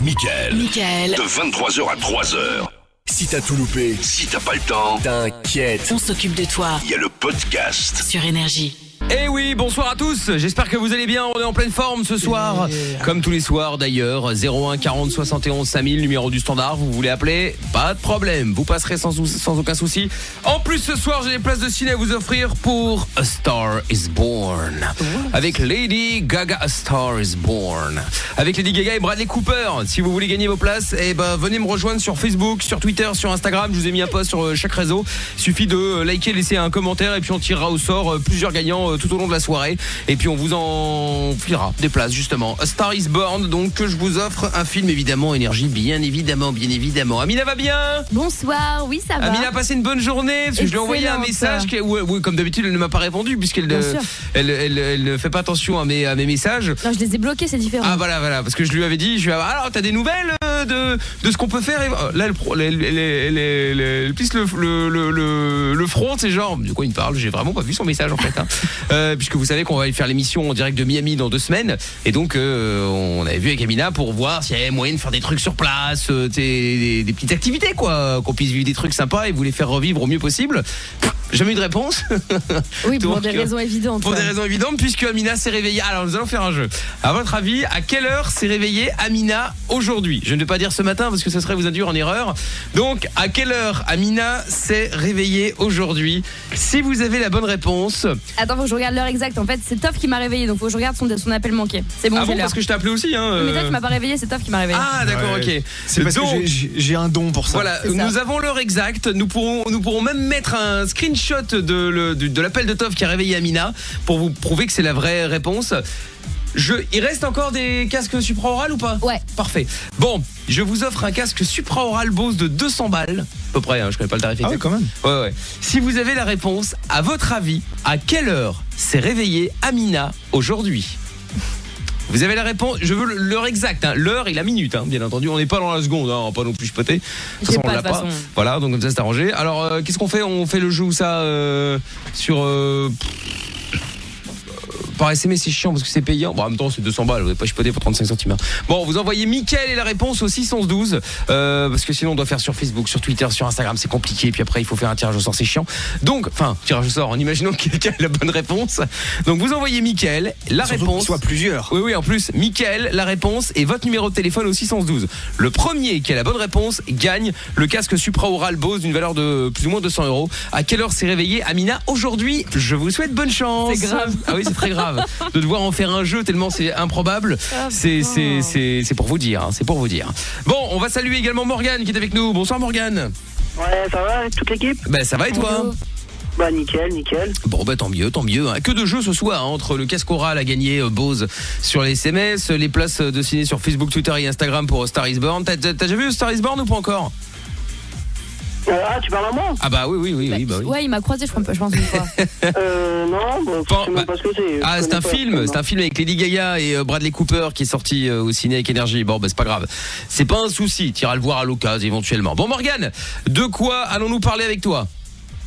Mickaël. De 23h à 3h. Si t'as tout loupé, si t'as pas le temps, t'inquiète. On s'occupe de toi. Il y a le podcast. Sur Énergie. Eh oui, bonsoir à tous, j'espère que vous allez bien, on est en pleine forme ce soir, comme tous les soirs d'ailleurs, 01 40 71 5000, numéro du standard, vous voulez appeler, pas de problème, vous passerez sans aucun souci. En plus ce soir, j'ai des places de ciné à vous offrir pour A Star Is Born, avec Lady Gaga. A Star Is Born, avec Lady Gaga et Bradley Cooper. Si vous voulez gagner vos places, eh ben venez me rejoindre sur Facebook, sur Twitter, sur Instagram, je vous ai mis un post sur chaque réseau, il suffit de liker, laisser un commentaire et puis on tirera au sort plusieurs gagnants tout au long de la soirée et puis on vous en filera des places justement. A Star Is Born, donc que je vous offre un film évidemment Énergie, bien évidemment. Amina va bien? Bonsoir, oui ça va. Amina a passé une bonne journée parce que je lui ai envoyé un message oui, comme d'habitude elle ne m'a pas répondu puisqu'elle elle ne fait pas attention à mes messages. Non, je les ai bloqués, c'est différent. Ah voilà parce que je lui avais dit alors t'as des nouvelles de ce qu'on peut faire? Là elle plisse le front, c'est genre de quoi il me parle, j'ai vraiment pas vu son message en fait puisque vous savez qu'on va aller faire l'émission en direct de Miami dans 2 semaines et donc on avait vu avec Amina pour voir s'il y avait moyen de faire des trucs sur place, des petites activités quoi, qu'on puisse vivre des trucs sympas et vous les faire revivre au mieux possible. Jamais eu de réponse. Oui, pour des raisons évidentes. Pour des raisons évidentes, puisque Amina s'est réveillée. Alors, nous allons faire un jeu. À votre avis, à quelle heure s'est réveillée Amina aujourd'hui? Je ne vais pas dire ce matin parce que ce serait vous induire en erreur. Donc, à quelle heure Amina s'est réveillée aujourd'hui? Si vous avez la bonne réponse. Attends, faut que je regarde l'heure exacte. En fait, c'est Toff qui m'a réveillée, donc faut que je regarde son appel manqué. C'est bon, j'ai l'heure. Parce que je t'ai appelé aussi. Mais toi, tu m'as pas réveillé, c'est Toff qui m'a réveillé. Ah, d'accord, ok. C'est parce que j'ai un don pour ça. Voilà, nous avons l'heure exacte. Nous pourrons même mettre un screenshot de l'appel de Toff qui a réveillé Amina pour vous prouver que c'est la vraie réponse. Il reste encore des casques supra-oral ou pas? Ouais. Parfait. Bon, je vous offre un casque supra-oral Bose de 200 balles. À peu près, je connais pas le tarif exact. Ah ouais, quand même. Ouais. Si vous avez la réponse, à votre avis, à quelle heure s'est réveillée Amina aujourd'hui? Vous avez la réponse, je veux l'heure exacte, l'heure et la minute, bien entendu. On n'est pas dans la seconde, on va pas non plus chipoter. De toute façon, on l'a pas. Voilà, donc comme ça c'est arrangé. Alors, qu'est-ce qu'on fait? On fait le jeu ou ça sur par SMS, c'est chiant parce que c'est payant. Bon, en même temps, c'est 200 balles, vous n'avez pas chipoté pour 35 centimes. Bon, vous envoyez Mickaël et la réponse au 612 parce que sinon on doit faire sur Facebook, sur Twitter, sur Instagram, c'est compliqué. Puis après, il faut faire un tirage au sort, c'est chiant. Donc, tirage au sort en imaginant que quelqu'un ait la bonne réponse. Donc, vous envoyez Mickaël, la réponse. Soit plusieurs. Oui, en plus, Mickaël, la réponse et votre numéro de téléphone au 612. Le premier qui a la bonne réponse gagne le casque supra-oral Bose d'une valeur de plus ou moins 200 €. À quelle heure s'est réveillée Amina aujourd'hui? Je vous souhaite bonne chance. C'est grave. Ah oui, c'est très grave. De devoir en faire un jeu tellement c'est improbable. C'est pour vous dire, c'est pour vous dire. Bon, on va saluer également Morgane qui est avec nous. Bonsoir Morgane. Ouais, ça va avec toute l'équipe? Ça va et toi? Bah nickel. Bon tant mieux. Que de jeux ce soir entre le casque oral à gagner Bose sur les SMS, les places de ciné sur Facebook, Twitter et Instagram pour Star Is Born. T'as déjà vu Star Is Born ou pas encore? Ah, tu parles à moi? Ah bah oui. Ouais, il m'a croisé, je pense une fois. Non, je sais même pas ce que c'est. Ah, c'est un film avec Lady Gaga et Bradley Cooper qui est sorti au ciné avec Énergie. Bon, c'est pas grave. C'est pas un souci, tu iras le voir à l'occasion éventuellement. Bon Morgane, de quoi allons-nous parler avec toi?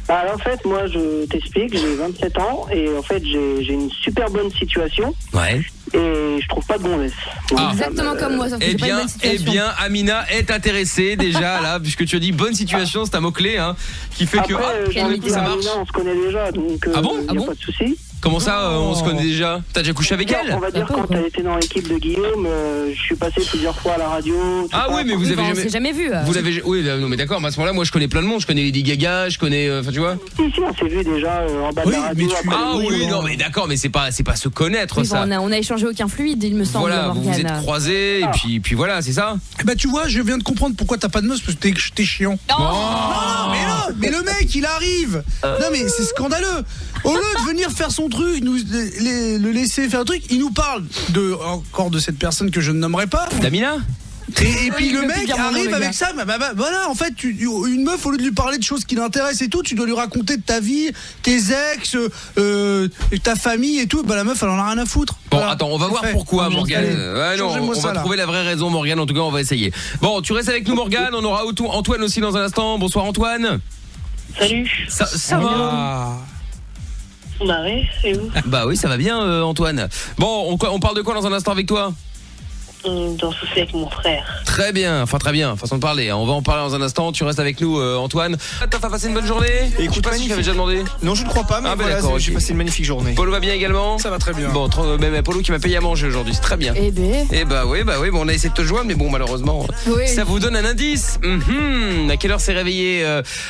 En fait, moi, je t'explique, j'ai 27 ans et en fait, j'ai une super bonne situation. Ouais. Et je trouve pas de gonzesse. Exactement comme moi, sauf que j'ai pas une bonne situation. Eh bien, Amina est intéressée déjà là, puisque tu as dit bonne situation, c'est un mot-clé qui fait après, que ça marche. Amina, on se connaît déjà, donc ah bon y a pas de souci. Comment ça, on se connaît déjà? T'as déjà couché avec elle? On va dire quand elle était dans l'équipe de Guillaume, je suis passé plusieurs fois à la radio. Ah oui, mais vous avez on s'est jamais vu. Vous l'avez oui, non mais d'accord, mais à ce moment-là, moi je connais plein de monde, je connais Lady Gaga, je connais tu vois? Si, on s'est vu déjà en bas de la radio. Non mais d'accord, mais c'est pas se connaître ça. On a échangé aucun fluide, il me semble. Voilà, vous vous êtes croisés et puis voilà, c'est ça? Tu vois, je viens de comprendre pourquoi t'as pas de meuf, parce que t'es chiant. Mais le mec, il arrive. Non mais c'est scandaleux. Au lieu de venir faire son truc, le laisser faire un truc, il nous parle encore de cette personne que je ne nommerai pas. D'Amina? Et puis le mec arrive avec ça, voilà, en fait, une meuf, au lieu de lui parler de choses qui l'intéressent et tout, tu dois lui raconter de ta vie, tes ex, ta famille et tout. La meuf, elle en a rien à foutre. Bon, voilà. Attends, on va voir pourquoi, Morgane. On va trouver la vraie raison, Morgane. En tout cas, on va essayer. Bon, tu restes avec nous, Morgane. On aura Antoine aussi dans un instant. Bonsoir, Antoine. Salut. Ça va? Et vous? Bah oui, ça va bien, Antoine. Bon, on parle de quoi dans un instant avec toi? Dans souci avec mon frère. Très bien, façon de parler. On va en parler dans un instant. Tu restes avec nous, Antoine. T'as passé une bonne journée? Écoute, je sais pas si tu avais déjà demandé. Non, je ne crois pas, mais voilà, d'accord, j'ai ok. passé une magnifique journée. Polo va bien également? Ça va très bien. Bon, même Polo qui m'a payé à manger aujourd'hui, c'est très bien. Eh ben. Eh bah oui, bon, on a essayé de te joindre, mais bon, malheureusement, Oui. ça vous donne un indice. À quelle heure s'est réveillée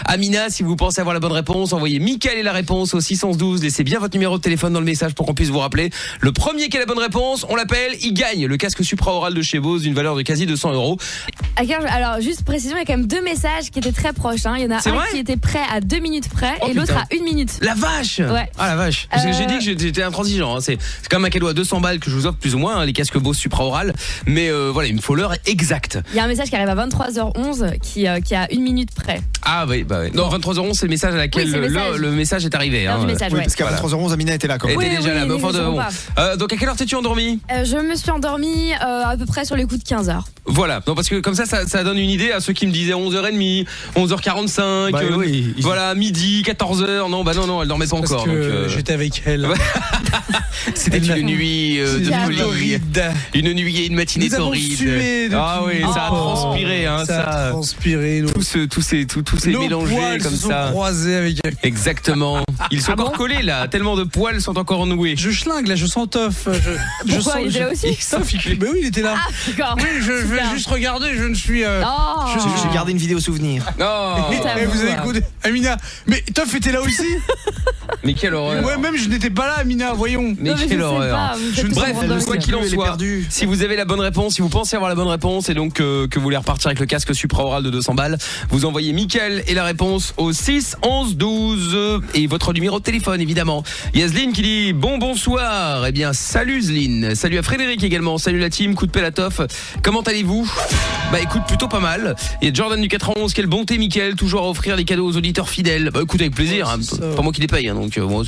Amina? Si vous pensez avoir la bonne réponse, envoyez Mickaël et la réponse au 612. Laissez bien votre numéro de téléphone dans le message pour qu'on puisse vous rappeler. Le premier qui a la bonne réponse, on l'appelle, il gagne le casque supraoral de chez Bose d'une valeur de quasi 200 €. Alors, juste précision, il y a quand même 2 messages qui étaient très proches. Hein. Il y en a C'est un vrai qui était prêt à 2 minutes près Oh, et l'autre putain. à 1 minute. La vache! Ouais. Ah la vache. Parce que j'ai dit que j'étais intransigeant. Hein. C'est quand même un cadeau à 200 balles que je vous offre plus ou moins, hein, les casques Bose supraoral. Mais voilà, il me faut l'heure exacte. Il y a un message qui arrive à 23h11 qui a 1 minute près. Ah oui, bah oui. Non, 23h11, c'est le message à laquelle Oui, c'est le message. le message est arrivé. L'heure Hein. du message, Oui, ouais. parce qu'à 23h11, Amina était là quand même. Elle était Oui, déjà oui, là. Mais enfin, n'exagérons bon. Donc à quelle heure t'es-tu endormi? Je me suis endormie à peu près sur les coups de 15h. Voilà, non, parce que comme ça donne une idée à ceux qui me disaient 11h30, 11h45, Bah oui. voilà, midi, 14h. Non, non, elle dormait pas Parce encore. que Donc, j'étais avec elle. c'était une nuit de folie. torride. Une nuit et une matinée Nous avons torride. sué depuis. Ah oui, ça a transpiré, hein, Ça a transpiré. Tout s'est Nos mélangé poils comme se sont ça. croisés avec elle. Exactement. Ils sont encore collés là, tellement de poils sont encore noués. Je schlingue là, je sens Toff. Pourquoi il était là aussi? Mais oui, il était là. Ah, d'accord. Oui, je vais Super. juste regarder, je ne suis. Oh. J'ai gardé une vidéo souvenir. Non. Eh, vous avez écouté Amina. Mais Toff était là aussi. Mais quelle horreur. Moi-même, je n'étais pas là, Amina, voyons. Mais Non, mais je quelle sais horreur. pas, vous faites Bref, tout pour quoi qu'il en Elle est soit, perdue. si vous avez la bonne réponse, si vous pensez avoir la bonne réponse et donc que vous voulez repartir avec le casque supraoral de 200 balles, vous envoyez Mickaël et la réponse au 6 11 12 et votre numéro de téléphone évidemment. Il y a Zline qui dit bonsoir. Eh bien salut Zline, salut à Frédéric également, salut la team, coup de pelle à Toff. Comment allez-vous? Bah écoute, plutôt pas mal. Il y a Jordan du 91, quelle bonté Mickaël, toujours à offrir des cadeaux aux auditeurs fidèles. Bah écoute, avec plaisir, hein, pas moi qui les paye, hein, donc bon,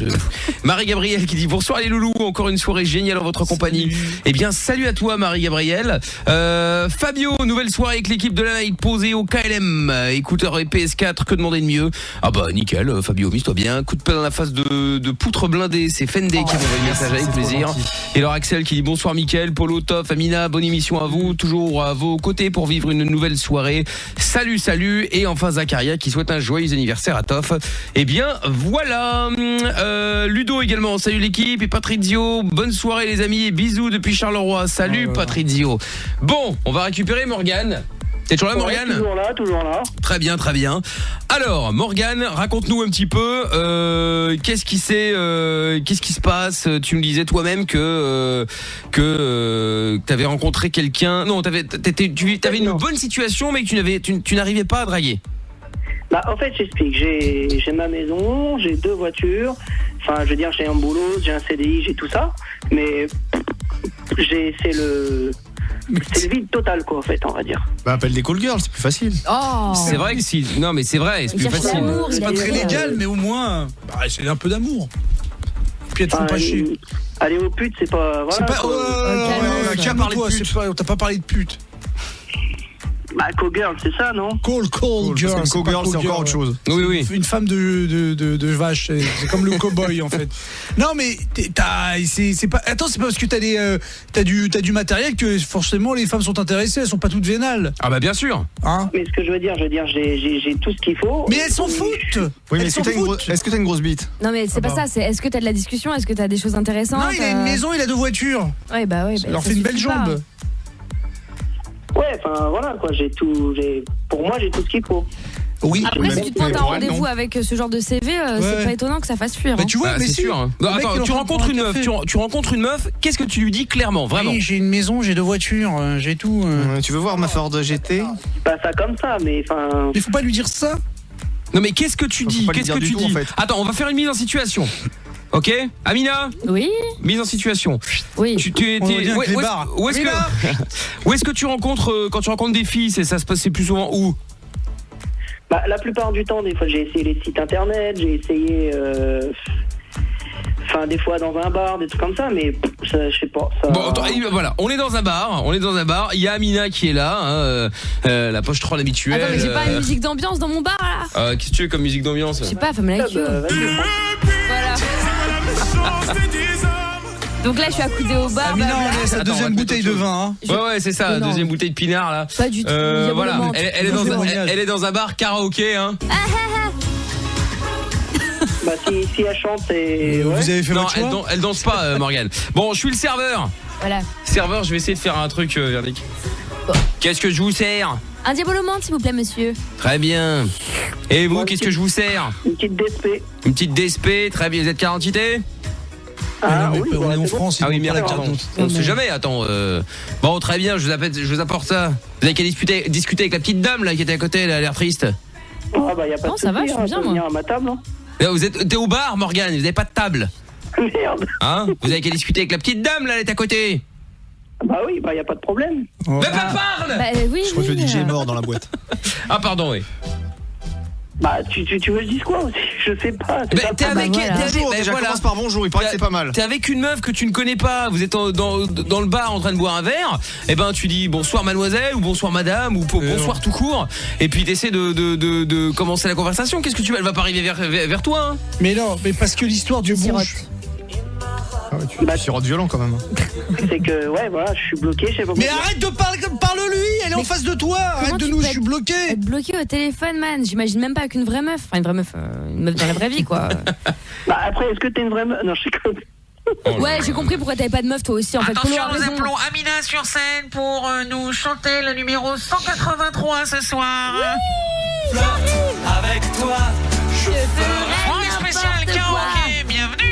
Marie-Gabrielle qui dit bonsoir les loulous, encore une soirée géniale en votre compagnie. Eh bien salut à toi Marie-Gabrielle. Fabio, nouvelle soirée avec l'équipe de la Night posée au KLM, écouteurs et PS4, que demander de mieux? Ah bah nickel Fabio, mise-toi bien. Coup de pelle dans la face de poutre blindée, c'est Fendé qui envoie le message avec plaisir. Et alors Axel qui dit bonsoir Mickaël, Polo, Toff, Amina, bonne émission à vous, toujours à vos côtés pour vivre une nouvelle soirée. Salut. Et enfin Zacharia qui souhaite un joyeux anniversaire à Toff. Eh bien voilà. Ludo également, salut l'équipe. Et Patrizio, bonne soirée les amis et bisous depuis Charleroi. Salut Patrizio. Bon, on va récupérer Morgane. T'es toujours là Morgane? Toujours là. Très bien. Alors Morgane, raconte-nous un petit peu qu'est-ce qui se passe? Tu me disais toi-même que t'avais rencontré quelqu'un. Non, t'avais une bonne situation mais que tu n'arrivais pas à draguer. Bah, en fait, j'explique. J'ai ma maison, j'ai 2 voitures. Enfin, je veux dire, j'ai un boulot, j'ai un CDI, j'ai tout ça. Mais c'est le vide total, quoi, en fait, on va dire. Bah, appelle des call girls, c'est plus facile. Oh. C'est vrai que si. Non, mais c'est vrai, c'est Il plus cherche facile. l'amour, C'est il a pas eu très raison. légal, mais au moins, c'est un peu d'amour. Puis elles te font pas chier. Aller aux putes, c'est pas. Voilà, C'est pas. quoi. Qui a parlé de pute? T'as pas parlé de pute. Bah, call-girl, c'est ça, non? Call girl. Call girl, c'est encore autre chose. Oui. Une femme de vache, c'est comme le cow-boy en fait. Non mais c'est pas. Attends, c'est pas parce que t'as du matériel que forcément les femmes sont intéressées. Elles sont pas toutes vénales. Ah bah bien sûr. Hein? Mais ce que je veux dire, j'ai tout ce qu'il faut. Mais elles s'en foutent. Oui, mais Elles est-ce que t'as une grosse bite? Non mais c'est pas ça, c'est est-ce que t'as de la discussion, est-ce que t'as des choses intéressantes? Non, il a une maison, il a 2 voitures. Ouais bah Ça leur fait une belle jambe. Ouais, enfin voilà quoi, pour moi j'ai tout ce qu'il faut. Oui. Après si tu te pointes à un pour elle, rendez-vous non. avec ce genre de CV, c'est pas étonnant que ça fasse fuir. Bah Hein. tu vois, Bah, mais c'est si. sûr. Hein. Non, Le mec, attends, il est tu en train de rencontres une prendre un meuf, café. tu rencontres une meuf, qu'est-ce que tu lui dis clairement, vraiment? Oui, j'ai une maison, j'ai 2 voitures, j'ai tout. Tu veux voir ma Ford GT? C'est pas ça comme ça, mais enfin. Mais faut pas lui dire ça. Non mais qu'est-ce que tu Faut dis? pas lui Qu'est-ce dire que du tu tout, dis? en fait. Attends, on va faire une mise en situation. Ok, Amina, Oui. mise en situation. Oui. On revient avec les bars. Où est-ce que tu rencontres quand tu rencontres des filles, ça se passe plus souvent où? Bah, la plupart du temps, des fois j'ai essayé les sites internet, j'ai essayé. Enfin, des fois dans un bar, des trucs comme ça, mais ça, je sais pas. Ça... Bon, attends, voilà, on est dans un bar, il y a Amina qui est là, hein, la poche troll habituelle. Attends mais j'ai pas une musique d'ambiance dans mon bar là. Qu'est-ce que tu veux comme musique d'ambiance? Je sais pas, Femme like you. vas-y, Voilà. Donc là, je suis accoudée au bar. Amina, blabla. on est à sa Attends, deuxième on va bouteille de vin. Hein. Ouais, c'est ça, Non. deuxième bouteille de pinard là. Pas du tout. Voilà, Diablement. elle est dans un bar karaoké, hein. Bah, si elle chante, c'est. Vous Ouais. avez fait Non, votre choix elle danse pas, Morgane. Bon, je suis le serveur. Voilà. Serveur, je vais essayer de faire un truc, Verdict. Qu'est-ce que je vous sers? Un diabolo menthe, s'il vous plaît, monsieur. Très bien. Et vous, qu'est-ce que je vous sers? Une petite DSP. Une petite DSP, très bien. Vous êtes carte d'identité? Ah, mais oui, on est en c'est bon. France. Ah oui, ils merde, ont pas la pardon. carte. On sait jamais, attends. Bon, très bien, je vous apporte ça. Vous avez qu'à discuter avec la petite dame là qui était à côté, elle a l'air triste. Ah, bah, y a pas Non, de ça va, souci, je suis hein, bien, faut moi. venir à ma table, hein. Là, t'es au bar, Morgane, vous avez pas de table. Merde. Hein? Vous avez qu'à discuter avec la petite dame là, elle est à côté. Bah oui, bah y a pas de problème. Ouais. Mais pas parle. Bah oui, Je crois que le DJ est mort dans la boîte. Ah, pardon, oui. Bah tu veux que je dise quoi aussi? Je sais pas. c'est Mais pas t'es le avec, voilà. t'es avec- Bonjour, ben déjà voilà. commence par bonjour, il paraît que c'est pas mal. T'es avec une meuf que tu ne connais pas, vous êtes dans le bar en train de boire un verre, et ben tu dis bonsoir mademoiselle ou bonsoir madame ou bonsoir tout court, et puis t'essaies de commencer la conversation. Qu'est-ce que tu veux? Elle va pas arriver vers toi, hein. Mais non, mais parce que l'histoire du Sirote. bouche. Ah ouais, tu sirotes violent quand même. C'est que ouais voilà, je suis bloqué, je sais pas Mais pourquoi. arrête de parler, parle-lui, elle est en face de toi. Arrête Comment de tu nous, peux je suis être- bloqué. Être bloqué au téléphone, man. J'imagine même pas avec une vraie meuf. Enfin, une meuf dans la vraie vie, quoi. Bah après, est-ce que t'es une vraie meuf? Non, je sais pas. Ouais, j'ai compris pourquoi t'avais pas de meuf, toi aussi. En fait, Polo a raison. Amina sur scène pour nous chanter le numéro 183 ce soir. Avec toi, je N'importe quoi. bienvenue.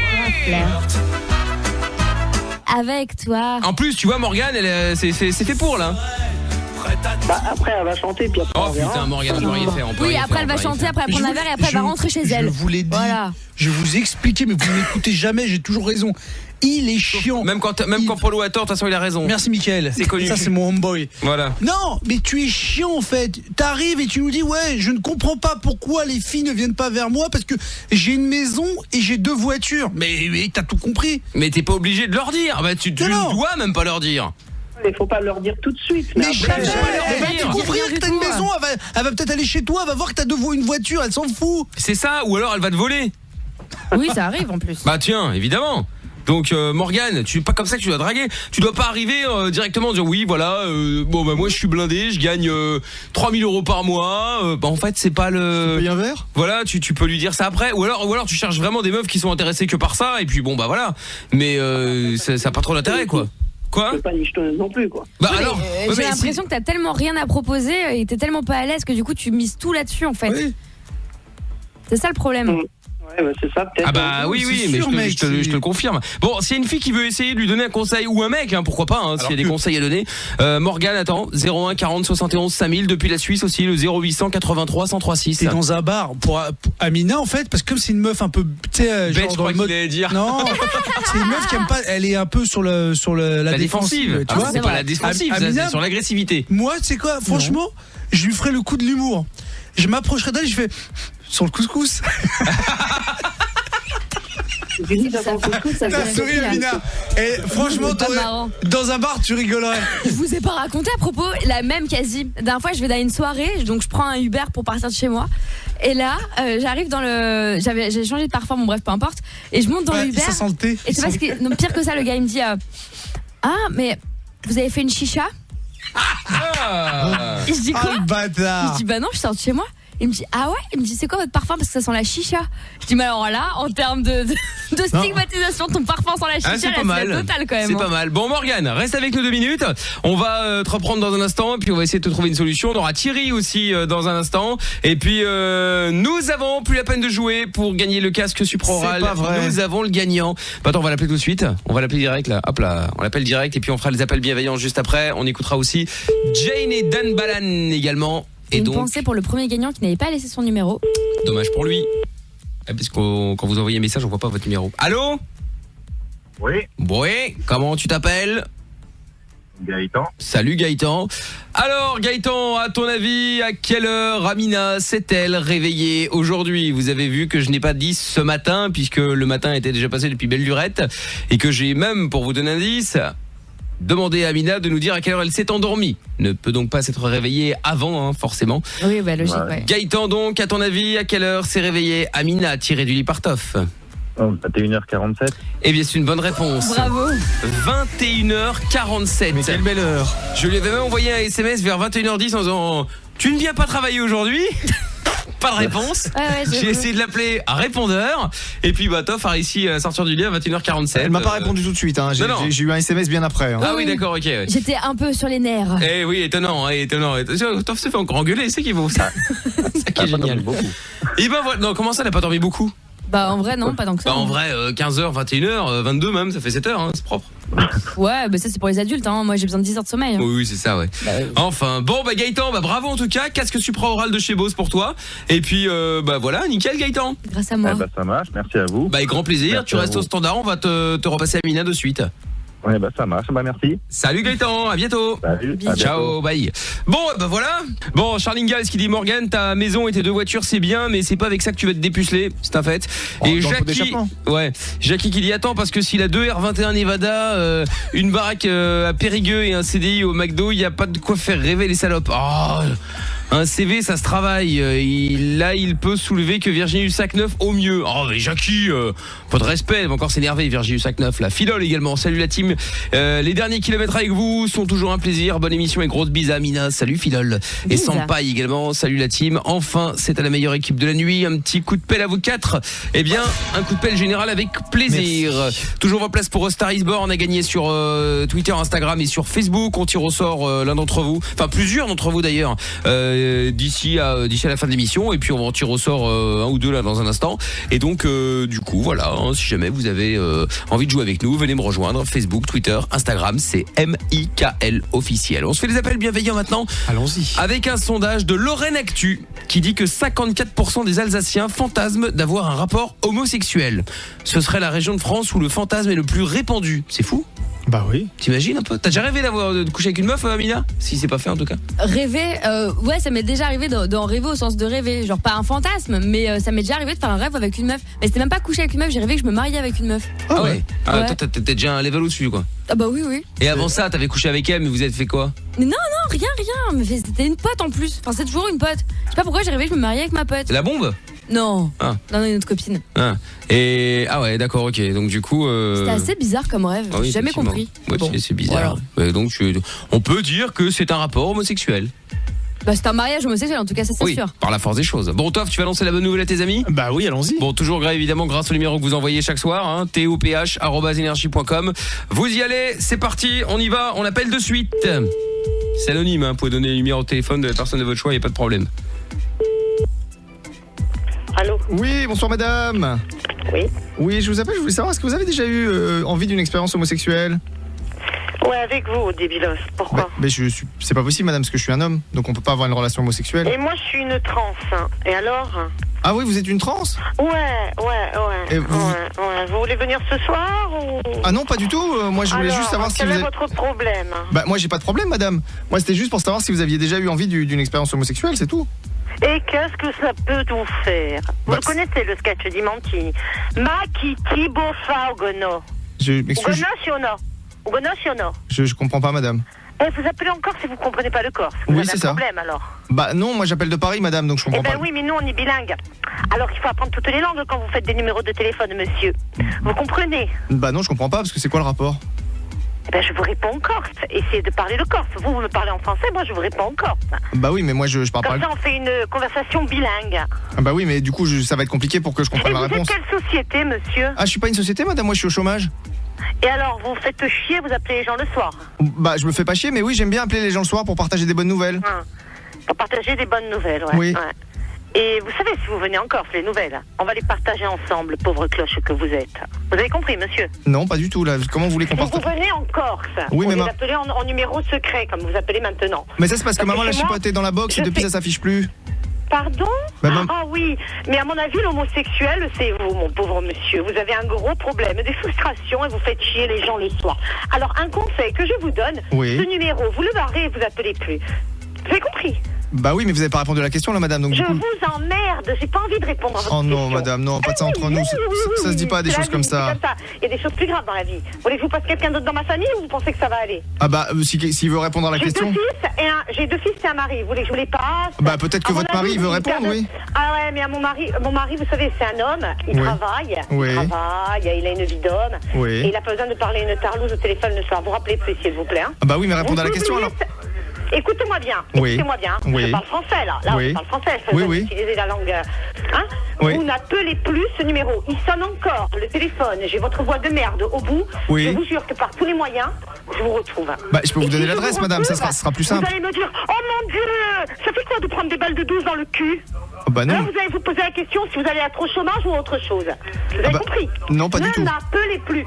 Avec toi. En plus, tu vois, Morgane, c'est fait pour là. Bah après, elle va chanter, puis après Oh on verra. putain, Morgane, on peut rien faire. On peut Oui, rien après faire, elle on va peut rien chanter, faire. après elle prend un verre et après elle va rentrer chez elle. Je vous l'ai dit. Voilà. Je vous ai expliqué, mais vous ne m'écoutez jamais, j'ai toujours raison. Il est chiant. Même quand Polo a tort, de toute façon, il a raison. Merci Mickaël. C'est connu. Ça c'est mon homeboy. Voilà. Non, mais tu es chiant en fait. T'arrives et tu nous dis ouais, je ne comprends pas pourquoi les filles ne viennent pas vers moi parce que j'ai une maison et j'ai 2 voitures. Mais t'as tout compris. Mais t'es pas obligé de leur dire. Bah tu Non. dois même pas leur dire. Il faut pas leur dire tout de suite. Mais après, jamais. Elle va dire. découvrir que t'as une maison. Elle va peut-être aller chez toi. Elle va voir que t'as une voiture. Elle s'en fout. C'est ça, ou alors elle va te voler. Oui, ça arrive en plus. Bah tiens, évidemment. Donc Morgane, tu pas comme ça que tu dois draguer. Tu dois pas arriver directement dire oui voilà bon bah moi je suis blindé, je gagne 3000 € par mois. Bah en fait c'est pas le. Paye un verre? Voilà, tu peux lui dire ça après, ou alors tu cherches vraiment des meufs qui sont intéressées que par ça et puis bon bah voilà. Mais ça a pas trop d'intérêt quoi. Quoi? je peux pas nichetonneuse non plus, quoi. Bah Oui, alors. mais, ouais, j'ai mais l'impression que t'as tellement rien à proposer et t'es tellement pas à l'aise que du coup tu mises tout là-dessus en fait. Oui. C'est ça le problème. Ouais, bah c'est ça, peut-être. Ah bah oui, c'est mais sûr, mec, je te le confirme. Bon, s'il y a une fille qui veut essayer de lui donner un conseil, ou un mec, hein, pourquoi pas, hein, s'il y a des conseils à donner. Morgane, attends, 01 40 71 5000, depuis la Suisse aussi, le 0800 83 103 6. T'es dans un bar pour Amina en fait parce que comme c'est une meuf un peu tu sais Bête, genre je dans crois le mode qu'il allait dire. non c'est une meuf qui aime pas, elle est un peu sur la défensive. tu vois. C'est pas la défensive, ça, Amina, c'est sur l'agressivité. moi tu sais quoi franchement je lui ferai le coup de l'humour, je m'approcherai d'elle, je fais sur le couscous. J'ai dit, ça couscous, ça T'as vient souri de là. Amina. Et franchement C'est pas marrant. dans un bar tu rigolerais. Je vous ai pas raconté à propos la même quasi. La dernière fois, je vais dans une soirée, donc je prends un Uber pour partir de chez moi. Et là, j'arrive dans le, j'ai changé de parfum, bon bref, peu importe. Et je monte dans le Uber. Ça sent le thé. Et c'est parce que non, pire que ça, le gars il me dit ah mais vous avez fait une chicha? Ah. Et je dis Ah quoi? le Je bâtard. dis bah non, je sors de chez moi. Il me dit ah ouais? Il me dit c'est quoi votre parfum parce que ça sent la chicha? Je dis mais alors là, en termes de stigmatisation, ton parfum sent la chicha, Ah, c'est là, pas mal. la totale quand même. C'est hein. pas mal. Bon Morgane, reste avec nous 2 minutes. On va te reprendre dans un instant et puis on va essayer de te trouver une solution. On aura Thierry aussi dans un instant. Et puis nous avons plus la peine de jouer pour gagner le casque supraoral. C'est pas vrai. Nous avons le gagnant. Bah, attends, on va l'appeler tout de suite. On va l'appeler direct là. Hop là, on l'appelle direct et puis on fera les appels bienveillants juste après. On écoutera aussi Jane et Dan Balan également. Et Et une donc pensée pour le premier gagnant qui n'avait pas laissé son numéro. dommage pour lui. Parce que quand vous envoyez un message, on voit pas votre numéro. Allô? Oui, Oui, comment tu t'appelles? Gaëtan. Salut Gaëtan. Alors Gaëtan, à ton avis, à quelle heure Amina s'est-elle réveillée aujourd'hui? Vous avez vu que je n'ai pas dit ce matin, puisque le matin était déjà passé depuis belle lurette, et que j'ai même, pour vous donner un indice, demandé à Amina de nous dire à quelle heure elle s'est endormie. Ne peut donc pas s'être réveillée avant, hein, forcément. Oui, bah logique, Ouais. ouais. Gaëtan donc, à ton avis, à quelle heure s'est réveillée Amina tirée du lit par Toff? 21h47. Eh bien, c'est une bonne réponse. Bravo. 21h47. Mais quelle belle heure. Je lui avais même envoyé un SMS vers 21h10 en disant « Tu ne viens pas travailler aujourd'hui ?» Pas de réponse. J'ai essayé de l'appeler à répondeur. Et puis Toff a réussi à sortir du lit à 21h47. Elle m'a pas répondu tout de suite. Hein. J'ai eu un SMS bien après. Hein. Ah oui, d'accord, ok. Ouais. J'étais un peu sur les nerfs. Eh oui, étonnant. Toff se fait encore engueuler, c'est qu'il vaut ça. C'est qui est génial. Et ben voilà. Non, comment ça, elle a pas dormi beaucoup? Bah en vrai non, pas tant que ça. Bah en vrai 15h, 21h, 22 même, ça fait 7 heures, hein, c'est propre. Ouais, bah ça c'est pour les adultes, hein. Moi j'ai besoin de 10 heures de sommeil. Hein. Oui, c'est ça, ouais. Bah, oui. Enfin, bon Gaëtan, bravo en tout cas, casque supra-oral de chez Bose pour toi. Et puis voilà, nickel Gaëtan. Grâce à moi. Ça marche, merci à vous. Avec grand plaisir, merci tu restes au standard, on va te repasser Amina de suite. Ouais, ça marche, merci. Salut Gaëtan, à bientôt. Salut. Ciao, bye. Bon, voilà. Bon, Charlingals qui dit Morgane, ta maison et tes 2 voitures c'est bien, mais c'est pas avec ça que tu vas te dépuceler, c'est un fait. Et Jackie qui dit attends, parce que s'il a 2 R21 Nevada, une baraque à Périgueux et un CDI au McDo, il y a pas de quoi faire rêver les salopes. Oh, un CV ça se travaille. Il peut soulever que Virginie Hussac-Neuf au mieux. Oh mais Jackie, pas de respect, elle va encore s'énerver Virginie Hussac-Neuf là. Philol également, salut la team. Les derniers kilomètres avec vous sont toujours un plaisir. Bonne émission et grosse bise à Amina. Salut Philol. Et Sampaï également, salut la team. Enfin, c'est à la meilleure équipe de la nuit. Un petit coup de pelle à vous 4. Eh bien, un coup de pelle général avec plaisir. Merci. Toujours vos places pour Star is Born. On a gagné sur Twitter, Instagram et sur Facebook. On tire au sort l'un d'entre vous, enfin plusieurs d'entre vous d'ailleurs, d'ici à la fin de l'émission. Et puis on va en tirer au sort un ou deux là dans un instant. Et donc du coup voilà, hein, si jamais vous avez envie de jouer avec nous, venez me rejoindre. Facebook, Twitter, Instagram, c'est MIKL officiel. On se fait des appels bienveillants maintenant. Allons-y. Avec un sondage de Lorraine Actu qui dit que 54% des Alsaciens fantasment d'avoir un rapport homosexuel. Ce serait la région de France où le fantasme est le plus répandu. C'est fou? Bah oui. T'imagines un peu? T'as déjà rêvé de coucher avec une meuf, Amina? Si c'est pas fait en tout cas. Rêver, ouais, ça m'est déjà arrivé d'en rêver au sens de rêver. Genre pas un fantasme, mais ça m'est déjà arrivé de faire un rêve avec une meuf. Mais c'était même pas coucher avec une meuf, j'ai rêvé que je me mariais avec une meuf. Ah ouais. Toi t'étais déjà un level au-dessus quoi. Ah bah oui. Et avant ça, t'avais couché avec elle, mais vous avez fait quoi? Non, rien. Mais c'était une pote en plus. Enfin, c'est toujours une pote. Je sais pas pourquoi j'ai rêvé que je me mariais avec ma pote. La bombe? Non. Non, une autre copine. Et ouais, d'accord, ok. Donc du coup, c'était assez bizarre comme rêve. J'ai jamais compris. Ouais, bon, c'est bizarre. Voilà. Donc on peut dire que c'est un rapport homosexuel. Bah c'est un mariage homosexuel en tout cas, ça c'est sûr. Par la force des choses. Bon Toff, tu vas lancer la bonne nouvelle à tes amis? Bah oui, allons-y. Bon, toujours évidemment grâce au numéro que vous envoyez chaque soir, hein, toph@energie.com. Vous y allez, c'est parti, on y va, on appelle de suite. C'est anonyme, hein, vous pouvez donner le numéro de téléphone de la personne de votre choix, il n'y a pas de problème. Allô? Oui, bonsoir madame. Oui, je vous appelle, je voulais savoir, est-ce que vous avez déjà eu envie d'une expérience homosexuelle? Ouais, avec vous, débilos. Pourquoi? Mais c'est pas possible madame, parce que je suis un homme, donc on peut pas avoir une relation homosexuelle. Et moi je suis une trans, hein. Et alors? Ah oui, vous êtes une trans? Ouais. Et vous... Ouais. Vous voulez venir ce soir ou... Ah non, pas du tout, moi je voulais juste savoir si vous avez... Quel est votre problème? Bah moi j'ai pas de problème madame. Moi c'était juste pour savoir si vous aviez déjà eu envie d'une expérience homosexuelle, c'est tout. Et qu'est-ce que ça peut vous faire? Vous connaissez le sketch di Mantini? Ma chi ti boffa Ugono? Je comprends pas madame. Et vous appelez en Corse et vous comprenez pas le Corse. Vous avez un problème alors? Bah non, moi j'appelle de Paris madame, donc je comprends pas. Eh ben oui, mais nous on est bilingues. Alors il faut apprendre toutes les langues quand vous faites des numéros de téléphone, monsieur. Vous comprenez? Bah non, je comprends pas, parce que c'est quoi le rapport? Eh ben je vous réponds en Corse. Essayez de parler le Corse. Vous me parlez en français, moi je vous réponds en Corse. Bah oui, mais moi je parle pas... Comme ça on fait une conversation bilingue. Ah bah oui, mais du coup ça va être compliqué pour que je comprenne la réponse. Et vous êtes quelle société, monsieur? Ah, je suis pas une société madame, moi je suis au chômage. Et alors, vous faites chier, vous appelez les gens le soir? Bah je me fais pas chier, mais oui, j'aime bien appeler les gens le soir pour partager des bonnes nouvelles. Pour partager des bonnes nouvelles, ouais. Oui. Ouais. Et vous savez, si vous venez en Corse, les nouvelles, on va les partager ensemble, pauvre cloche que vous êtes. Vous avez compris, monsieur? Non, pas du tout, là. Comment vous voulez qu'on partage? Vous venez en Corse, oui, mais vous appelez en numéro secret, comme vous appelez maintenant. Mais ça, c'est parce que maman l'a chipoté dans la box et depuis ça s'affiche plus. Pardon? Ah oui, mais à mon avis, l'homosexuel, c'est vous, mon pauvre monsieur. Vous avez un gros problème, des frustrations et vous faites chier les gens le soir. Alors, un conseil que je vous donne, ce numéro, vous le barrez et vous appelez plus. Vous avez compris? Bah oui, mais vous avez pas répondu à la question là, madame. Donc, je vous emmerde, j'ai pas envie de répondre à votre question. Oh non, madame, non, pas de ça entre nous. Ça se dit pas des choses comme ça. Il y a des choses plus graves dans la vie. Voulez que je vous passe quelqu'un d'autre dans ma famille ou vous pensez que ça va aller? Ah bah, s'il veut répondre à la question. J'ai 2 fils et un mari. Vous voulez que je vous les passe? Bah peut-être que votre mari veut répondre, oui. Ah ouais, mais mon mari, vous savez, c'est un homme. Il travaille. Il a une vie d'homme. Oui. Et il a pas besoin de parler une tarlouse au téléphone le soir. Vous rappelez plus, s'il vous plaît. Ah bah oui, mais répondez à la question alors. Écoutez-moi bien. Écoutez-moi bien. Je parle français là. Là, je parle français. Je peux utiliser la langue. Vous n'appelez plus ce numéro. Il sonne encore. Le téléphone. J'ai votre voix de merde au bout. Je vous jure que par tous les moyens, je vous retrouve. Bah, je peux vous donner l'adresse, madame. Ça sera plus simple. Vous allez me dire, oh mon Dieu, ça fait quoi de prendre des balles de 12 dans le cul? Bah non. Là, vous allez vous poser la question si vous allez être au chômage ou autre chose. Vous avez compris? Non, pas du tout. Ne m'appelez plus.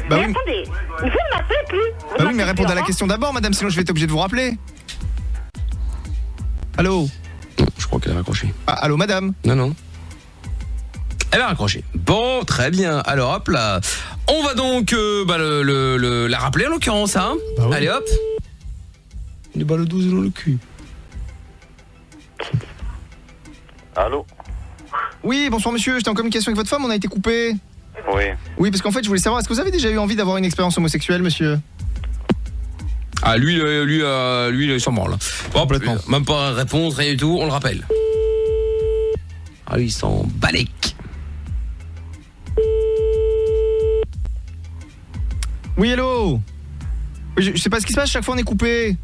Bah mais attendez, vous ne m'appelez plus. Bah oui, mais répondez à la question d'abord, madame, sinon je vais être obligé de vous rappeler. Allô? Je crois qu'elle a raccroché. Ah, allô, madame? Non. Elle a raccroché. Bon, très bien. Alors hop là. On va donc la rappeler en l'occurrence, hein. Bah oui. Allez hop. Une balle 12 dans le cul. Allô? Oui, bonsoir monsieur, j'étais en communication avec votre femme, on a été coupé. Oui. Oui, parce qu'en fait, je voulais savoir, est-ce que vous avez déjà eu envie d'avoir une expérience homosexuelle, monsieur? Ah, lui, il s'en branle. Bon, complètement. Même pas réponse, rien du tout, on le rappelle. Ah, lui, il s'en balèque. Oui, hello. Je sais pas ce qui se passe, chaque fois on est coupé.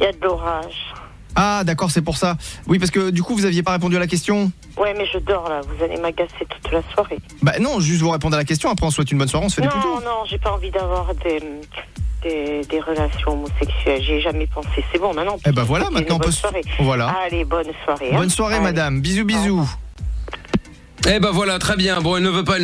Il y a de l'orage. Ah, d'accord, c'est pour ça. Oui, parce que du coup, vous aviez pas répondu à la question. Ouais, mais je dors là, vous allez m'agacer toute la soirée. Bah non, juste vous répondre à la question, après on souhaite une bonne soirée, on se fait des plutôt. Non, j'ai pas envie d'avoir des relations homosexuelles, j'y ai jamais pensé. C'est bon, maintenant. Eh bah voilà, maintenant on peut... Voilà. Allez, bonne soirée. Bonne soirée, madame. Bisous, bisous. Eh ben voilà, très bien. Bon, elle ne veut pas,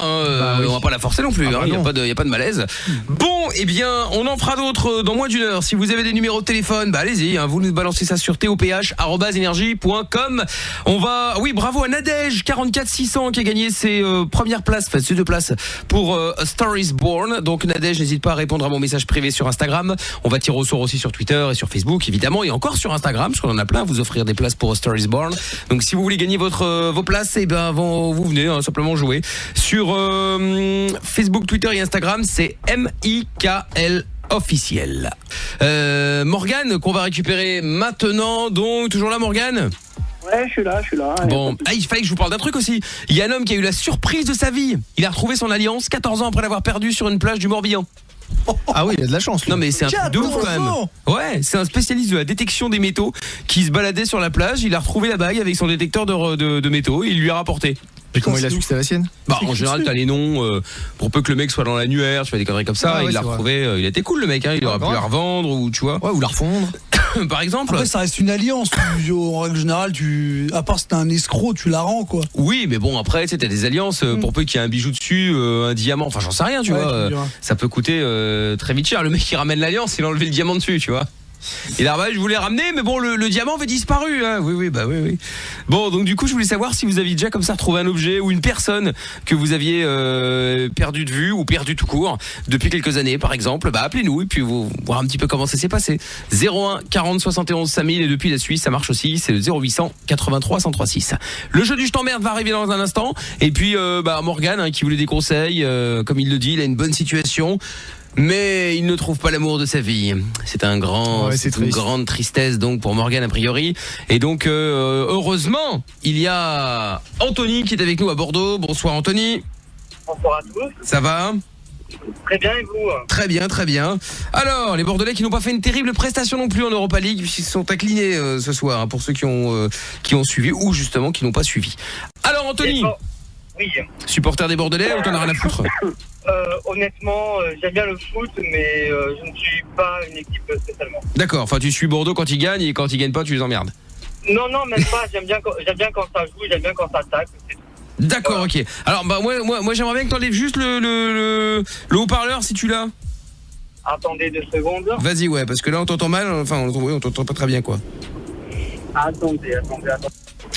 hein. Bah oui. On va pas la forcer non plus, hein. Il y a pas de malaise. Bon, eh bien, on en fera d'autres dans moins d'une heure. Si vous avez des numéros de téléphone, bah allez-y, hein. Vous nous balancez ça sur toph@energie.com. On va, oui, bravo à Nadège 44600 qui a gagné ses premières places, enfin ses 2 places pour A Star Is Born. Donc Nadège, n'hésite pas à répondre à mon message privé sur Instagram. On va tirer au sort aussi sur Twitter et sur Facebook, évidemment, et encore sur Instagram, parce qu'on en a plein à vous offrir des places pour A Star Is Born. Donc si vous voulez gagner vos places, eh ben vous venez simplement jouer sur Facebook, Twitter et Instagram, c'est MIKL officiel. Morgane qu'on va récupérer maintenant, donc toujours là Morgane? Ouais, je suis là. Bon, il fallait que je vous parle d'un truc aussi. Il y a un homme qui a eu la surprise de sa vie. Il a retrouvé son alliance 14 ans après l'avoir perdu sur une plage du Morbihan. Ah oui, il a de la chance. Non mais c'est un truc de ouf quand même. Ouais, c'est un spécialiste de la détection des métaux qui se baladait sur la plage, il a retrouvé la bague avec son détecteur de métaux et il lui a rapporté. Et comment il a su que c'était la sienne? Bah en général t'as les noms pour peu que le mec soit dans l'annuaire, tu fais des conneries comme ça, il l'a retrouvé, il était cool le mec, hein, il aurait pu la revendre ou tu vois. Ouais, ou la refondre. Par exemple. Après ça reste une alliance, en règle générale à part si t'es un escroc, tu la rends quoi. Oui, mais bon après tu sais t'as des alliances pour peu qu'il y ait un bijou dessus, un diamant, enfin j'en sais rien, tu vois. Ça peut coûter très vite cher. Le mec qui ramène l'alliance, il a enlevé le diamant dessus, tu vois. Il a je voulais ramener mais bon le diamant avait disparu hein. Oui. Bon donc du coup je voulais savoir si vous aviez déjà comme ça retrouvé un objet ou une personne que vous aviez perdu de vue ou perdu tout court depuis quelques années par exemple. Bah appelez-nous et puis vous voir un petit peu comment ça s'est passé. 01 40 71 5000 et depuis la Suisse ça marche aussi, c'est le 0800 83 1036. Le jeu du je t'emmerde va arriver dans un instant et puis Morgane hein, qui voulait des conseils comme il le dit, il a une bonne situation. Mais il ne trouve pas l'amour de sa vie. C'est une grande tristesse donc pour Morgane a priori. Et donc heureusement, il y a Anthony qui est avec nous à Bordeaux. Bonsoir Anthony. Bonsoir à tous. Ça va ? Très bien et vous ? Très bien. Alors, les Bordelais qui n'ont pas fait une terrible prestation non plus en Europa League, puisqu'ils se sont inclinés ce soir hein, pour ceux qui ont suivi ou justement qui n'ont pas suivi. Alors Anthony. Oui. Supporter des Bordelais ou t'en as rien à foutre ? Honnêtement, j'aime bien le foot, mais je ne suis pas une équipe spécialement. D'accord, enfin tu suis Bordeaux quand ils gagnent et quand ils gagnent pas, tu les emmerdes. Non, même pas. J'aime bien quand ça joue, j'aime bien quand ça attaque. D'accord, ok. Alors moi j'aimerais bien que t'enlèves juste le haut-parleur si tu l'as. Attendez 2 secondes. Vas-y, ouais, parce que là on t'entend mal. Enfin, on t'entend pas très bien quoi. Attendez.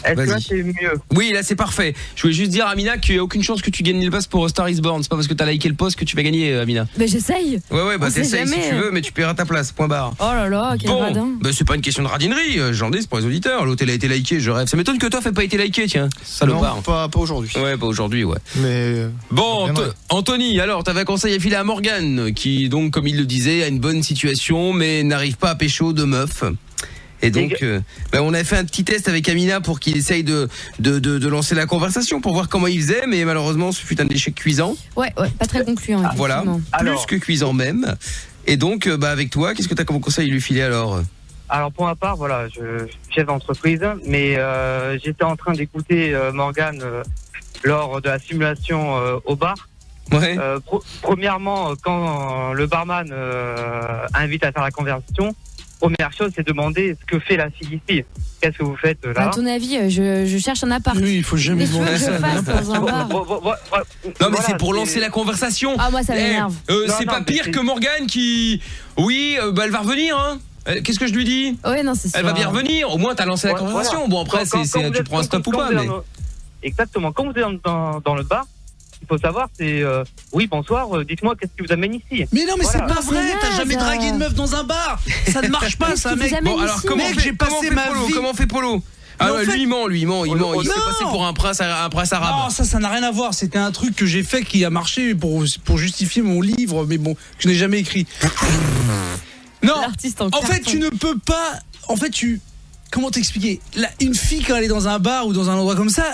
Est-ce que là c'est mieux? Oui, là c'est parfait. Je voulais juste dire à Amina qu'il n'y a aucune chance que tu gagnes le pass pour Star is Born. C'est pas parce que t'as liké le post que tu vas gagner, Amina. Mais j'essaye. Ouais, bah t'essayes si tu veux, mais tu paieras ta place, point barre. Oh là là, quel radin. Bah c'est pas une question de radinerie, j'en ai, c'est pour les auditeurs. L'hôtel a été liké, je rêve. Ça m'étonne que toi fait pas été liké, tiens. Salopard. Non, pas aujourd'hui. Ouais, pas aujourd'hui, ouais. Mais bon, Anthony, alors t'avais un conseil à filer à Morgane, qui donc, comme il le disait, a une bonne situation, mais n'arrive pas à pécho de meuf. Et donc, on avait fait un petit test avec Amina pour qu'il essaye de lancer la conversation pour voir comment il faisait, mais malheureusement, ce fut un échec cuisant. Ouais, pas très concluant. Voilà, plus que cuisant même. Et donc, avec toi, qu'est-ce que tu as comme conseil à lui filer alors? Alors pour ma part, voilà, je suis chef d'entreprise, mais j'étais en train d'écouter Morgane lors de la simulation au bar. Ouais. Premièrement, quand le barman invite à faire la conversation, première chose, c'est demander ce que fait la fille ici. Qu'est-ce que vous faites là? À ton avis, je cherche un appart. Oui, il faut jamais demander ça. Dans un bar. Non, mais c'est pour lancer la conversation. Ah, moi ça m'énerve. C'est pas pire que Morgane qui... Oui, elle va revenir, hein. Qu'est-ce que je lui dis? Ouais, non, c'est ça. Elle va bien revenir. Au moins, t'as lancé la conversation. Bon, après, tu prends un stop ou pas, mais... Exactement. Quand vous êtes dans le bar, il faut savoir, c'est oui, bonsoir, dites-moi qu'est-ce qui vous amène ici. Mais non, mais c'est pas vrai, t'as jamais dragué une meuf dans un bar. Ça ne marche pas, ça, mec. Bon, alors comment fait Polo? Ah ouais, lui il ment, il s'est passé pour un prince arabe. Non, ça n'a rien à voir. C'était un truc que j'ai fait qui a marché pour justifier mon livre, mais bon, que je n'ai jamais écrit. Non, en fait, tu ne peux pas. En fait, comment t'expliquer? Une fille, quand elle est dans un bar ou dans un endroit comme ça,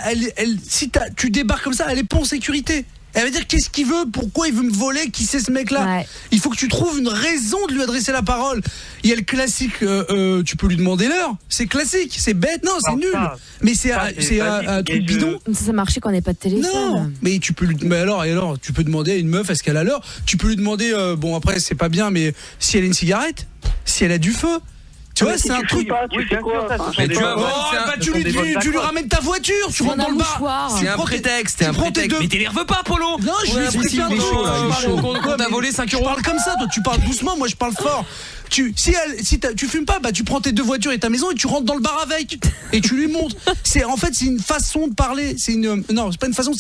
si tu débarques comme ça, elle est pas en sécurité. Elle va dire qu'est-ce qu'il veut, pourquoi il veut me voler, qui c'est ce mec-là. Ouais. Il faut que tu trouves une raison de lui adresser la parole. Il y a le classique, tu peux lui demander l'heure. C'est classique, c'est bête, non, c'est nul. Mais c'est un truc bidon. Ça marchait quand on n'avait pas de téléphone. Non, mais tu peux lui, mais alors, tu peux demander à une meuf est-ce qu'elle a l'heure. Tu peux lui demander, bon après c'est pas bien, mais si elle a une cigarette, si elle a du feu. Tu vois, c'est un truc. Tu fais quoi? Tu lui ramènes ta voiture, tu rentres dans le bar. C'est un prétexte, Mais t'énerve pas, Polo. Non, je lui explique un truc. Quand t'as volé 5 €. Tu parles comme ça, toi, tu parles doucement, moi je parle fort. Si tu fumes pas, bah tu prends tes 2 voitures et ta maison et tu rentres dans le bar avec et tu lui montres. C'est une façon de parler. Non, c'est pas une façon.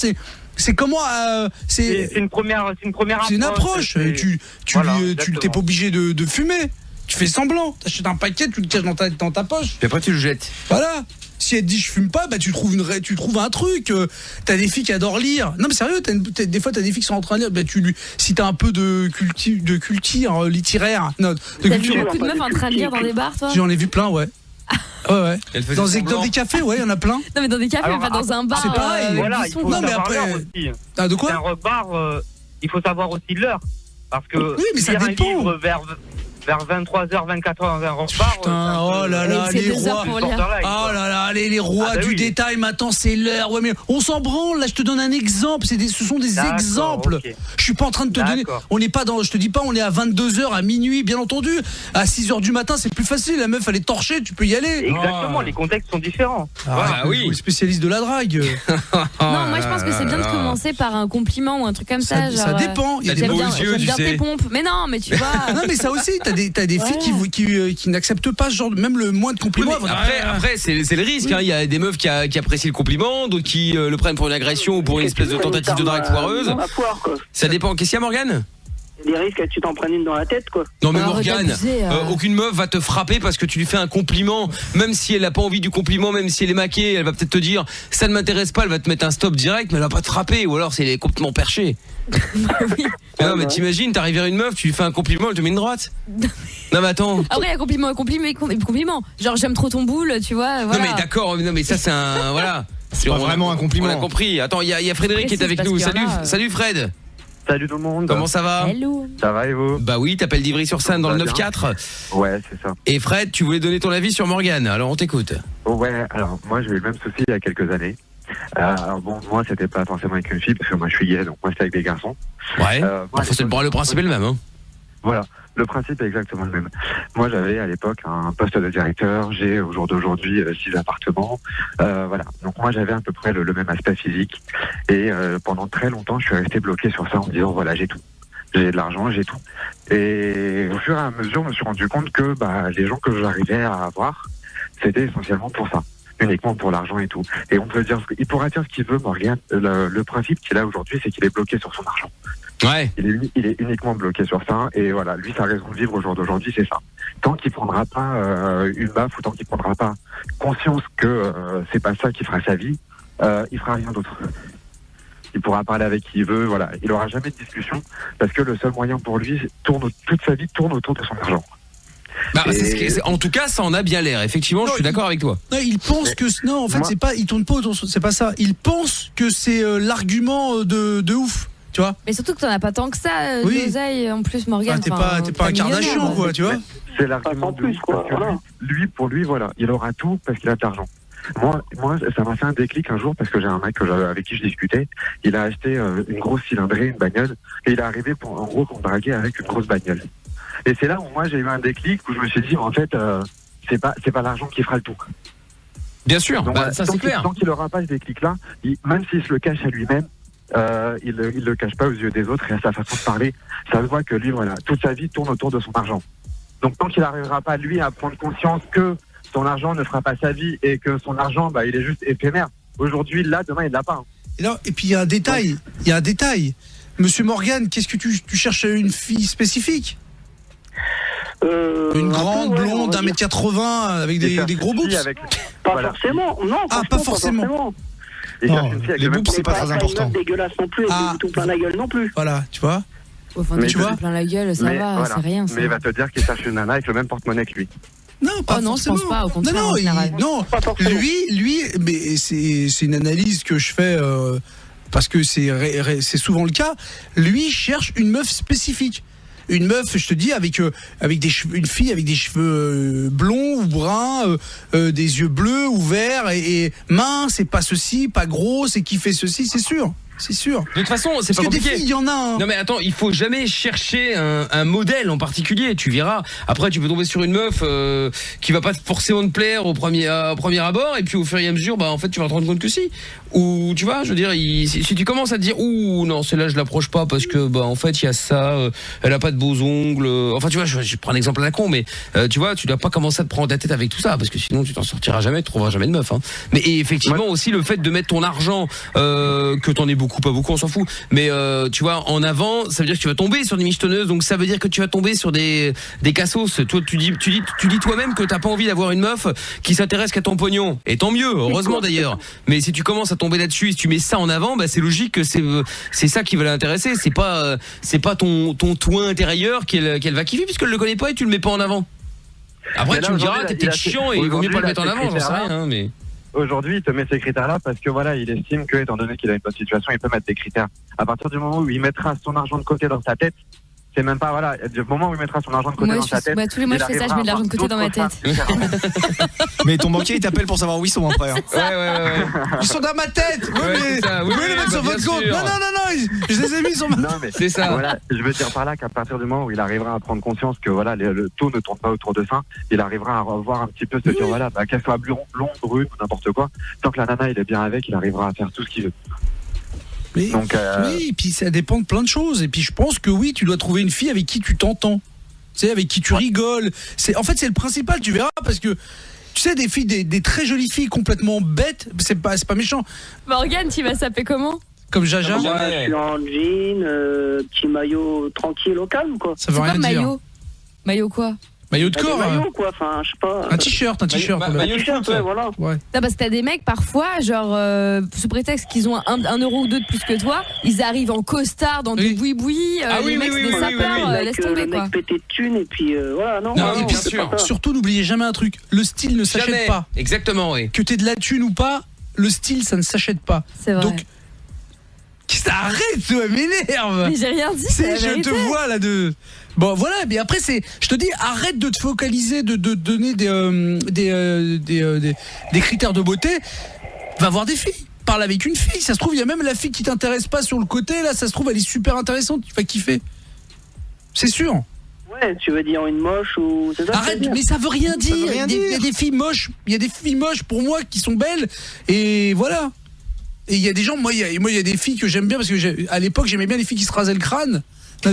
C'est comment c'est une première approche. C'est une approche. Tu t'es pas obligé de fumer. Tu fais semblant, t'achètes un paquet, tu le caches dans ta poche. Et après tu le jettes. Voilà. Si elle te dit je fume pas, bah tu trouves un truc. T'as des filles qui adorent lire. Non mais sérieux, des fois t'as des filles qui sont en train de lire. Bah si t'as un peu de culture littéraire. Non, t'as vu beaucoup de meufs en train de lire dans des bars, toi? J'en ai vu plein, ouais. Ouais. Dans des cafés, ouais, il y en a plein. Non mais dans des cafés, pas dans un bar. C'est pareil. Voilà, il faut savoir l'heure aussi. Ah, de quoi? C'est un rock bar, il faut savoir aussi l'heure. Parce que oui, mais ça dépend. Vers 23h, 24h dans un repas. Putain, oh là là, les rois. Oh là là, les rois du détail, maintenant c'est l'heure. Ouais, mais on s'en branle, là je te donne un exemple, ce sont des exemples. Okay. Je suis pas en train de te donner, on n'est pas dans, je te dis pas on est à 22h, à minuit, bien entendu. À 6h du matin, c'est plus facile, la meuf elle est torchée, tu peux y aller. Exactement, les contextes sont différents. Oui, spécialiste de la drague. Non, moi je pense que c'est bien de commencer par un compliment ou un truc comme ça. Ça dépend, il y a des beaux yeux, tu sais. Tes pompes. Mais non, mais tu vois. Non mais ça aussi, t'as des filles qui n'acceptent pas ce genre même le moins de compliments. Oui, après c'est le risque, hein. Il y a des meufs qui apprécient le compliment, d'autres qui le prennent pour une agression ou pour une espèce de tentative de drague foireuse. Ça dépend. Qu'est-ce qu'il y a, Morgane? Il y a des risques que tu t'en prennes une dans la tête, quoi. Non mais Morgane, aucune meuf va te frapper parce que tu lui fais un compliment, même si elle n'a pas envie du compliment, même si elle est maquée, elle va peut-être te dire ça ne m'intéresse pas, elle va te mettre un stop direct, mais elle va pas te frapper, ou alors c'est complètement perché. Oui. Non mais t'imagines, t'arrives vers une meuf, tu lui fais un compliment, elle te met une droite. Non mais attends. Après il y a compliment. Genre j'aime trop ton boule, tu vois. Voilà. Non mais d'accord, non mais ça c'est un voilà. C'est pas vraiment un compliment. On a compris. Attends, il y a Frédéric qui est avec nous. Salut Fred. Salut tout le monde. Comment ça va? Hello. Ça va et vous? Bah oui, t'appelles d'Ivry-sur-Seine dans le 9-4. Ouais, c'est ça. Et Fred, tu voulais donner ton avis sur Morgane, alors on t'écoute. Ouais, alors moi j'ai eu le même souci il y a quelques années. Alors bon, moi c'était pas forcément avec une fille parce que moi je suis gay, donc moi c'était avec des garçons. Ouais. Le principe est le même, hein. Voilà, le principe est exactement le même. Moi j'avais à l'époque un poste de directeur, j'ai au jour d'aujourd'hui 6 appartements. Voilà, donc moi j'avais à peu près le même aspect physique. Et pendant très longtemps je suis resté bloqué sur ça en me disant voilà j'ai tout. J'ai de l'argent, j'ai tout. Et au fur et à mesure je me suis rendu compte que les gens que j'arrivais à avoir, c'était essentiellement pour ça, uniquement pour l'argent et tout. Et on peut dire, il pourra dire ce qu'il veut, Morgane. Le principe qu'il a aujourd'hui, c'est qu'il est bloqué sur son argent. Ouais. Il est uniquement bloqué sur ça, et voilà, lui, sa raison de vivre au jour d'aujourd'hui, c'est ça. Tant qu'il prendra pas une baffe, ou tant qu'il prendra pas conscience que c'est pas ça qui fera sa vie, il fera rien d'autre. Il pourra parler avec qui il veut, voilà. Il aura jamais de discussion, parce que le seul moyen pour lui, toute sa vie tourne autour de son argent. Bah, en tout cas, ça en a bien l'air. Effectivement, je suis d'accord avec toi. Non, il pense que non, en fait, c'est pas, il tourne pas autour, c'est pas ça. Il pense que c'est l'argument de ouf. Tu vois. Mais surtout que t'en as pas tant que ça, d'oseille en plus, Morgane. T'es pas un Kardashian, quoi, tu vois. C'est l'argument de plus, quoi. Pour lui, voilà, il aura tout parce qu'il a de l'argent. Moi, ça m'a fait un déclic un jour parce que j'ai un mec avec qui je discutais. Il a acheté une grosse cylindrée, une bagnole, et il est arrivé en gros pour me draguer avec une grosse bagnole. Et c'est là où moi j'ai eu un déclic où je me suis dit en fait, c'est pas l'argent qui fera le tout. Bien sûr, donc, ça c'est clair. Tant qu'il n'aura pas ce déclic-là, même s'il se le cache à lui-même. Il le cache pas aux yeux des autres et à sa façon de parler, ça se voit que lui, voilà, toute sa vie tourne autour de son argent. Donc tant qu'il n'arrivera pas lui à prendre conscience que son argent ne fera pas sa vie et que son argent, il est juste éphémère. Aujourd'hui, là, demain, il l'a pas. Et puis il y a un détail. Monsieur Morgane, qu'est-ce que tu cherches une fille spécifique? Une grande, blonde, d'1m80 avec des gros boobs? Pas forcément, non. Ah, pas forcément. Non, les boobs c'est pas très important. Dégueulasse non plus, et tout plein la gueule non plus. Voilà, tu vois. Enfin, tu vois, plein la gueule, ça va, voilà. C'est rien. Ça. Mais il va te dire qu'il cherche une nana avec le même porte-monnaie que lui. Non, pas non, je pense pas, au contraire. Non, lui, mais c'est une analyse que je fais parce que c'est souvent le cas. Lui cherche une meuf spécifique. Une meuf, je te dis, avec une fille avec des cheveux blonds ou bruns, des yeux bleus ou verts et mince, et pas ceci, pas grosse, et qui fait ceci, c'est sûr. C'est sûr. De toute façon, c'est pas compliqué. Parce que des filles, il y en a. Hein. Non mais attends, il faut jamais chercher un modèle en particulier. Tu verras. Après, tu peux tomber sur une meuf qui va pas forcément te plaire au premier abord, et puis au fur et à mesure, en fait, tu vas te rendre compte que si. Ou tu vois, je veux dire, si tu commences à te dire, ouh non, celle-là, je l'approche pas parce que en fait, il y a ça. Elle a pas de beaux ongles. Enfin, tu vois, je prends un exemple à la con, mais tu vois, tu dois pas commencer à te prendre la tête avec tout ça parce que sinon, tu t'en sortiras jamais, tu trouveras jamais de meuf. Hein. Mais effectivement aussi le fait de mettre ton argent, que t'en aies beaucoup, pas beaucoup, on s'en fout. Mais tu vois, en avant, ça veut dire que tu vas tomber sur des michetonneuses, donc ça veut dire que tu vas tomber sur des cassos. Toi, tu dis toi-même que t'as pas envie d'avoir une meuf qui s'intéresse qu'à ton pognon. Et tant mieux, heureusement d'ailleurs. Mais si tu commences à tomber là-dessus, si tu mets ça en avant, c'est logique que c'est ça qui va l'intéresser. C'est pas ton toit intérieur qu'elle va kiffer puisqu'elle le connaît pas et tu le mets pas en avant. Après, tu me diras, t'es chiant et il vaut mieux pas le mettre en avant, j'en sais rien, mais. Aujourd'hui, il te met ces critères-là parce que voilà, il estime que, étant donné qu'il a une bonne situation, il peut mettre des critères. À partir du moment où il mettra son argent de côté dans sa tête, c'est même pas, voilà, du moment où il mettra son argent de côté dans sa tête. Tous les mois, je fais ça, je mets de l'argent de côté dans ma tête. Mais ton banquier, il t'appelle pour savoir où ils sont après. Hein. Ouais. Ils sont dans ma tête. Vous pouvez les mettre sur votre compte. Non, je les ai mis sur ma. Non, mais c'est ça. Voilà, je veux dire par là qu'à partir du moment où il arrivera à prendre conscience que voilà, le tout ne tourne pas autour de ça, il arrivera à revoir un petit peu se dire voilà, qu'elle soit blonde, brune ou n'importe quoi, tant que la nana il est bien avec, il arrivera à faire tout ce qu'il veut. Mais, donc, oui, et puis ça dépend de plein de choses. Et puis je pense que oui, tu dois trouver une fille avec qui tu t'entends. Tu sais, avec qui tu rigoles. En fait, c'est le principal, tu verras, parce que tu sais, des filles, des très jolies filles complètement bêtes, c'est pas méchant. Morgane, tu vas s'appeler comment? Comme Jaja. Je suis en jean, petit maillot tranquille au calme, quoi. Ça veut rien dire. Maillot? Maillot quoi? Maillot de corps. Maillot, quoi, enfin, je sais pas. Un t-shirt. Maillot de t-shirt, ouais, voilà. Ouais. Non, parce que t'as des mecs parfois, genre, sous prétexte qu'ils ont un euro ou deux de plus que toi, ils arrivent en costard dans du boui-boui. Les mecs, c'est des sapeurs, laisse tomber, quoi. Le mec pété de thunes, et puis voilà, non. Et puis surtout, n'oubliez jamais un truc, le style ne s'achète pas. Exactement, oui. Que t'aies de la thune ou pas, le style, ça ne s'achète pas. C'est vrai. Donc, arrête, toi, m'énerve. Mais j'ai rien dit, je te vois là de. Bon voilà, mais après je te dis, arrête de te focaliser, de donner des critères de beauté. Va voir des filles, parle avec une fille. Ça se trouve, il y a même la fille qui t'intéresse pas sur le côté. Là, ça se trouve, elle est super intéressante. Tu vas kiffer. C'est sûr. Ouais, tu veux dire une moche ou. Arrête, mais ça veut rien dire. Il y a des filles moches. Il y a des filles moches pour moi qui sont belles. Et voilà. Et il y a des gens, moi il y a des filles que j'aime bien parce que à l'époque j'aimais bien les filles qui se rasaient le crâne.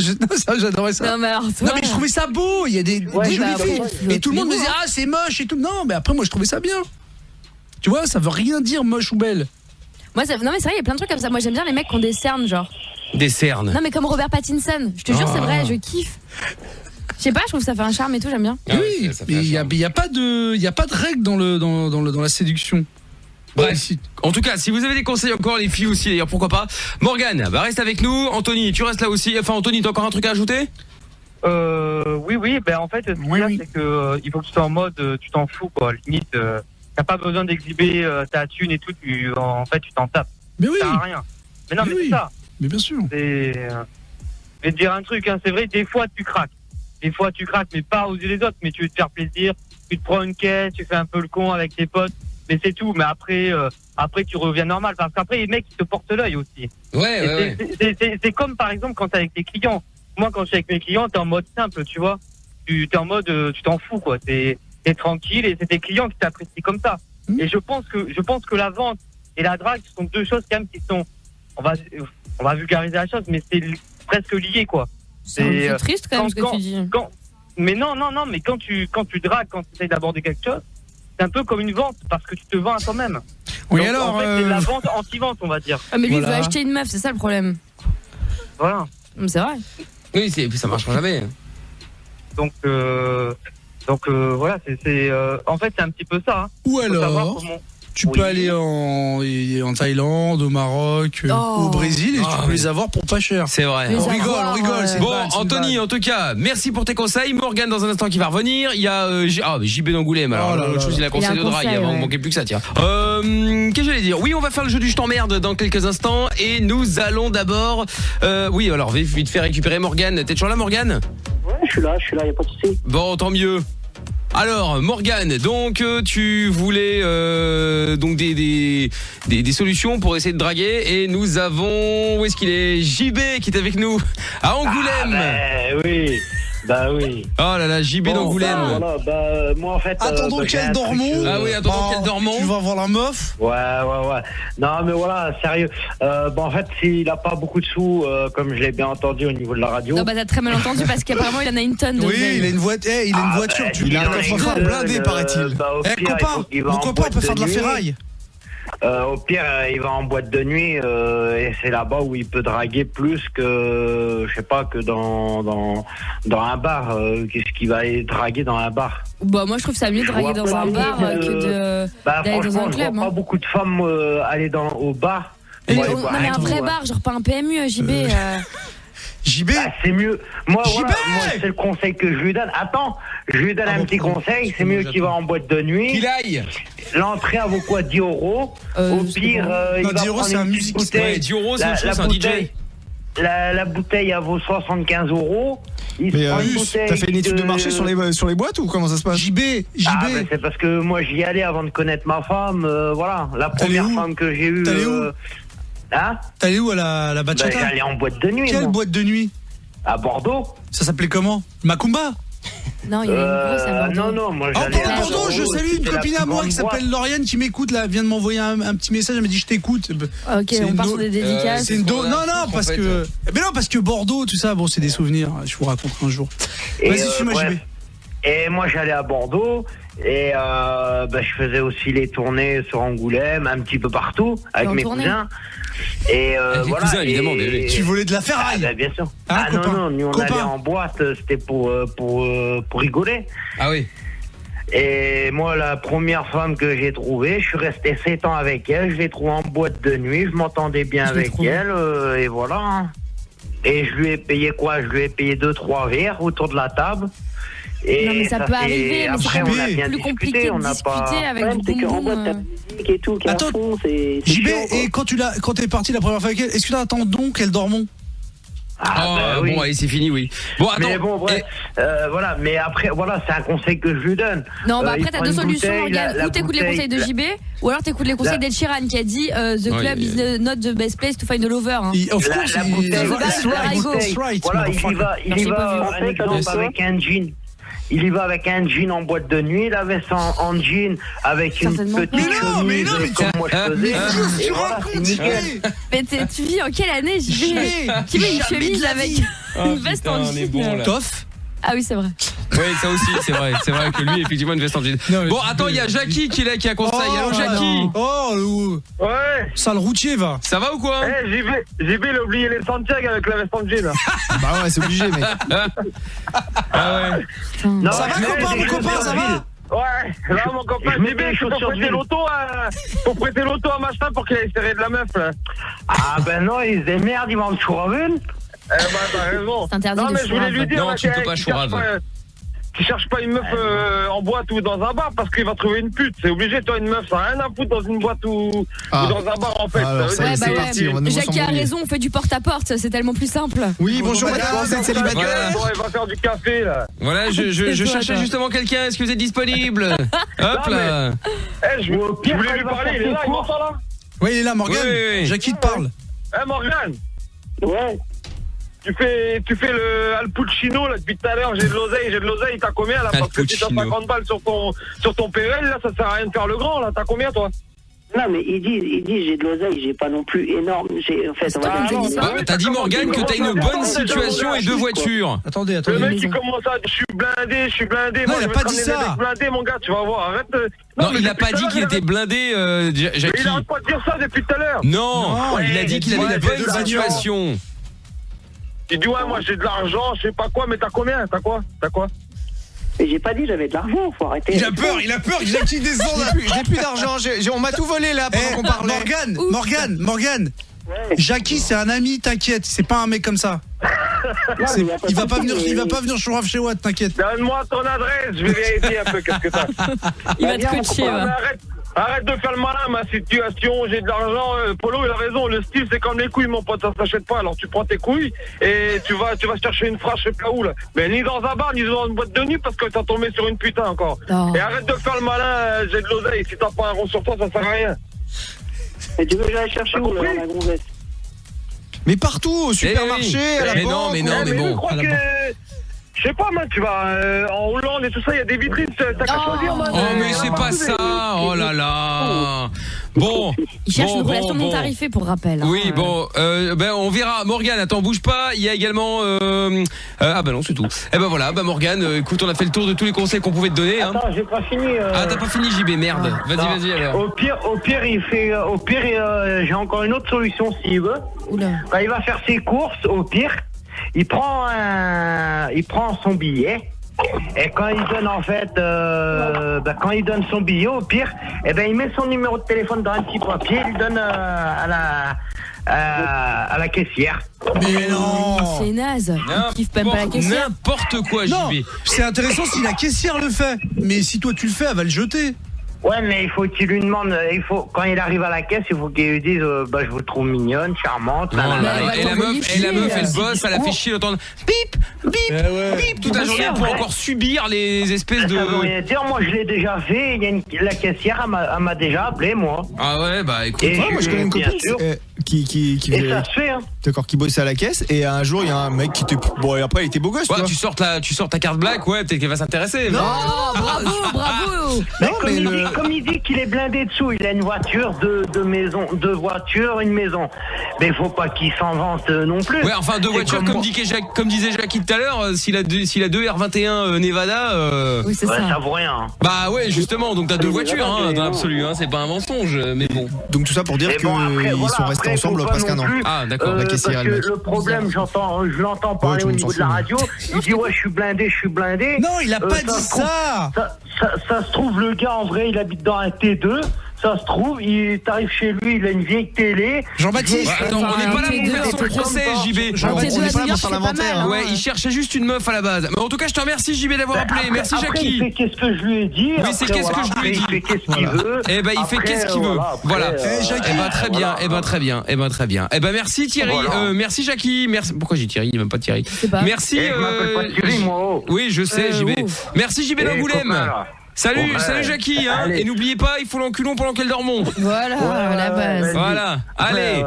Ça, j'adorais ça. Non, mais alors, toi, non, mais je trouvais ça beau. Il y a des jolies filles. Et tout le monde me disait, ah, c'est moche et tout. Non, mais après, moi, je trouvais ça bien. Tu vois, ça veut rien dire moche ou belle. Moi, non, mais c'est vrai, il y a plein de trucs comme ça. Moi, j'aime bien les mecs qui ont des cernes, genre. Des cernes. Non, mais comme Robert Pattinson. Je te jure, c'est vrai, je kiffe. Je sais pas, je trouve que ça fait un charme et tout, j'aime bien. Oui, mais il y a pas de règle dans la séduction. Bref, en tout cas, si vous avez des conseils encore, les filles aussi d'ailleurs, pourquoi pas. Morgane, reste avec nous. Anthony, tu restes là aussi. Enfin, Anthony, t'as encore un truc à ajouter? Oui, ben en fait, ce qu'il y a, c'est que il faut que tu sois en mode, tu t'en fous, quoi. Limite, t'as pas besoin d'exhiber ta thune et tout, en fait, tu t'en tapes. Mais oui. Ça sert à rien. Mais non, mais c'est ça. Mais bien sûr. Je vais te dire un truc, hein, c'est vrai, des fois tu craques. Mais pas aux yeux des autres, mais tu veux te faire plaisir, tu te prends une caisse, tu fais un peu le con avec tes potes, mais c'est tout. Mais après tu reviens normal, parce qu'après les mecs ils te portent l'œil aussi. Ouais. C'est comme par exemple quand t'es avec tes clients. Moi quand je suis avec mes clients, t'es en mode simple, tu vois. T'es en mode, tu t'en fous, quoi. T'es tranquille et c'est tes clients qui t'apprécient comme ça. Et je pense que la vente et la drague sont deux choses quand même qui sont, on va vulgariser la chose, mais c'est presque lié, quoi. C'est triste quand même ce que tu dis. Mais non, mais quand tu dragues, quand tu essayes d'aborder quelque chose, c'est un peu comme une vente parce que tu te vends à toi-même. Oui, donc, alors. En fait, c'est de la vente anti-vente, on va dire. Ah, mais lui, il veut acheter une meuf, c'est ça le problème. Voilà. C'est vrai. Oui, ça marchera jamais. Donc voilà, en fait, c'est un petit peu ça. Hein. Ou alors. Tu peux aller en Thaïlande, au Maroc, au Brésil et tu peux les avoir pour pas cher. C'est vrai. On rigole. Bon, Anthony, en tout cas, merci pour tes conseils. Morgane dans un instant qui va revenir. Il y a JB d'Angoulême. Alors l'autre chose, il a conseil de drague. Il ne manquait plus que ça, tiens. Qu'est-ce que j'allais dire? Oui, on va faire le jeu du je t'emmerde dans quelques instants et nous allons d'abord. Oui, alors vite fait récupérer Morgane. T'es toujours là, Morgane? Ouais, je suis là, y a pas de souci. Bon, tant mieux. Alors Morgane, donc tu voulais donc des solutions pour essayer de draguer et nous avons, où est-ce qu'il est, JB qui est avec nous à Angoulême. Bah oui. Oh là là, JB d'Angoulême. Voilà, moi en fait. Attendons qu'elle dormont. Ah oui, attendons qu'elle dormont. Tu vas voir la meuf. Ouais. Non mais voilà, sérieux. En fait, s'il a pas beaucoup de sous, comme je l'ai bien entendu au niveau de la radio. Non, t'as très mal entendu parce qu'apparemment il en a une tonne de. Oui, il a une voiture. Il a un coffre-fort blindé, paraît-il. Copain, mon copain peut faire de la ferraille. Au pire, il va en boîte de nuit et c'est là-bas où il peut draguer plus que, je sais pas, que dans un bar. Qu'est-ce qu'il va aller draguer dans un bar? Bah moi je trouve ça mieux de draguer dans un bar que d'aller dans un club. Pas beaucoup de femmes aller au bar. Non mais un vrai bar, genre pas un PMU, JB. JB, c'est mieux. Moi, c'est le conseil que je lui donne. Attends, je lui donne un petit conseil. C'est mieux qu'il va en boîte de nuit. Qu'il aille. L'entrée, elle vaut quoi, 10 €? Au pire, il va 10 €, c'est un musique. Ouais, 10 €, c'est un DJ. La bouteille, elle vaut 75 €. Mais t'as fait une étude de marché sur les boîtes ou comment ça se passe? JB. C'est parce que moi, j'y allais avant de connaître ma femme. Voilà, la première femme que j'ai eue. T'allais où? Hein? T'allais où à la bachata? J'allais en boîte de nuit. Quelle boîte de nuit? À Bordeaux. Ça s'appelait comment? Macumba? Non, il y a une grosse à Bordeaux. Non, moi j'allais à Bordeaux. Je salue une copine à moi qui s'appelle Lauriane qui m'écoute là, vient de m'envoyer un petit message, elle m'a dit je t'écoute. Ok, on part sur des dédicaces. Non, parce que parce que Bordeaux, tout ça, bon, c'est des souvenirs, je vous raconterai un jour. Vas-y, suis-moi, JB. Et moi j'allais à Bordeaux et je faisais aussi les tournées sur Angoulême, un petit peu partout avec mes cousins. Et avec voilà. Cousins, évidemment, tu volais de la ferraille. Bien sûr. Non, nous on allait en boîte, c'était pour rigoler. Ah oui. Et moi, la première femme que j'ai trouvée, je suis resté 7 ans avec elle, je l'ai trouvée en boîte de nuit, je m'entendais bien avec elle, et voilà. Et je lui ai payé quoi? Je lui ai payé 2-3 verres autour de la table. Et non mais ça peut arriver, mais après, c'est plus compliqué de discuter avec du bonbon. Et tout, attends, JB, et quand t'es parti la première fois avec elle, est-ce que t'attends donc qu'elle dormont? Oui. Bon, allez, c'est fini, oui. Bon, attends. Mais bon, bref, voilà. Mais après, voilà, c'est un conseil que je lui donne. Non, après, t'as deux solutions, Morgane. Ou t'écoutes les conseils de JB, ou alors t'écoutes les conseils d'Ed Sheeran qui a dit The club is not the best place to find a lover. Of course, voilà, il y va par exemple avec un jean. Il y va avec un jean en boîte de nuit, il avait ça en jean avec une petite chemise comme moi je faisais. Mais tu vis en quelle année, JB? Qui met une chemise avec... Une veste en jean. Toff. Ah oui, c'est vrai. Oui, ça aussi, c'est vrai que lui, effectivement, une veste en jean. Bon, attends, il y a Jackie qui est là, qui a conseil. Allô, Jackie. Ouais. Sale routier, va. Ça va ou quoi? JB, il a oublié les Santiago avec la veste en jean. Bah ouais, c'est obligé, mec. Ah ouais. Non, ça va, mon copain, ça va? Ouais, là, mon copain, JB, je peux prêter l'auto à machin pour qu'il aille serrer de la meuf, là. Ah ben non, il se démerde, il va en chouraven. Eh ben, t'as raison. C'est interdit. Non, mais je voulais lui dire, non, tu ne peux pas chourave. Tu cherches pas une meuf en boîte ou dans un bar parce qu'il va trouver une pute. C'est obligé, toi, une meuf, ça n'a rien à foutre dans une boîte ou dans un bar, en fait. Alors, Ouais, c'est parti, on va nous Jackie a embrouiller. raison, on fait du porte-à-porte, c'est tellement plus simple. Oui, bonjour madame, vous êtes célibataire? Bon, il va faire du café, là. Voilà, je cherchais justement quelqu'un. Est-ce que vous êtes disponible? Hop là. Je voulais lui parler, il est là, il m'entend là? Oui, il est là, Morgane. Oui. Jackie te parle. Eh, Morgane. Ouais. Tu fais le Al Pacino là depuis tout à l'heure, j'ai de l'oseille, t'as combien là? Parce que si t'as 50 balles sur ton PEL là, ça sert à rien de faire le grand là, t'as combien toi? Non, mais il dit j'ai de l'oseille, j'ai pas non plus énorme. En fait, on va dire T'as dit Morgane que t'as une bonne situation et 2 voitures. Attendez. Le mec qui commence à je suis blindé. Non, Moi, il a je vais pas te dit ramener des ça. mecs blindés, mon gars, tu vas voir. Arrête. Non, il a pas dit qu'il était blindé, Mais Jackie. il arrête pas de dire ça depuis tout à l'heure. Non, il a dit qu'il avait une bonne situation. Il dit ouais, moi j'ai de l'argent, je sais pas quoi, mais t'as combien? T'as quoi? Mais j'ai pas dit j'avais de l'argent, faut arrêter. Il a peur que Jackie descende. J'ai plus d'argent, on m'a tout volé là pendant qu'on parlait. Morgane. Ouais. Jackie, c'est un ami, t'inquiète, c'est pas un mec comme ça. Il va pas venir chourave chez Watt, t'inquiète. Donne-moi ton adresse, je vais vérifier un peu qu'est-ce que t'as. Il va te coacher, va. Arrête de faire le malin, ma situation, j'ai de l'argent. Polo, il a raison, le style c'est comme les couilles, mon pote, ça s'achète pas. Alors tu prends tes couilles et tu vas chercher une phrase, je sais pas où là. Mais ni dans un bar, ni dans une boîte de nuit parce que t'as tombé sur une putain encore. Oh. Et arrête de faire le malin, j'ai de l'oseille. Si t'as pas un rond sur toi, ça sert à rien. Et tu veux que j'aille chercher où là, la gonzesse? Mais partout, au supermarché, à la banque. Mais non, mais bon. Je crois que... Je sais pas, man, tu vas en Hollande et tout ça, il y a des vitrines, t'as qu'à choisir, man. Oh, mais c'est pas ça. Oh là là. Bon. Il cherche une relation non tarifée pour rappel. Oui, bon, on verra. Morgane, attends, bouge pas. Il y a également. Ah bah non, c'est tout. Eh ben voilà, Morgane, écoute, on a fait le tour de tous les conseils qu'on pouvait te donner. Attends, j'ai pas fini. Ah, t'as pas fini, JB, merde. Vas-y alors. Au pire, j'ai encore une autre solution s'il veut. Oula. Quand il va faire ses courses, au pire, il prend son billet. Et quand il donne quand il donne son billet, au pire, il met son numéro de téléphone dans un petit papier, il donne à la caissière. Mais non. C'est naze. Il kiffe même pas la caissière. N'importe quoi, Non, JB. c'est intéressant si la caissière le fait. Mais si toi tu le fais, elle va le jeter. Ouais, mais il faut qu'il lui demande, quand il arrive à la caisse, il faut qu'il lui dise, je vous trouve mignonne, charmante. Non, là, et la meuf, elle bosse, elle a fait chier d'entendre bip, bip toute la journée pour encore subir les espèces de. Ça veut rien dire, moi je l'ai déjà fait, la caissière, elle m'a déjà appelé, moi. Ah ouais, bah écoute. Moi je connais une copine qui et ça se fait, hein. D'accord, qui bossait à la caisse et un jour il y a un mec qui était bon et après il était beau gosse. Ouais, tu sors ta carte black, ouais, peut-être qu'elle va s'intéresser. Non, bravo. Comme il dit qu'il est blindé dessous, il a une voiture, deux voitures, une maison. Mais il faut pas qu'il s'en vante non plus. Ouais, enfin 2 voitures comme disait Jackie tout à l'heure, s'il a 2 R21 Nevada oui, c'est ça. Ça vaut rien. Bah ouais, justement, donc t'as 2 voitures dans l'absolu, c'est pas un mensonge, mais bon. Donc tout ça pour dire qu'ils sont restés ensemble presque un an. Ah d'accord, la caissière. Parce que le problème, je l'entends parler au niveau de la radio. Il dit ouais, je suis blindé. Non, il a pas dit ça. Ça se trouve, le gars en vrai, il habite dans un T2. Ça se trouve, il t'arrive chez lui, il a une vieille télé. Jean-Baptiste, attends, on n'est pas là pour faire son procès, JB. On n'est pas là pour faire l'inventaire. Ouais, il cherchait juste une meuf à la base. Mais en tout cas, je te remercie, JB, d'avoir appelé. Merci, Jackie. Il fait qu'est-ce que je lui ai dit. Oui, c'est qu'est-ce que je lui ai dit. Il fait qu'est-ce qu'il veut. Eh ben, il fait qu'est-ce qu'il veut. Voilà. Eh ben, très bien. Eh ben, merci, Thierry. Merci, Jackie. Merci. Pourquoi j'ai Thierry? Il n'y a même pas Thierry. Je Merci. m'appelle pas Thierry, moi. Oui, je sais, JB. Merci, JB d'Angoulême. Salut Jackie, hein. Et n'oubliez pas, il faut l'enculon pendant qu'elle dormont. Voilà, la base. Voilà, allez.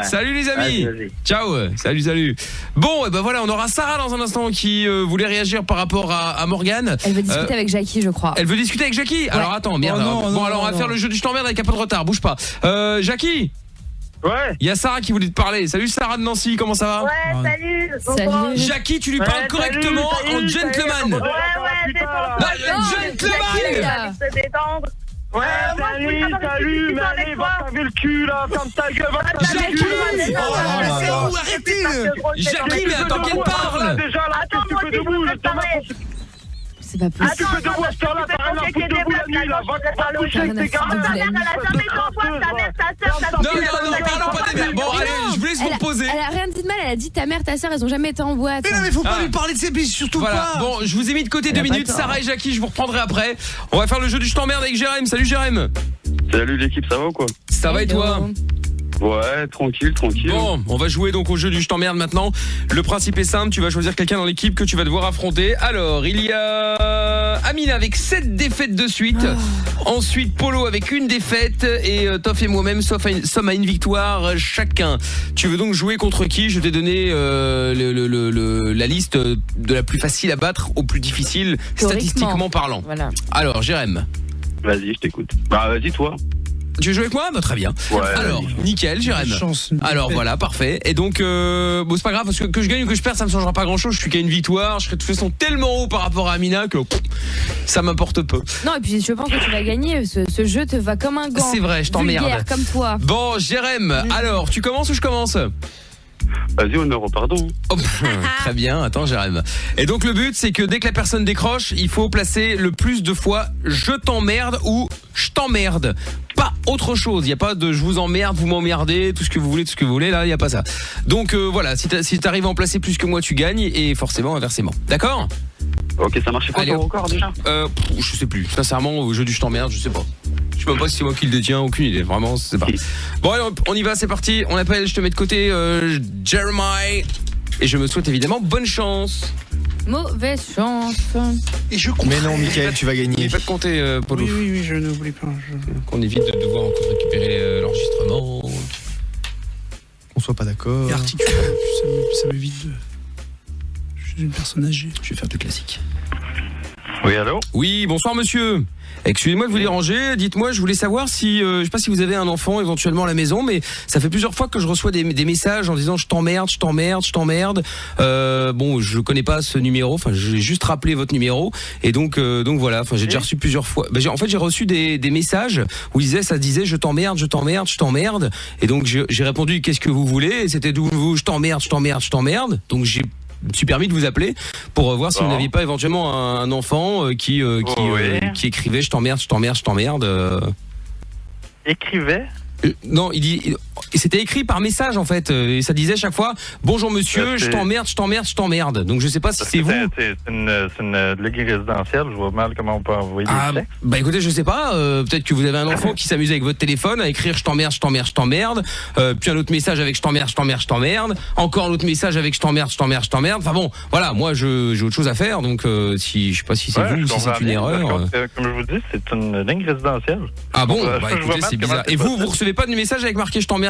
Salut les amis. Ciao. Salut. Bon, et ben voilà, on aura Sarah dans un instant qui voulait réagir par rapport à Morgane. Elle veut discuter avec Jackie, je crois. Elle veut discuter avec Jackie. Alors attends, merde. Non, alors on va faire le jeu du je t'emmerde avec un peu de retard. Bouge pas. Jackie. Ouais. Il y a Sarah qui voulait te parler. Salut Sarah de Nancy, comment ça va? Ouais, salut. Jackie, tu lui parles correctement en gentleman. Ouais, c'est bon. Gentleman. Ouais, salut, mais allez, va t'aver le cul, là, ferme ta gueule, va t'aver le cul. Arrêtez. Jackie, mais attends qu'elle parle. Déjà, là, qu'est-ce que tu fais debout, C'est pas possible. tu fais debout à cette heure-là, t'as rien à foutre debout la nuit, là, va coucher avec tes gamins. Non, parlons pas des mères. Bon, allez, je vous laisse vous reposer. Elle a rien dit de mal, elle a dit ta mère, ta soeur, elles ont jamais été en boîte. Mais non, mais faut pas lui parler de ses bises, surtout pas. Bon, je vous ai mis de côté 2 minutes. Sarah et Jackie, je vous reprendrai après. On va faire le jeu du je t'emmerde avec Jérém. Salut Jérém. Salut l'équipe, ça va ou quoi? Ça va et toi? Ouais, tranquille. Bon, on va jouer donc au jeu du je t'emmerde maintenant. Le principe est simple, tu vas choisir quelqu'un dans l'équipe que tu vas devoir affronter. Alors, il y a Amina avec 7 défaites de suite. Ensuite, Polo avec 1 défaite. Et Toff et moi-même sommes à 1 victoire chacun. Tu veux donc jouer contre qui? Je t'ai donné la liste de la plus facile à battre au plus difficile, statistiquement parlant. Voilà. Alors, Jérém. Vas-y, je t'écoute. Bah, vas-y, toi. Tu veux jouer avec moi? Bah, très bien. Ouais. Alors, nickel, Jérém. Alors voilà, parfait. Et donc, bon, c'est pas grave parce que je gagne ou que je perds, ça me changera pas grand-chose. Je suis qu'à 1 victoire. Je serai de toute façon tellement haut par rapport à Amina que ça m'importe peu. Non, et puis je pense que tu vas gagner. Ce jeu te va comme un gant. C'est vrai, je t'emmerde. Vulgaire, comme toi. Bon, Jérém, alors, tu commences ou je commence? Vas-y, honneur au pardon. Oh, très bien, attends, Jérém. Et donc le but, c'est que dès que la personne décroche, il faut placer le plus de fois je t'emmerde ou je t'emmerde. Pas autre chose, il n'y a pas de je vous emmerde, vous m'emmerdez, tout ce que vous voulez, là, il n'y a pas ça. Donc voilà, si t'arrives à en placer plus que moi, tu gagnes, et forcément inversement. D'accord? Ok, ça marche quoi ton record déjà? Je sais plus, sincèrement, au jeu du je t'emmerde, je sais pas. Je sais même pas si c'est moi qui le détiens, aucune idée, vraiment, c'est pas. Bon allez, on y va, c'est parti, on appelle, je te mets de côté Jeremiah, et je me souhaite évidemment bonne chance. Mauvaise chance. Et je comprends. Mais non, Mickaël, tu vas gagner. Il pas de compter, Polo. Oui, je n'oublie pas. Qu'on évite de devoir encore récupérer l'enregistrement. On soit pas d'accord. Et articulé, ça m'évite de... Je suis une personne âgée. Je vais faire du classique. Oui, allô? Oui, bonsoir monsieur. Excusez-moi de vous déranger, dites-moi, je voulais savoir si, je sais pas si vous avez un enfant éventuellement à la maison, mais ça fait plusieurs fois que je reçois des messages en disant je t'emmerde. Bon, je connais pas ce numéro, enfin j'ai juste rappelé votre numéro, et donc voilà, enfin j'ai déjà reçu plusieurs fois. En fait j'ai reçu des messages où ça disait je t'emmerde, et donc j'ai répondu qu'est-ce que vous voulez, et c'était d'où je t'emmerde, donc j'ai me suis permis de vous appeler pour voir si vous n'aviez pas éventuellement un enfant qui écrivait je t'emmerde. Écrivait? Non, c'était écrit par message en fait, et ça disait chaque fois bonjour monsieur, je t'emmerde. Donc je sais pas si c'est vous. C'est une ligue résidentielle, je vois mal comment on peut envoyer des textes. Bah écoutez, je sais pas, peut-être que vous avez un enfant qui s'amuse avec votre téléphone à écrire je t'emmerde, puis un autre message avec je t'emmerde, encore un autre message avec je t'emmerde. Enfin bon, voilà, moi j'ai autre chose à faire, donc si je sais pas si c'est vous ou si c'est une erreur. Comme je vous dis, c'est une ligne résidentielle. Ah bon, bah écoutez, c'est bizarre. Et vous recevez pas de message avec marqué je t'emmerde?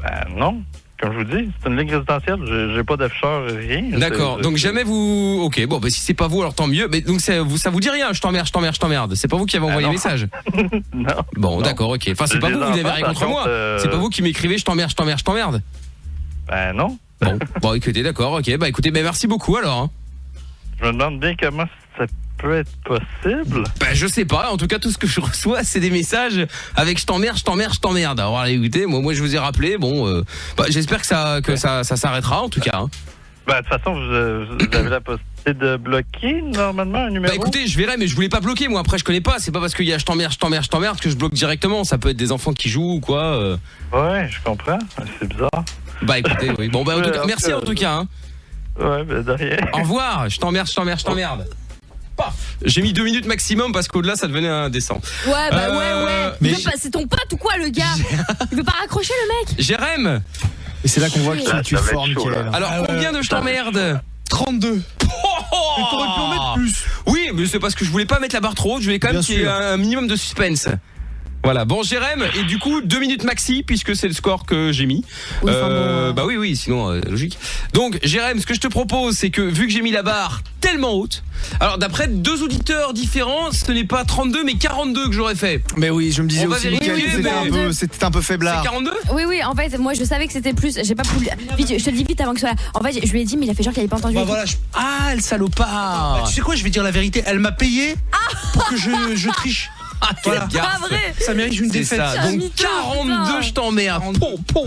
Ben non, comme je vous dis, c'est une ligne résidentielle, j'ai pas d'afficheur, rien. D'accord, donc jamais vous... Ok, bon, bah si c'est pas vous, alors tant mieux. Mais donc ça vous dit rien, je t'emmerde. C'est pas vous qui avez envoyé le message? Non. Bon, d'accord, ok. Enfin, c'est pas vous avez rien contre moi. C'est pas vous qui m'écrivez je t'emmerde. Ben non. Bon, écoutez, d'accord, ok. Bah écoutez, merci beaucoup alors. Hein. Je me demande bien comment ça peut être possible. Ben je sais pas, en tout cas tout ce que je reçois c'est des messages avec je t'emmerde. Alors écoutez, moi je vous ai rappelé, bon j'espère que ça s'arrêtera en tout cas. Hein. Ben de toute façon vous avez la possibilité de bloquer normalement un numéro. Bah écoutez, je verrai, mais je voulais pas bloquer moi, après je connais pas, c'est pas parce qu'il y a je t'emmerde que je bloque directement, ça peut être des enfants qui jouent ou quoi. Ouais, je comprends, c'est bizarre. Bah écoutez, oui. Bon bah en tout cas, merci en tout cas. Hein. Ouais, ben de rien. Au revoir, je t'emmerde. J'ai mis 2 minutes maximum parce qu'au-delà ça devenait indécent. Ouais. Mais c'est ton pote ou quoi le gars? Il veut pas raccrocher le mec? Jérém. Et c'est là qu'on voit que tu formes Mickaël. Alors combien de je t'emmerde? 32. Mais t'aurais pu en mettre plus. Oui, mais c'est parce que je voulais pas mettre la barre trop haute, je voulais quand même qu'il y ait un minimum de suspense. Voilà, bon Jérém, et du coup 2 minutes maxi puisque c'est le score que j'ai mis. Oui, bah oui, sinon logique. Donc Jérém, ce que je te propose, c'est que vu que j'ai mis la barre tellement haute, alors d'après 2 auditeurs différents, ce n'est pas 32 mais 42 que j'aurais fait. Mais oui, je me disais aussi que c'était un peu faiblard. C'est 42 ? Oui, en fait, moi je savais que c'était plus. J'ai pas pu. Vite, je te le dis vite avant que ce soit là. En fait, je lui ai dit, mais il a fait genre qu'il avait pas entendu. Bah voilà. Ah, le salopard. Bah, tu sais quoi, je vais dire la vérité. Elle m'a payé pour que je triche. Voilà. C'est pas vrai. Ça mérite une défaite. Ça. Donc 42, je t'emmerde.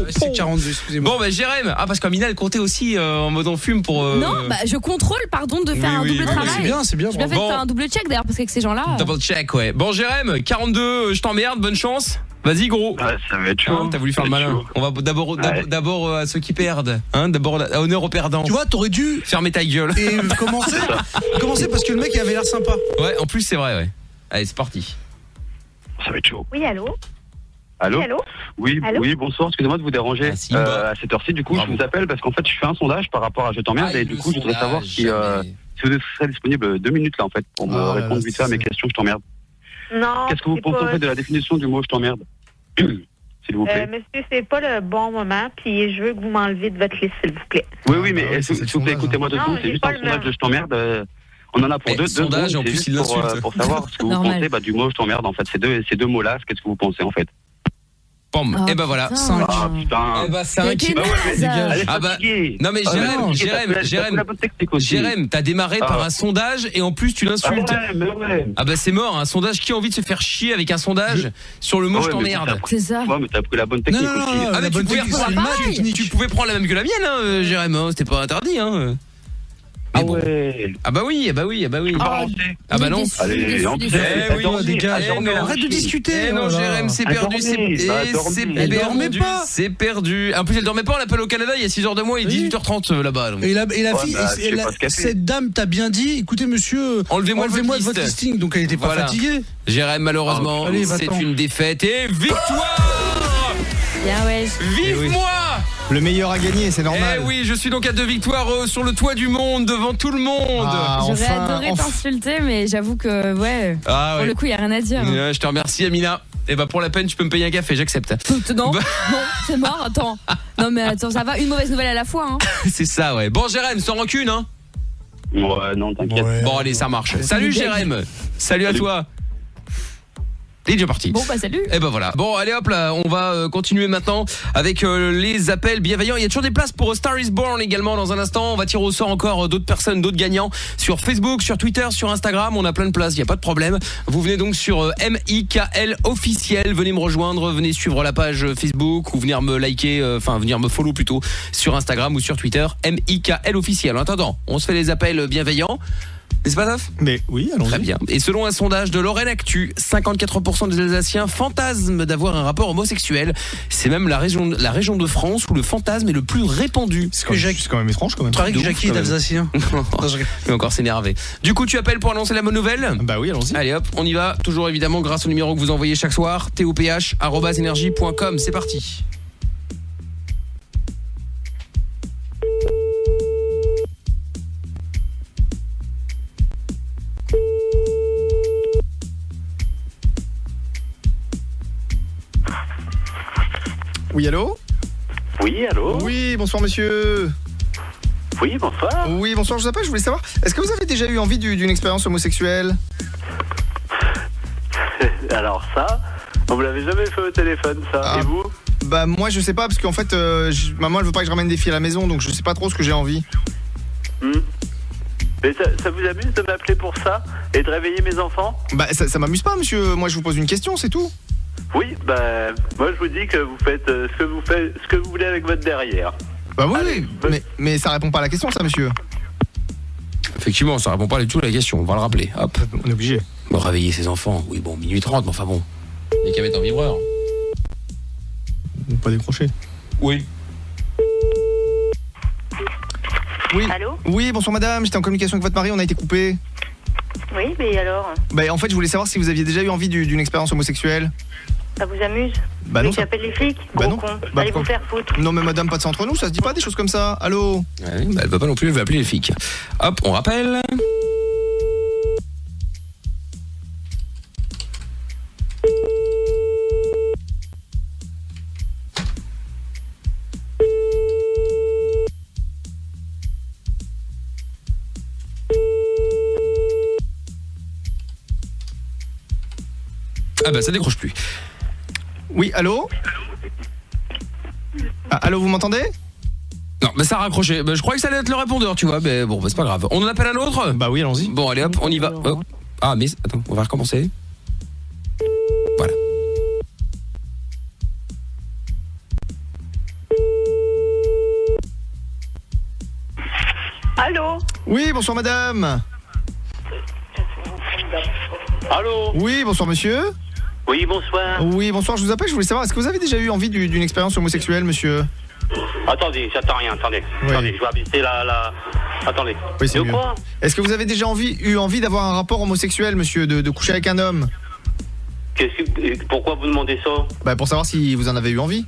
C'est 42, excusez-moi. Bon bah Jérém, parce qu'Amina elle comptait aussi en mode on fume pour Non, bah je contrôle, pardon, de faire un double travail. C'est bien. Je bien fait de faire un double check d'ailleurs parce qu'avec ces gens-là. Double check, ouais. Bon Jérém, 42, je t'emmerde, bonne chance. Vas-y gros. Ouais, ça va être chaud. T'as voulu faire le malin. On va d'abord à ceux qui perdent, hein, d'abord honneur aux perdants. Tu vois, t'aurais dû fermer ta gueule. Et commencer parce que le mec il avait l'air sympa. Ouais, en plus c'est vrai, ouais. Allez, c'est parti. Ça va être chaud. Oui, allô ? Allô ? Allô ? Oui, allô oui, bonsoir, excusez-moi de vous déranger. À cette heure-ci, du coup, je vous appelle parce qu'en fait, je fais un sondage par rapport à Je t'emmerde et du coup, je voudrais savoir si vous serez disponible 2 minutes là en fait pour me répondre vite fait à mes questions Je t'emmerde. Non. Qu'est-ce que vous pensez en fait de la définition du mot Je t'emmerde ? S'il vous plaît. Monsieur, c'est pas le bon moment, puis je veux que vous m'enlevez de votre liste, s'il vous plaît. Oui, mais s'il vous plaît, écoutez-moi 2 secondes, c'est juste un sondage de Je t'emmerde. On en a pour deux sondages et en plus il l'insulte. Pour savoir ce que vous pensez du mot Je t'emmerde en fait. Ces deux mots-là, qu'est-ce que vous pensez en fait ? Pom. Et bah voilà. 5. Ah putain. Et bah 5. Ah bah non mais Jérém, t'as démarré par un sondage et en plus tu l'insultes. Ah bah c'est mort, un sondage, qui a envie de se faire chier avec un sondage sur le mot Je t'emmerde. C'est ça. Ouais, mais t'as pris la bonne technique aussi. Ah mais tu pouvais prendre la même que la mienne hein, Jérém, c'était pas interdit hein. Ah ouais. Ah bah oui. Ah bah non. Allez, arrête de discuter. Non, Jérém, c'est perdu. Elle dormait pas. C'est perdu. En plus, elle dormait pas, on l'appelle au Canada, il y a 6h de moins et 18h30 là-bas. Et la fille, cette dame t'a bien dit, écoutez monsieur, enlevez-moi de votre listing. Donc elle était pas fatiguée. Jérém, malheureusement, c'est une défaite et victoire. Bien ouais. Vive moi. Le meilleur a gagné, c'est normal. Eh oui, je suis donc à 2 victoires sur le toit du monde, devant tout le monde. J'aurais adoré t'insulter, mais j'avoue que, pour le coup, il n'y a rien à dire. Je te remercie, Amina. Et bah pour la peine, tu peux me payer un café, j'accepte. Non, c'est mort, attends. Non mais attends, ça va, une mauvaise nouvelle à la fois. Hein. C'est ça, ouais. Bon, Jérém, sans rancune, hein. Ouais, non, t'inquiète. Bon, allez, ça marche. Salut, Jérém. Salut à toi. Il est déjà parti. Bon bah salut. Et ben voilà. Bon allez hop là, on va continuer maintenant avec les appels bienveillants. Il y a toujours des places pour Star is Born également dans un instant. On va tirer au sort encore d'autres personnes, d'autres gagnants sur Facebook, sur Twitter, sur Instagram. On a plein de places, il y a pas de problème. Vous venez donc sur MIKL officiel, venez me rejoindre, venez suivre la page Facebook ou venir me liker, venir me follow plutôt sur Instagram ou sur Twitter, MIKL officiel. En attendant, on se fait les appels bienveillants. N'est-ce pas, Taf ? Mais oui, allons-y. Très bien. Et selon un sondage de Lorraine Actu, 54% des Alsaciens fantasment d'avoir un rapport homosexuel. C'est même la région de France où le fantasme est le plus répandu. C'est quand même étrange quand même. Tu crois que Jackie est alsacien ? Il va encore s'énerver. Du coup, tu appelles pour annoncer la bonne nouvelle ? Bah oui, allons-y. Allez hop, on y va. Toujours évidemment grâce au numéro que vous envoyez chaque soir, toph@energie.com. C'est parti. Oui, allô ? Oui, allô ? Oui, bonsoir monsieur. Oui, bonsoir. Oui, bonsoir, je vous appelle, je voulais savoir, est-ce que vous avez déjà eu envie d'une expérience homosexuelle ? Alors ça, on me l'avait jamais fait au téléphone ça, et vous ? Bah moi je sais pas, parce qu'en fait, maman elle veut pas que je ramène des filles à la maison, donc je sais pas trop ce que j'ai envie. Mais ça vous amuse de m'appeler pour ça et de réveiller mes enfants ? Bah ça m'amuse pas monsieur, moi je vous pose une question, c'est tout. Oui, bah moi je vous dis que vous faites ce que vous voulez avec votre derrière. Bah oui, mais ça répond pas à la question ça monsieur. Effectivement, ça répond pas du tout à la question, on va le rappeler. Hop, on est obligé. Bon, réveiller ses enfants, oui bon, minuit 30, mais enfin bon. Il y a qu'à mettre en vibreur. Pas décrocher. Oui. Oui. Allô ? Oui, bonsoir madame, j'étais en communication avec votre mari, on a été coupé. Oui, mais alors ? Bah en fait je voulais savoir si vous aviez déjà eu envie d'une expérience homosexuelle. Ça vous amuse ? Bah non. Tu appelles les flics ? Bah non. Bah, allez vous faire foutre. Non mais madame, pas de ça entre nous, ça se dit pas des choses comme ça. Allô ? Ouais, bah elle veut pas non plus, elle veut appeler les flics. Hop, on rappelle. Ah bah ça décroche plus. Oui, allô? Allô, vous m'entendez? Non, mais ça a raccroché. Bah, je croyais que ça allait être le répondeur, tu vois. Mais bon, bah, c'est pas grave. On en appelle un autre? Bah oui, allons-y. Bon, allez hop, on y va. Oh. Ah, mais attends, on va recommencer. Voilà. Allô? Oui, bonsoir madame. Allô? Oui, bonsoir monsieur. Oui, bonsoir. Oui, bonsoir, je vous appelle, je voulais savoir, est-ce que vous avez déjà eu envie d'une expérience homosexuelle, monsieur? Attendez, j'attends rien, attendez. Oui. Attendez, je vais abaisser la... Attendez. Oui, c'est de mieux. quoi? Est-ce que vous avez déjà eu envie d'avoir un rapport homosexuel, monsieur, de coucher avec un homme? Pourquoi vous demandez ça? Bah pour savoir si vous en avez eu envie.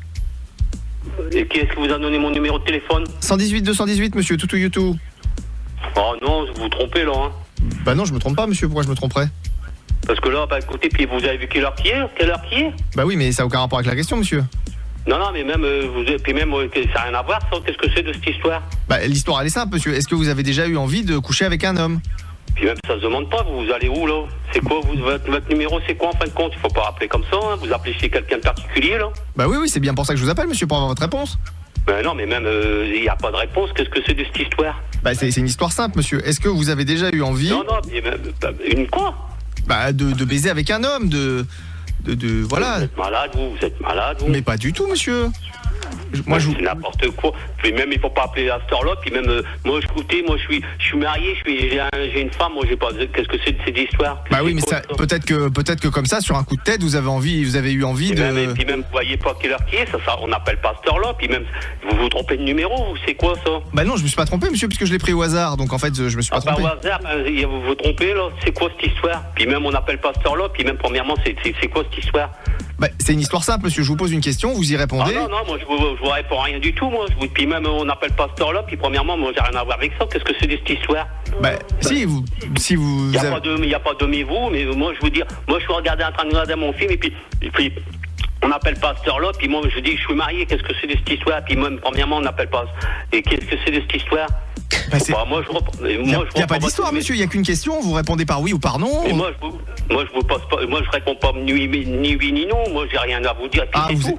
Et qui est-ce qui vous a donné mon numéro de téléphone? 118 218, monsieur, toutou youtou. Oh non, vous vous trompez là, hein. Bah non, je me trompe pas, monsieur, pourquoi je me tromperais? Parce que là, bah écoutez, puis vous avez vu quelle heure qui est? Bah oui, mais ça n'a aucun rapport avec la question, monsieur. Non, non, mais même, ça n'a rien à voir, ça. Qu'est-ce que c'est de cette histoire? Bah l'histoire, elle est simple, monsieur. Est-ce que vous avez déjà eu envie de coucher avec un homme? Puis même, ça se demande pas, vous allez où, là? C'est quoi, votre numéro, c'est quoi, en fin de compte? Il faut pas rappeler comme ça, hein. Vous appelez chez quelqu'un de particulier, là? Bah oui, c'est bien pour ça que je vous appelle, monsieur, pour avoir votre réponse. Ben non, mais même, il n'y a pas de réponse. Qu'est-ce que c'est de cette histoire? Bah c'est une histoire simple, monsieur. Est-ce que vous avez déjà eu envie... Non, mais même, une quoi? Bah de baiser avec un homme, voilà. Vous êtes malade, vous. Mais pas du tout, monsieur. Moi, c'est n'importe quoi. Puis même, il faut pas appeler à cette heure-là. Puis même, moi, écoutez, moi, je suis marié, j'ai une femme. Moi, j'ai pas. Qu'est-ce que c'est de cette histoire? Bah oui, mais ça, peut-être que comme ça, sur un coup de tête, vous avez eu envie de. Et puis même, vous voyez pas quelle heure qui est. Ça, on n'appelle pas à cette heure-là. Puis même, vous vous trompez de numéro. C'est quoi ça? Bah non, je me suis pas trompé, monsieur, puisque je l'ai pris au hasard. Donc en fait, je me suis pas trompé. Au hasard, vous vous trompez là. C'est quoi cette histoire? Puis même, on n'appelle pas à cette heure-là. Puis même, premièrement, c'est quoi cette histoire? Bah c'est une histoire simple, monsieur. Je vous pose une question, vous y répondez. Ah non, moi je vous réponds rien du tout, moi. Puis même on n'appelle pas cette heure-là. Puis premièrement, moi j'ai rien à voir avec ça. Qu'est-ce que c'est de cette histoire? Bah si vous. Il y a pas de mais-vous, mais moi je vous dis, moi je suis en train de regarder mon film et puis on n'appelle pas cette heure-là. Puis moi je dis, je suis marié. Qu'est-ce que c'est de cette histoire? Puis même premièrement on n'appelle pas. Et qu'est-ce que c'est de cette histoire? Il n'y a pas d'histoire, monsieur, il n'y a qu'une question, vous répondez par oui ou par non. Mais moi je réponds pas ni oui ni non, moi j'ai rien à vous dire.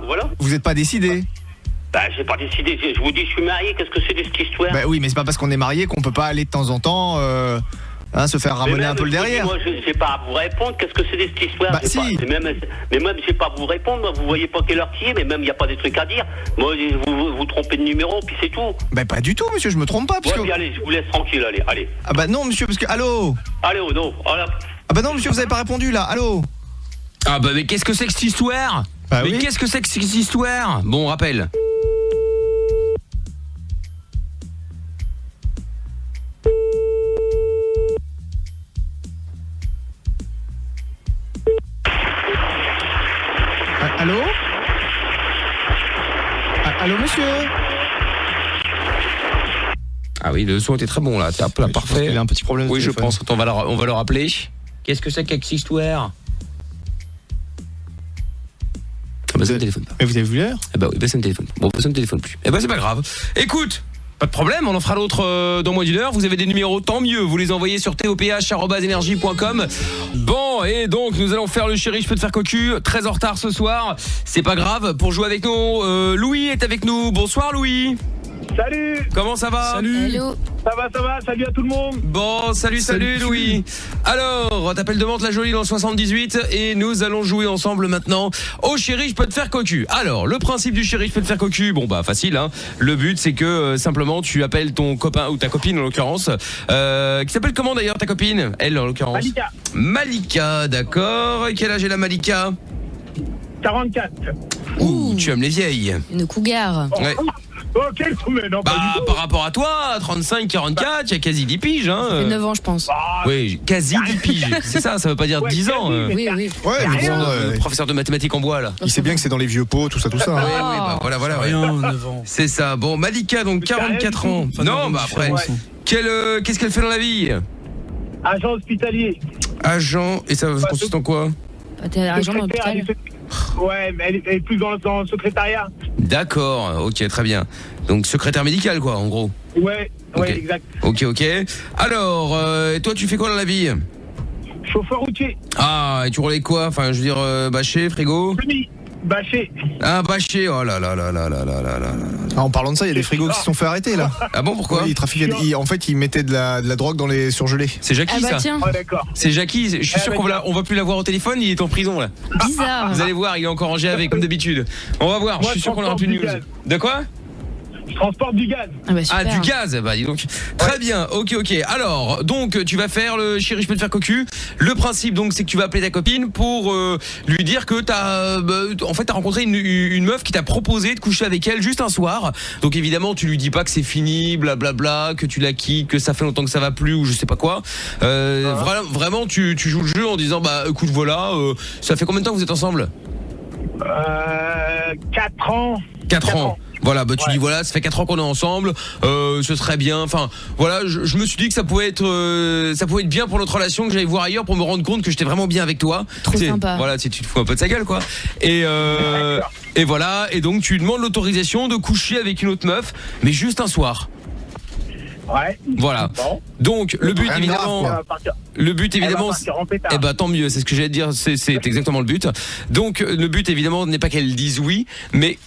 Voilà. Vous n'êtes pas décidé? Bah j'ai pas décidé, je vous dis je suis marié, qu'est-ce que c'est de cette histoire? Bah oui, mais c'est pas parce qu'on est marié qu'on peut pas aller de temps en temps se faire ramoner un peu le derrière. Moi j'ai pas à vous répondre, qu'est-ce que c'est de cette histoire? Bah si. Mais même j'ai pas à vous répondre, vous voyez pas quelle heure qui est, mais même il y a pas des trucs à dire. Moi vous trompez de numéro puis c'est tout. Bah pas du tout, monsieur, je me trompe pas. Puis allez, je vous laisse tranquille, allez. Ah bah non, monsieur, parce que allô. Allô, non. Voilà. Ah bah non, monsieur, vous avez pas répondu là. Allô. Ah bah mais qu'est-ce que c'est que cette histoire? Bah mais oui. Qu'est-ce que c'est que cette histoire? Bon, on rappelle. Allô? Allô, monsieur? Ah oui, le son était très bon là, tape là, parfait. Il a un petit problème. Oui, je pense. On va le rappeler. Qu'est-ce que c'est que cette histoire? Ah bah ça me téléphone pas. Mais vous avez vu l'heure? Ah bah oui, bah ça me téléphone. Bon, bah ça me téléphone plus. Eh bah c'est pas grave. Écoute, pas de problème, on en fera d'autres dans moins d'une heure. Vous avez des numéros, tant mieux. Vous les envoyez sur toph@energie.com. Bon, et donc nous allons faire le chéri, je peux te faire cocu. Très en retard ce soir. C'est pas grave. Pour jouer avec nous, Louis est avec nous. Bonsoir Louis. Salut. Comment ça va? Salut. Hello. Ça va, salut à tout le monde. Bon, salut Louis. Alors, t'appelles de Mantes la Jolie dans le 78 et nous allons jouer ensemble maintenant au chéri, je peux te faire cocu. Alors, le principe du chéri, je peux te faire cocu, bon bah facile hein. Le but c'est que simplement tu appelles ton copain ou ta copine en l'occurrence qui s'appelle comment d'ailleurs ta copine? Elle en l'occurrence. Malika, d'accord. Quel âge est la Malika? 44. Ouh, tu aimes les vieilles. Une cougar. Ouais. Ok, mais non, pas du tout. Par rapport à toi, 35, 44, il y a quasi 10 piges hein. Ça fait 9 ans je pense. Oui, quasi 10 piges. C'est ça veut pas dire 10 ans. Oui. Ouais, mais bon, le professeur de mathématiques en bois là. il sait bien que c'est dans les vieux pots, tout ça. Oui, bah voilà. Rien, 9 ans. C'est ça. Bon, Malika, donc 44 ans. Non, bah après, qu'est-ce qu'elle fait dans la vie? Agent hospitalier. Agent, et ça consiste en quoi? T'es agent dans l'hôpital. Ouais, mais elle est plus dans le secrétariat. D'accord, ok, très bien. Donc secrétaire médical quoi, en gros. Ouais, Okay. exact. Ok. Alors, toi tu fais quoi dans la vie? Chauffeur routier. Ah, et tu roulais quoi? Enfin, je veux dire, bâché, frigo? Bâché. Ah, bâché, oh là là là là là là là là. Ah, en parlant de ça, il y a des frigos qui se sont fait arrêter là. Ah bon, pourquoi? Ils trafiquaient, en fait, ils mettaient de la drogue dans les surgelés. C'est Jackie, ça. Tiens. Ah, d'accord. C'est Jackie, je suis sûr qu'on va plus l'avoir au téléphone, il est en prison là. Bizarre. Vous allez voir, il est encore en GAV comme d'habitude. On va voir, Moi, je suis sûr qu'on aura plus de news. De quoi? Je transporte du gaz. Ah, du gaz, bah dis donc. Très bien, ok. Alors, donc tu vas faire le chéri, je peux te faire cocu. Le principe donc c'est que tu vas appeler ta copine pour lui dire que t'as rencontré une meuf qui t'a proposé de coucher avec elle juste un soir. Donc évidemment tu lui dis pas que c'est fini, blablabla, que tu la quittes, que ça fait longtemps que ça va plus ou je sais pas quoi. Vraiment tu joues le jeu en disant bah écoute voilà, ça fait combien de temps que vous êtes ensemble? 4 ans. 4 ans. Voilà, bah tu dis voilà, ça fait 4 ans qu'on est ensemble, ce serait bien. Enfin, voilà, je me suis dit que ça pouvait être bien pour notre relation, que j'allais voir ailleurs pour me rendre compte que j'étais vraiment bien avec toi. Trop sympa. Voilà, tu te fous un peu de sa gueule quoi. Et voilà, et donc tu demandes l'autorisation de coucher avec une autre meuf, mais juste un soir. Ouais. Voilà. Bon. Donc le but évidemment, eh ben tant mieux, c'est ce que j'allais te dire, c'est exactement le but. Donc le but évidemment n'est pas qu'elle dise oui, mais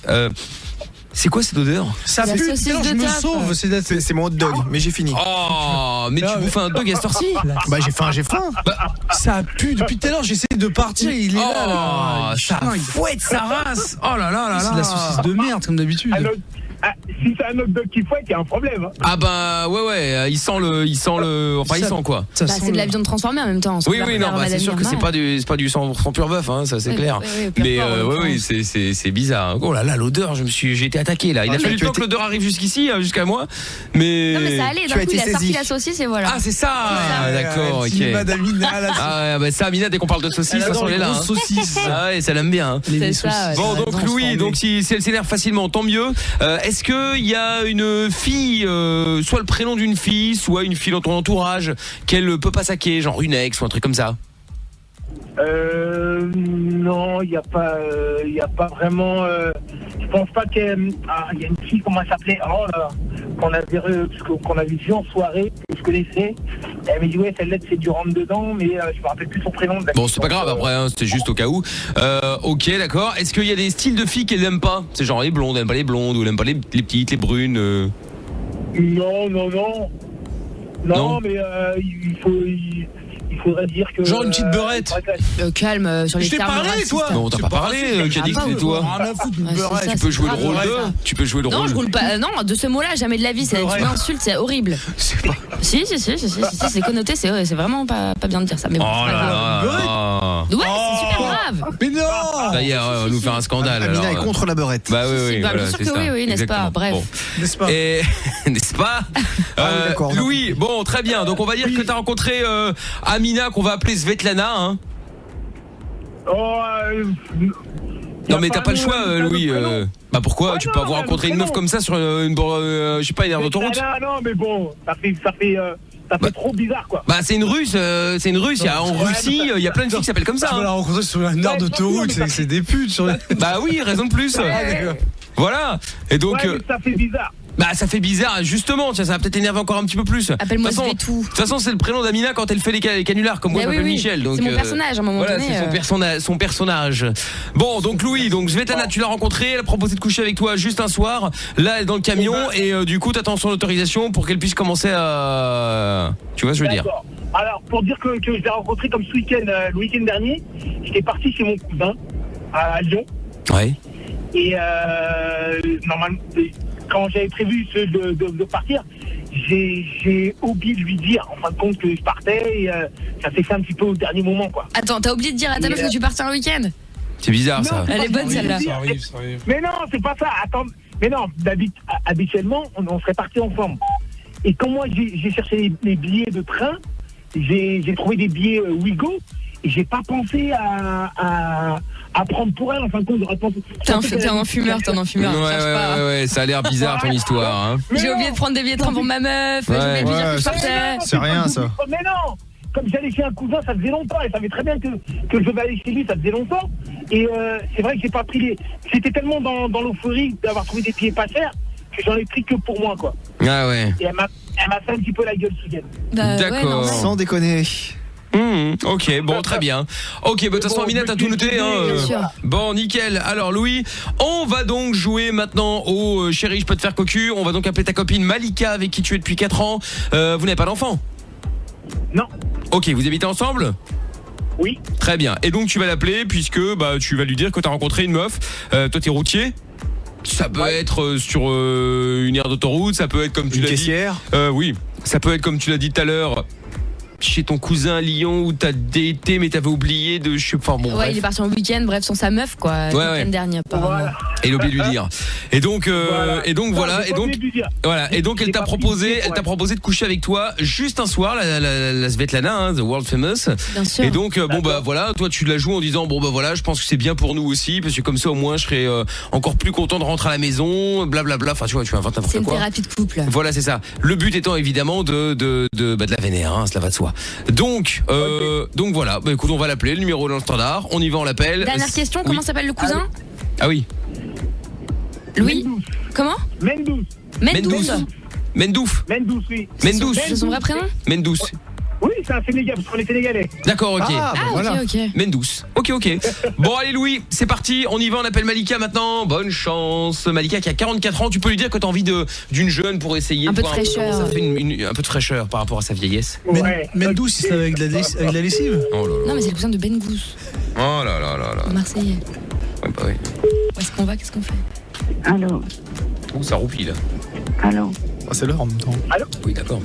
c'est quoi cette odeur? Ça pue, je me sauve. C'est mon hot dog, mais j'ai fini. Oh, mais tu bouffes un dog à cette heure-ci? Bah j'ai faim. Ça pue depuis tout à l'heure, j'essaie de partir, il est là. Ça fouette sa race. Oh là là là là. C'est de la saucisse de merde comme d'habitude. Si c'est un hot dog qui fouette, il y a un problème. Hein. Ah bah ouais, il sent quoi. C'est de la viande transformée en même temps. Oui, non, bah c'est sûr que c'est pas du 100% pur bœuf, hein, ça c'est clair. Mais oui, c'est bizarre. Oh là là, l'odeur, j'ai été attaqué là. Il a fallu le temps que l'odeur arrive jusqu'ici, jusqu'à moi. Mais non mais ça allait, d'un coup il a sorti la saucisse et voilà. Ah c'est ça. D'accord, ok. Ah bah ça, Amina, dès qu'on parle de saucisse, de toute façon elle est là. Saucisse. Ah ouais, ça l'aime bien. C'est ça. Bon donc Louis, donc si elle s'énerve facilement, tant mieux. Est-ce qu'il y a une fille, soit le prénom d'une fille, soit une fille dans ton entourage qu'elle peut pas saquer, genre une ex ou un truc comme ça? Non, il y a pas vraiment. Je pense pas qu'il y a une fille, comment elle s'appelait, qu'on avait vu en soirée, que je connaissais. Elle m'a dit ouais, celle-là c'est du rentre dedans, mais je me rappelle plus son prénom. Bon, c'est pas grave après, hein, c'était juste au cas où. Ok, d'accord. Est-ce qu'il y a des styles de filles qu'elle n'aime pas? C'est genre les blondes, elle aime pas les blondes, ou elle aime pas les petites, les brunes. Non, mais il faudrait dire que. Genre une petite beurette. Calme sur les termes. Je t'ai parlé, toi. Non, t'as pas parlé. Qui a dit que c'était toi? Tu peux jouer le rôle de. Tu peux jouer le rôle. Non, je roule pas. Non, de ce mot-là, jamais de la vie. C'est une insulte, c'est horrible. C'est pas. Si, c'est connoté, c'est vraiment pas bien de dire ça. Mais bon. Oh là là. Ouais, c'est super grave. Mais non. Ça y est, on va nous faire un scandale. Amina est contre la beurette. Bah oui, bien sûr que oui, n'est-ce pas? Bref. N'est-ce pas? N'est-ce pas? Louis, bon, très bien. Donc on va dire que t'as rencontré Amina, qu'on va appeler Svetlana, hein. Non mais t'as pas le choix, Louis. Bah pourquoi? Tu peux avoir rencontré une meuf comme ça sur je sais pas, une aire d'autoroute? Non, mais bon, ça fait trop bizarre quoi. Bah c'est une Russe, en Russie, il y a plein de filles qui s'appellent comme ça. Tu vas la rencontrer sur une aire d'autoroute, c'est des putes sur. Bah oui, raison de plus. Voilà. Et donc ça fait bizarre. Bah ça fait bizarre justement, tiens, ça va peut-être énerver encore un petit peu plus. Appelle-moi Svetou. De toute façon, c'est le prénom d'Amina quand elle fait les canulars, comme moi je m'appelle Michel. Donc c'est mon personnage à un moment voilà, donné. C'est son personnage. Bon, donc Louis, donc Svetlana, tu l'as rencontrée, elle a proposé de coucher avec toi juste un soir. Là, elle est dans le camion et du coup, t'attends son autorisation pour qu'elle puisse commencer à. Tu vois ce que je veux dire? Alors, pour dire que je l'ai rencontrée comme ce week-end, le week-end dernier, j'étais parti chez mon cousin à Lyon. Ouais. Et normalement, quand j'avais prévu de partir, j'ai oublié de lui dire en fin de compte que je partais et ça s'est fait un petit peu au dernier moment quoi. Attends, t'as oublié de dire à ta meuf que tu partais un week-end? C'est bizarre ça. Elle est bonne celle-là. Ça arrive. Mais non, c'est pas ça. Attends, mais non, habituellement on serait partis ensemble. Et quand moi j'ai cherché les billets de train, j'ai trouvé des billets Ouigo et j'ai pas pensé à prendre pour elle, en fin de compte, j'aurais pensé. T'es un fumeur. Ouais, ça a l'air bizarre ton histoire. Hein. J'ai oublié de prendre des billets de train pour ma meuf, j'ai oublié de lui dire que je partais. C'est rien ça. Mais non, comme j'allais chez un cousin, ça faisait longtemps, elle savait très bien que je devais aller chez lui, ça faisait longtemps. Et c'est vrai que j'ai pas pris les. J'étais tellement dans l'euphorie d'avoir trouvé des billets pas chers que j'en ai pris que pour moi, quoi. Ah ouais. Et elle m'a fait un petit peu la gueule sous elle. D'accord. Sans déconner. Ok, bon, très bien. Ok, de toute façon, Amina, t'as tout noté, hein. Bon, nickel. Alors, Louis, on va donc jouer maintenant au Chéri, je peux te faire cocu. On va donc appeler ta copine Malika, avec qui tu es depuis 4 ans. Vous n'avez pas d'enfant? Non. Ok, vous habitez ensemble? Oui. Très bien. Et donc, tu vas l'appeler, puisque tu vas lui dire que t'as rencontré une meuf. Toi, t'es routier? Ça peut être sur une aire d'autoroute, ça peut être comme tu l'as dit. Une caissière? Oui, ça peut être comme tu l'as dit tout à l'heure. Chez ton cousin à Lyon où t'as été mais t'avais oublié de bref. Il est parti en week-end, bref, sans sa meuf quoi, le week-end dernier apparemment. Voilà. Et il a oublié de lui dire. Et donc elle t'a proposé de coucher avec toi juste un soir, la Svetlana, hein, the world famous. Bien sûr. Et donc voilà, toi tu la joues en disant je pense que c'est bien pour nous aussi parce que comme ça au moins je serai encore plus content de rentrer à la maison, blablabla. Enfin tu inventes n'importe quoi. C'est une thérapie de couple. Voilà, c'est ça. Le but étant évidemment de la vénère, hein, cela va de soi. Donc voilà, écoute, on va l'appeler, le numéro dans le standard, on y va, on l'appelle. Dernière question, comment s'appelle le cousin? Ah oui. Louis. Comment? Mendouz. Mendouf, oui. Mendouz. C'est son vrai prénom? Mendouz. Oui, c'est un Sénégalais, parce qu'on est Sénégalais. D'accord, ok. Ok. Mendouz. Ok. Bon, allez Louis, c'est parti, on y va, on appelle Malika maintenant. Bonne chance. Malika qui a 44 ans, tu peux lui dire que t'as envie d'une jeune pour essayer un peu de fraîcheur. Ça fait un peu de fraîcheur par rapport à sa vieillesse. Mendouz, c'est avec de la lessive. Oh là là. Non, mais c'est le cousin de Bengous. Oh là là. Marseillais. Ouais, oui. Où est-ce qu'on va? Qu'est-ce qu'on fait? Allô. Oh, ça roupille là. Allô. C'est l'heure en même temps. Allô. Oui, d'accord.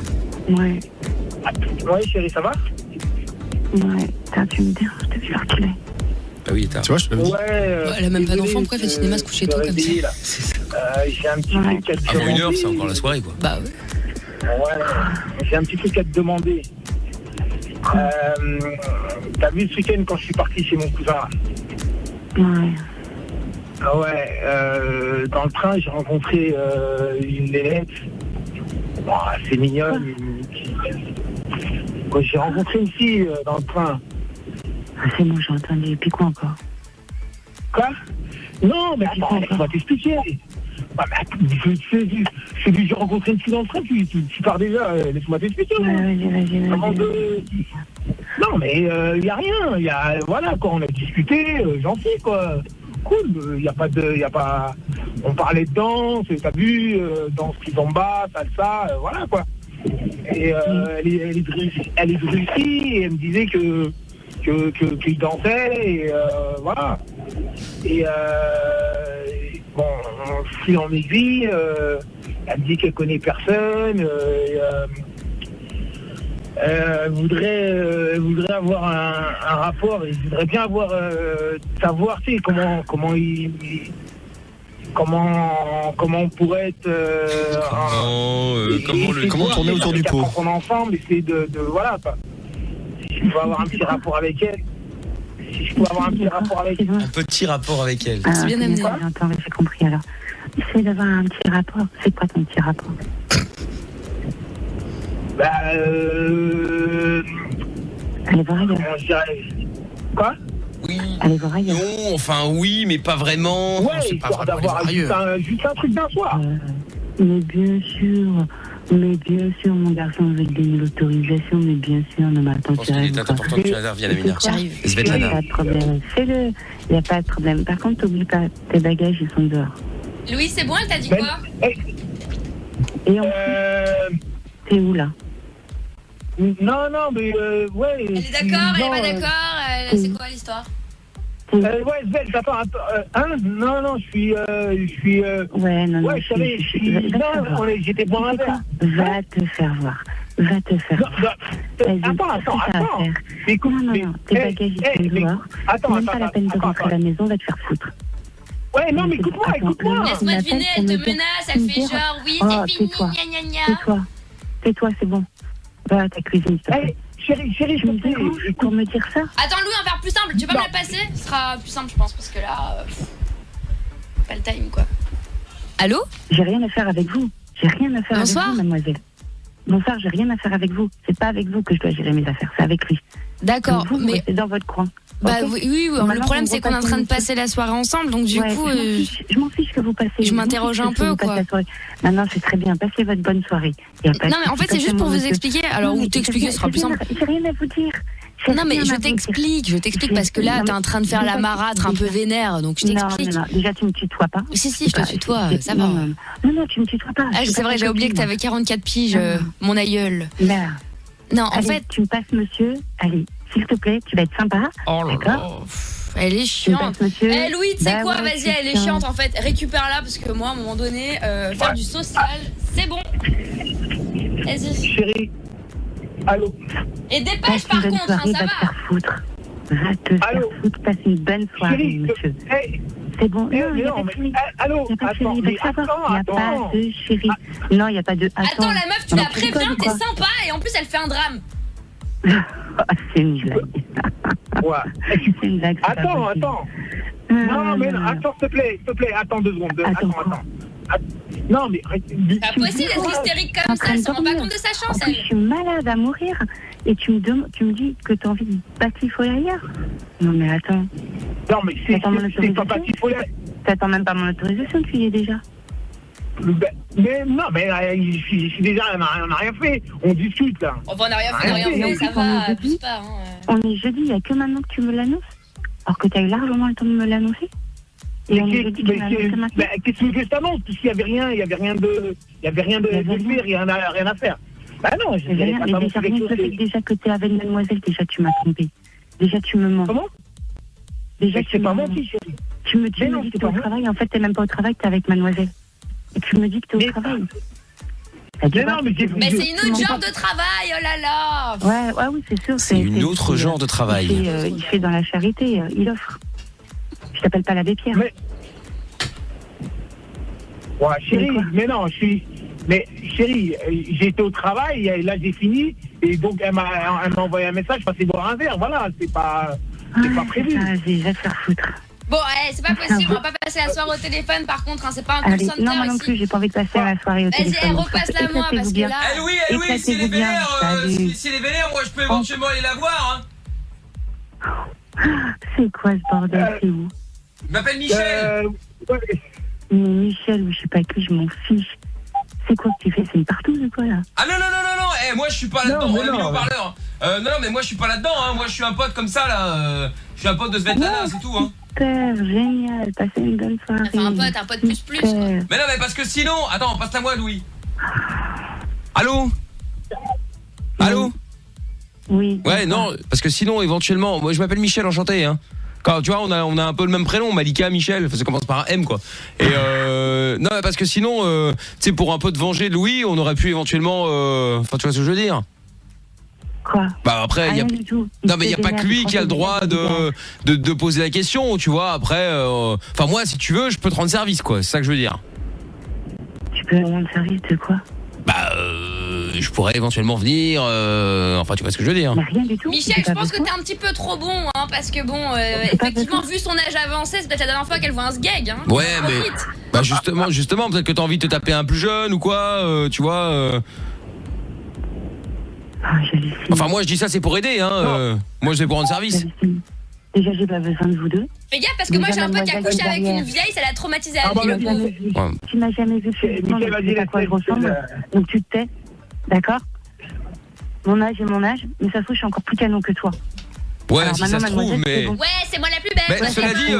Ouais. Ouais, chérie, ça va? Ouais, tu me déranges de faire qu'il est. Ah oui, tu vois, je te l'avais dit. Elle a même pas d'enfant, pourquoi elle fait le cinéma se coucher tôt comme ça? J'ai un petit truc à te demander. Avant 1h, c'est encore la soirée quoi. Bah ouais. Ouais, j'ai un petit truc à te demander. T'as vu ce week-end quand je suis parti chez mon cousin? Ouais. Ouais, dans le train, j'ai rencontré une nénette. Bon, assez mignonne. J'ai rencontré une fille dans le train. Ah, c'est bon, j'ai entendu. Et puis quoi encore? Quoi? Non, mais attends, on va t'expliquer. J'ai rencontré une fille dans le train, tu pars déjà, laisse-moi t'expliquer. Vas-y. Non, mais il n'y a rien. Voilà, quoi, on a discuté, gentil, quoi. Cool, y a pas. On parlait de danse, t'as vu, danse kizomba, salsa, voilà, quoi. Et elle est de Russie, et elle me disait qu'il dansait, et voilà. Et bon, on file en aiguille, elle me dit qu'elle connaît personne, elle voudrait avoir un rapport, et je voudrais bien savoir, tu sais, comment on pourrait être comment tourner autour du pot. On ensemble, essayer de voilà, quoi. Si je peux avoir un petit rapport avec elle. Un petit rapport avec elle. C'est bien amené. J'entends, j'ai compris alors. Essaye d'avoir un petit rapport. C'est quoi ton petit rapport? Allez voir ailleurs. Quoi? Oui. Allez voir ailleurs. Non, enfin oui, mais pas vraiment. Ouais, histoire d'avoir juste un truc d'un soir. Mais bien sûr, mon garçon, je vais te donner l'autorisation, mais bien sûr, ne m'attends pas. Il est important que tu interviennes, Amina. J'arrive. Il n'y a pas de problème, fais-le. Il n'y a pas de problème. Par contre, t'oublies pas, tes bagages, ils sont dehors. Louis, c'est bon, elle t'a dit quoi? Et en plus, t'es où là? Non, mais ouais. Elle est d'accord, elle est pas d'accord, c'est quoi l'histoire? Ouais, Svel, ça part non, je suis ouais, non, ouais, je savais, j'étais boire un verre. Va te faire voir. Attends. Écoute, non, tes bagages, ils sont dehors. Même pas la peine de rentrer à la maison, va te faire foutre. Ouais, non, mais écoute-moi. Laisse-moi deviner, elle te menace, elle fait genre, oui, c'est fini, gna gna gna. Tais-toi, c'est bon. Va à ta cuisine, s'il te plaît. Chérie, je me dérange pour me dire ça. Attends, Louis, on va faire plus simple. Tu peux me la passer? Ce sera plus simple, je pense, parce que là, pas le time, quoi. Allô? J'ai rien à faire avec vous. Bonsoir. Avec vous, mademoiselle. Bonsoir, j'ai rien à faire avec vous. C'est pas avec vous que je dois gérer mes affaires, c'est avec lui. D'accord, mais c'est dans votre coin. Bah okay. oui, le problème c'est qu'on est en train de passer la soirée ensemble, donc du coup je m'en fiche que vous passez. Je m'interroge un peu, quoi. Non, c'est très bien, passez votre bonne soirée. Non, mais en fait c'est juste pour vous expliquer, alors vous t'expliquer, ce sera plus simple. J'ai rien à vous dire. Non mais je t'explique parce que là t'es en train de faire la marâtre un peu vénère, donc je t'explique. Non, déjà tu me tutoies pas. Si, je te tutoie, ça va. Non, tu me tutoies pas. Ah, c'est vrai, j'ai oublié que t'avais 44 piges, mon aïeul. Merde. Non, en allez, fait... tu me passes monsieur, allez, s'il te plaît, tu vas être sympa. Oh là là. Elle est chiante. Eh Louis, tu sais quoi, ouais, vas-y, elle est chiante en fait. Récupère-la parce que moi, à un moment donné, faire du social, c'est bon. Vas-y. Chérie, allô. Et dépêche par contre, hein, ça va. Va te faire foutre. Passe une bonne soirée, Chérie, monsieur. Hey. C'est bon. Non, il n'y a pas de chérie. Allô, attends, il n'y a pas de chérie. Non, il n'y a pas de... Attends, la meuf, tu la préviens, t'es sympa et en plus, elle fait un drame. C'est une blague. Ouais. C'est une blague. Attends. Non, mais attends, s'il te plaît, attends 2 secondes. Attends. Non, mais... C'est pas possible d'être hystérique comme ça, elle se rend pas compte de sa chance, elle. Je suis malade à mourir et tu me dis que t'as envie de batifoler ailleurs. Non, mais attends. Non, mais c'est pas batifoler. T'attends même pas mon autorisation, tu y es déjà. Mais non, mais ici déjà, on n'a rien fait. On discute, là. Enfin, on n'a rien fait, ça va, abuse pas. On est jeudi, il n'y a que maintenant que tu me l'annonces. Alors que tu as eu largement le temps de me l'annoncer. Et on est jeudi, tu m'annonces que maintenant. Qu'est-ce que je t'annonce? Puisqu'il n'y avait rien de faire, rien à faire. Bah non, je rien. Mais déjà, rien que le fait déjà que tu es avec mademoiselle, déjà tu m'as trompé. Déjà tu me mens. Comment? Déjà tu m'as menti, chérie. Tu me dis que tu es au travail, en fait tu n'es même pas au travail, tu es avec mademoiselle. Et tu me dis que tu es au travail. Mais c'est une autre genre de travail, oh là là. Ouais, oui, c'est sûr. C'est une autre genre de travail. Il fait dans la charité, il offre. Je t'appelle pas l'abbé Pierre. Ouais, chérie, mais non, chérie, j'ai été au travail, et là j'ai fini, et donc elle m'a envoyé un message, passer boire un verre, voilà, c'est pas prévu. Vas-y, va te faire foutre. Bon, c'est pas possible, on va pas passer la soirée au téléphone par contre, c'est pas un call center. Non, moi non plus, j'ai pas envie de passer la soirée au téléphone. Vas-y, repasse-la moi parce que là... Louis, si elle est vénère, moi je peux éventuellement aller la voir. C'est quoi ce bordel, c'est où? Je m'appelle Michel. Mais Michel, je sais pas qui, je m'en fiche. C'est quoi que tu fais? C'est une partouze ou quoi là? Ah non, moi je suis pas là-dedans, on a mis le haut-parleur. Non, mais moi je suis pas là-dedans, moi je suis un pote comme ça là. Je suis un pote de Svetlana, c'est tout. Super, génial, passez une bonne soirée. Enfin, un pote plus. Quoi. Mais non, mais parce que sinon... Attends, passe-la moi, Louis. Allô? Oui. Ouais, non, parce que sinon, éventuellement... Moi, je m'appelle Michel, enchanté, Quand, tu vois, on a un peu le même prénom, Malika, Michel, ça commence par un M, quoi. Et non, parce que sinon, tu sais, pour un peu de venger Louis, on aurait pu éventuellement... Enfin, tu vois ce que je veux dire? Quoi? Bah après il y a non mais il y a pas que lui qui a le droit de poser la question, tu vois. Après enfin moi si tu veux, je peux te rendre service quoi, c'est ça que je veux dire. Tu peux me rendre service de quoi? Bah je pourrais éventuellement venir enfin tu vois ce que je veux dire. Mais rien du tout. Michel, je pense que t'es un petit peu trop bon parce que bon effectivement vu son âge avancé, c'est peut-être la dernière fois qu'elle voit un sgeg Ouais, mais bah justement peut-être que t'as envie de te taper un plus jeune ou quoi, tu vois Enfin moi je dis ça c'est pour aider moi c'est pour rendre service. Déjà j'ai pas besoin de vous deux. Fais gaffe parce que moi j'ai un pote qui a couché avec une vieille, ça l'a traumatisé à vie le pauvre. Tu m'as jamais vu, tu sais à quoi je ressemble. Donc tu te tais, d'accord? Mon âge est mon âge, mais ça se trouve je suis encore plus canon que toi. Ouais, alors, si ça se trouve, mais... Ouais, c'est moi la plus belle. Mais cela dit,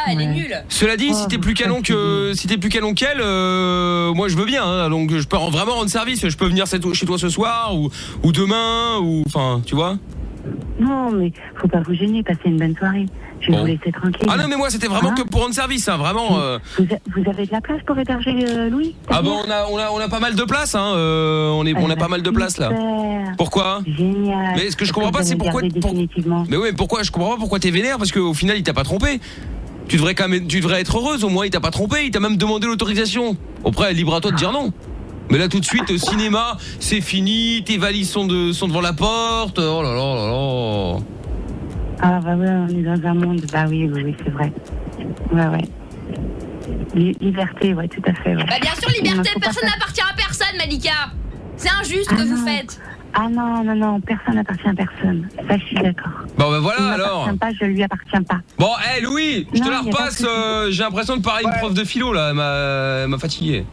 elle est nulle. Cela dit, si t'es plus canon qu'elle, moi je veux bien. Donc je peux vraiment rendre service. Je peux venir chez toi ce soir ou demain ou enfin, tu vois. Non, mais faut pas vous gêner, passez une bonne soirée. Je vais vous laisser tranquille. Ah non, mais moi c'était vraiment que pour rendre service, vraiment. Vous avez de la place pour héberger Louis? Ah bon, on a pas mal de place, on a pas mal de place là. Pourquoi? Génial. Mais ce que je comprends pas, c'est pourquoi. Mais ouais, pourquoi? Je comprends pas pourquoi t'es vénère, parce qu'au final il t'a pas trompé. Tu devrais être heureuse, au moins il t'a pas trompé, il t'a même demandé l'autorisation. Après, libre à toi de dire non. Mais là tout de suite au cinéma, c'est fini, tes valises sont devant la porte. Oh là là là là. Ah bah ouais, on est dans un monde, bah oui, c'est vrai. Ouais. Liberté, ouais, tout à fait. Ouais. Bah bien sûr, liberté, personne n'appartient à personne, Malika. C'est injuste ce que vous faites. Ah non, personne n'appartient à personne. Ça, je suis d'accord. Bon bah voilà alors. Pas, je lui appartiens pas. Bon, Louis, je te la repasse, j'ai l'impression de parler à une prof de philo là, elle m'a fatigué.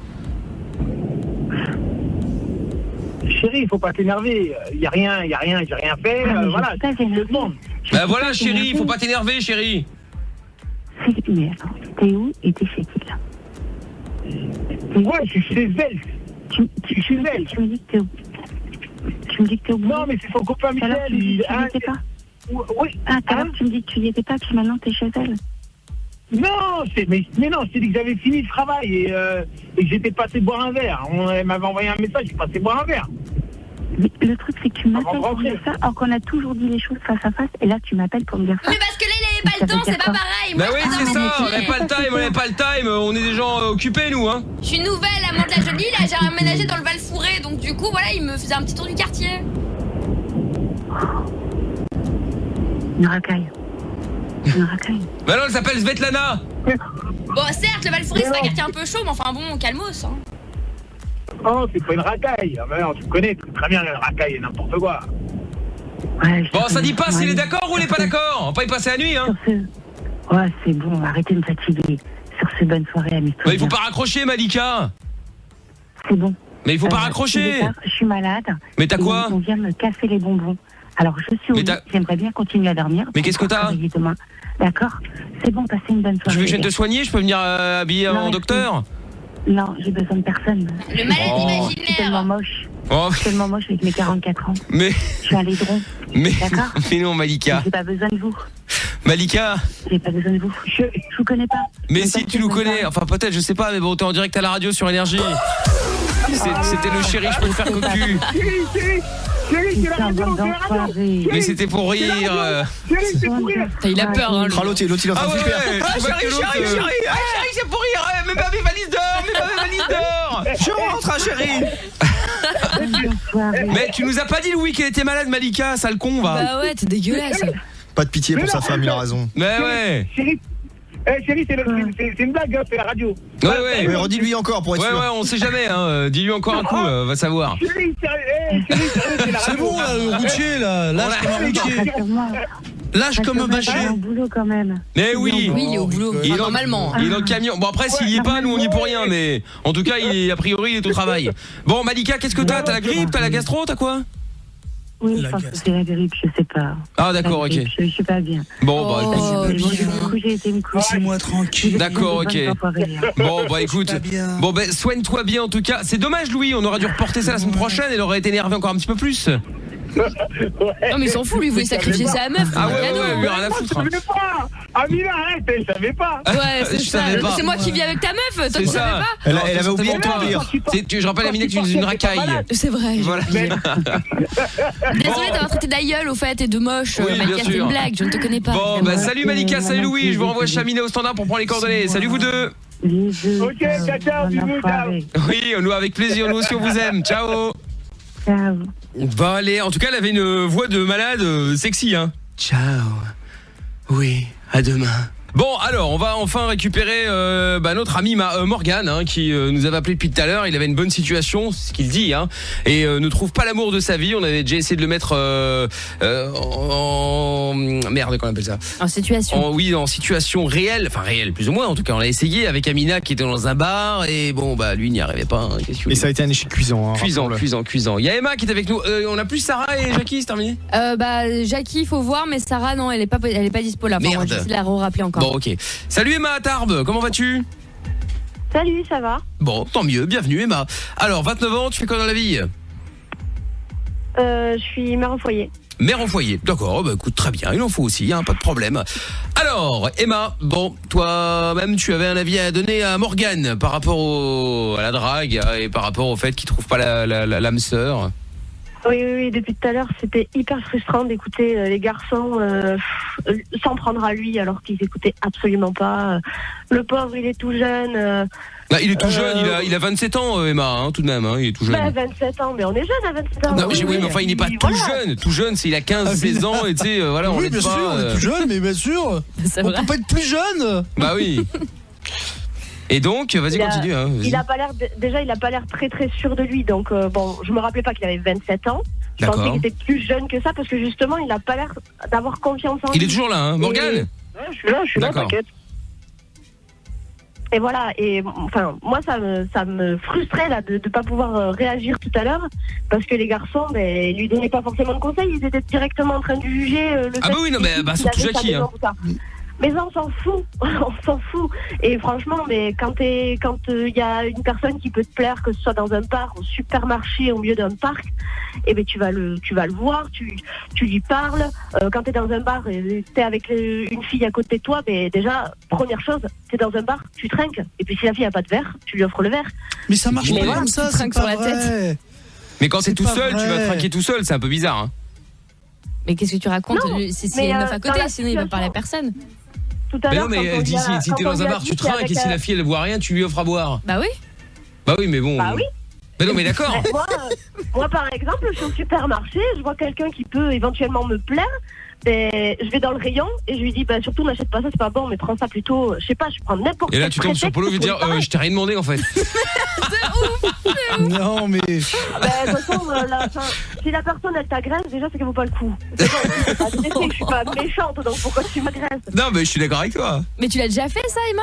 Chérie, il faut pas t'énerver. Il y a rien, j'ai rien fait. Voilà, je te demande. Bah voilà, chérie, il faut pas t'énerver, chérie. Mais attends, t'es où et t'es chez qui là? Ouais, je suis chez elle. Je suis chez elle. Tu me dis que t'es où? Tu me dis que t'es où? Non, mais c'est son copain Michel. Alors, tu n'y étais pas? Oui. Ah, tout à l'heure, tu me dis que tu n'y étais pas, puis maintenant t'es chez elle. Non, mais non, je t'ai dit que j'avais fini le travail et que j'étais passé boire un verre. Elle m'avait envoyé un message, je suis passé boire un verre. Mais le truc, c'est que tu m'appelles pour dire ça, alors qu'on a toujours dit les choses face à face, et là, tu m'appelle pour me dire ça. Mais parce que là, il avait pas le temps, c'est pas pareil. Bah oui, c'est ça, on n'avait pas le time, on est des gens occupés, nous, hein. Je suis nouvelle à Mantes-la-Jolie, là, j'ai emménagé dans le Val-Fouré, donc du coup, voilà, il me faisait un petit tour du quartier. Une racaille. Bah non, elle s'appelle Svetlana. Bon, certes, le Val-Fouré, c'est un quartier un peu chaud, mais enfin bon, calmos, hein. Oh, c'est pas une racaille. Ah, non, tu connais très bien la racaille et n'importe quoi. Ouais, bon, ça dit pas s'il est d'accord ou il est pas d'accord. On va pas y passer la nuit, hein. Ouais, c'est bon, arrêtez de me fatiguer. Sur ces bonnes soirées, amuse-toi. Bah, il faut pas raccrocher, Malika. C'est bon. Mais il faut pas raccrocher. Je suis malade. Mais t'as quoi? On vient me casser les bonbons. Alors, je suis au lit, j'aimerais bien continuer à dormir. Mais qu'est-ce que t'as? Demain. D'accord? C'est bon, passez une bonne soirée. Tu veux que je vienne te soigner? Je peux venir habiller en docteur? Non, j'ai besoin de personne. Le malade imaginaire. Je suis tellement moche. Oh. Je suis tellement moche avec mes 44 ans. Mais... Je suis un laidron. Mais... D'accord? Mais non, Malika. J'ai pas besoin de vous. Malika. J'ai pas besoin de vous. Je vous connais pas. Mais si, tu nous connais. Enfin, peut-être, je sais pas, mais bon, t'es en direct à la radio sur Énergie. C'était le chéri, je peux le faire cocu. Chérie, c'est la radio. Mais c'était pour rire. Chérie, c'est pour rire. Il a peur, hein. L'autre, il est en train de flipper. Chérie, c'est pour rire. Même pas mes valises d'or. Je rentre, chérie. Mais tu nous as pas dit, Louis, qu'elle était malade, Malika, sale con, va. Bah ouais, t'es dégueulasse. Pas de pitié pour sa femme, il a raison. Mais ouais. Chérie, c'est une blague, hein, c'est la radio. Ouais. Mais redis-lui encore pour être sûr. Ouais, on sait jamais, hein. Dis-lui encore un coup, va savoir. Chérie, c'est bon, là, le routier, là. Lâche comme un routier. Lâche comme un bâché. Il est au boulot quand même. Mais oui. Oui, il est au boulot. Il est normalement. Il est dans le camion. Bon, après, s'il y est pas, nous, on y est pour rien. Mais en tout cas, a priori, il est au travail. Bon, Malika, qu'est-ce que t'as? T'as la grippe? T'as la gastro? T'as quoi? Oui, je pense que c'est la grippe, je sais pas. Ah, d'accord, ok. Je suis pas bien. Bon, bah, écoute. J'ai été me coucher. Laissez-moi tranquille. D'accord, ok. Bon, bah, écoute. Bon, bah, soigne-toi bien, en tout cas. C'est dommage, Louis. On aurait dû reporter ça la semaine prochaine. Elle aurait été énervée encore un petit peu plus. Non, mais il s'en fout, lui, il voulait sacrifier sa meuf. Ah ouais, lui, rien à foutre. Je savais pas. Amina, arrête, je savais pas. Ouais, c'est ça. C'est moi qui vis avec ta meuf, toi tu savais pas. Elle avait oublié de te dire. Je rappelle, Amina, que tu es une racaille. C'est vrai. Voilà. Désolée d'avoir traité d'aïeul au fait et de moche. Malika, c'était une blague, je ne te connais pas. Bon, bah salut Malika, salut Louis. Je vous renvoie chez Amina au standard pour prendre les coordonnées. Salut vous deux. Ok, ciao, bisous, ciao. Oui, nous avec plaisir, nous aussi on vous aime. Ciao. Ciao. Bah allez, en tout cas elle avait une voix de malade sexy, hein. Ciao. Oui, à demain. Bon, alors, on va enfin récupérer notre ami Morgane, hein, qui nous avait appelé depuis tout à l'heure. Il avait une bonne situation, c'est ce qu'il dit, hein, et ne trouve pas l'amour de sa vie. On avait déjà essayé de le mettre en... Merde, comment on appelle ça? En situation. Oui, en situation réelle, enfin réelle, plus ou moins. En tout cas, on l'a essayé avec Amina qui était dans un bar, et bon, bah lui, il n'y arrivait pas. Hein. Et ça a été un échec cuisant. Hein, cuisant. Il y a Emma qui est avec nous. On a plus Sarah et Jackie, c'est terminé? Jackie, il faut voir, mais Sarah, non, elle est pas dispo là. Enfin, merde. Moi, je vais la rappeler encore. Bon, ok. Salut Emma à Tarbes, comment vas-tu? Salut, ça va? Bon, tant mieux, bienvenue Emma. Alors, 29 ans, tu fais quoi dans la vie? Je suis mère au foyer. Mère au foyer, d'accord, bah écoute, très bien, il en faut aussi, hein, pas de problème. Alors, Emma, bon, toi-même, tu avais un avis à donner à Morgane par rapport à la drague et par rapport au fait qu'il trouve pas l'âme sœur. Oui, depuis tout à l'heure, c'était hyper frustrant d'écouter les garçons s'en prendre à lui alors qu'ils écoutaient absolument pas. Le pauvre, il est tout jeune. Il est tout jeune, il a 27 ans, Emma, hein, tout de même, hein, il est tout jeune. 27 mais on est jeune à 27 ans. Non, mais enfin, il n'est pas tout jeune. Tout jeune, c'est il a 15-16 ans, et tu sais, voilà, on oui, est bien pas... sûr, on est tout jeune, mais bien sûr. On peut pas être plus jeune. Bah oui. Et donc, vas-y, continue. Hein, vas-y. Il a pas l'air, déjà, il a pas l'air très très sûr de lui. Donc, je me rappelais pas qu'il avait 27 ans. Je pensais qu'il était plus jeune que ça parce que justement, il a pas l'air d'avoir confiance en lui. Il est toujours là, hein, Morgane? Je suis là, t'inquiète. Et voilà, et enfin moi ça me frustrait là de pas pouvoir réagir tout à l'heure parce que les garçons ils lui donnaient pas forcément de conseils, ils étaient directement en train de juger le fait bah oui, non mais surtout Jackie hein. Mais on s'en fout. Et franchement, mais quand il y a une personne qui peut te plaire, que ce soit dans un bar, au supermarché, au milieu d'un parc, et ben tu vas le voir, tu lui parles. Quand t'es dans un bar et t'es avec une fille à côté de toi, ben déjà première chose, t'es dans un bar, tu trinques. Et puis si la fille a pas de verre, tu lui offres le verre. Mais ça marche pas comme ça, c'est pas vrai. Mais quand t'es tout seul, tu vas trinquer tout seul, c'est un peu bizarre. Hein. Mais qu'est-ce que tu racontes? C'est une meuf à côté, sinon il va parler à personne. Mais non, mais si t'es dans un bar, tu trinques et si la fille elle boit rien, tu lui offres à boire. Bah oui. Bah oui, mais bon. Bah oui. Mais non, mais d'accord. Moi, par exemple, je suis au supermarché, je vois quelqu'un qui peut éventuellement me plaire, et je vais dans le rayon et je lui dis, bah surtout n'achète pas ça, c'est pas bon, mais prends ça plutôt, je sais pas, je prends n'importe quel. Et là, tu tombes sur Polo et lui dire, je t'ai rien demandé en fait. Non, mais. Bah, de toute façon, si la personne elle t'agresse, déjà c'est qu'elle vaut pas le coup. Je suis pas méchante, donc pourquoi tu m'agresses? Non, mais je suis d'accord avec toi. Mais tu l'as déjà fait ça, Emma?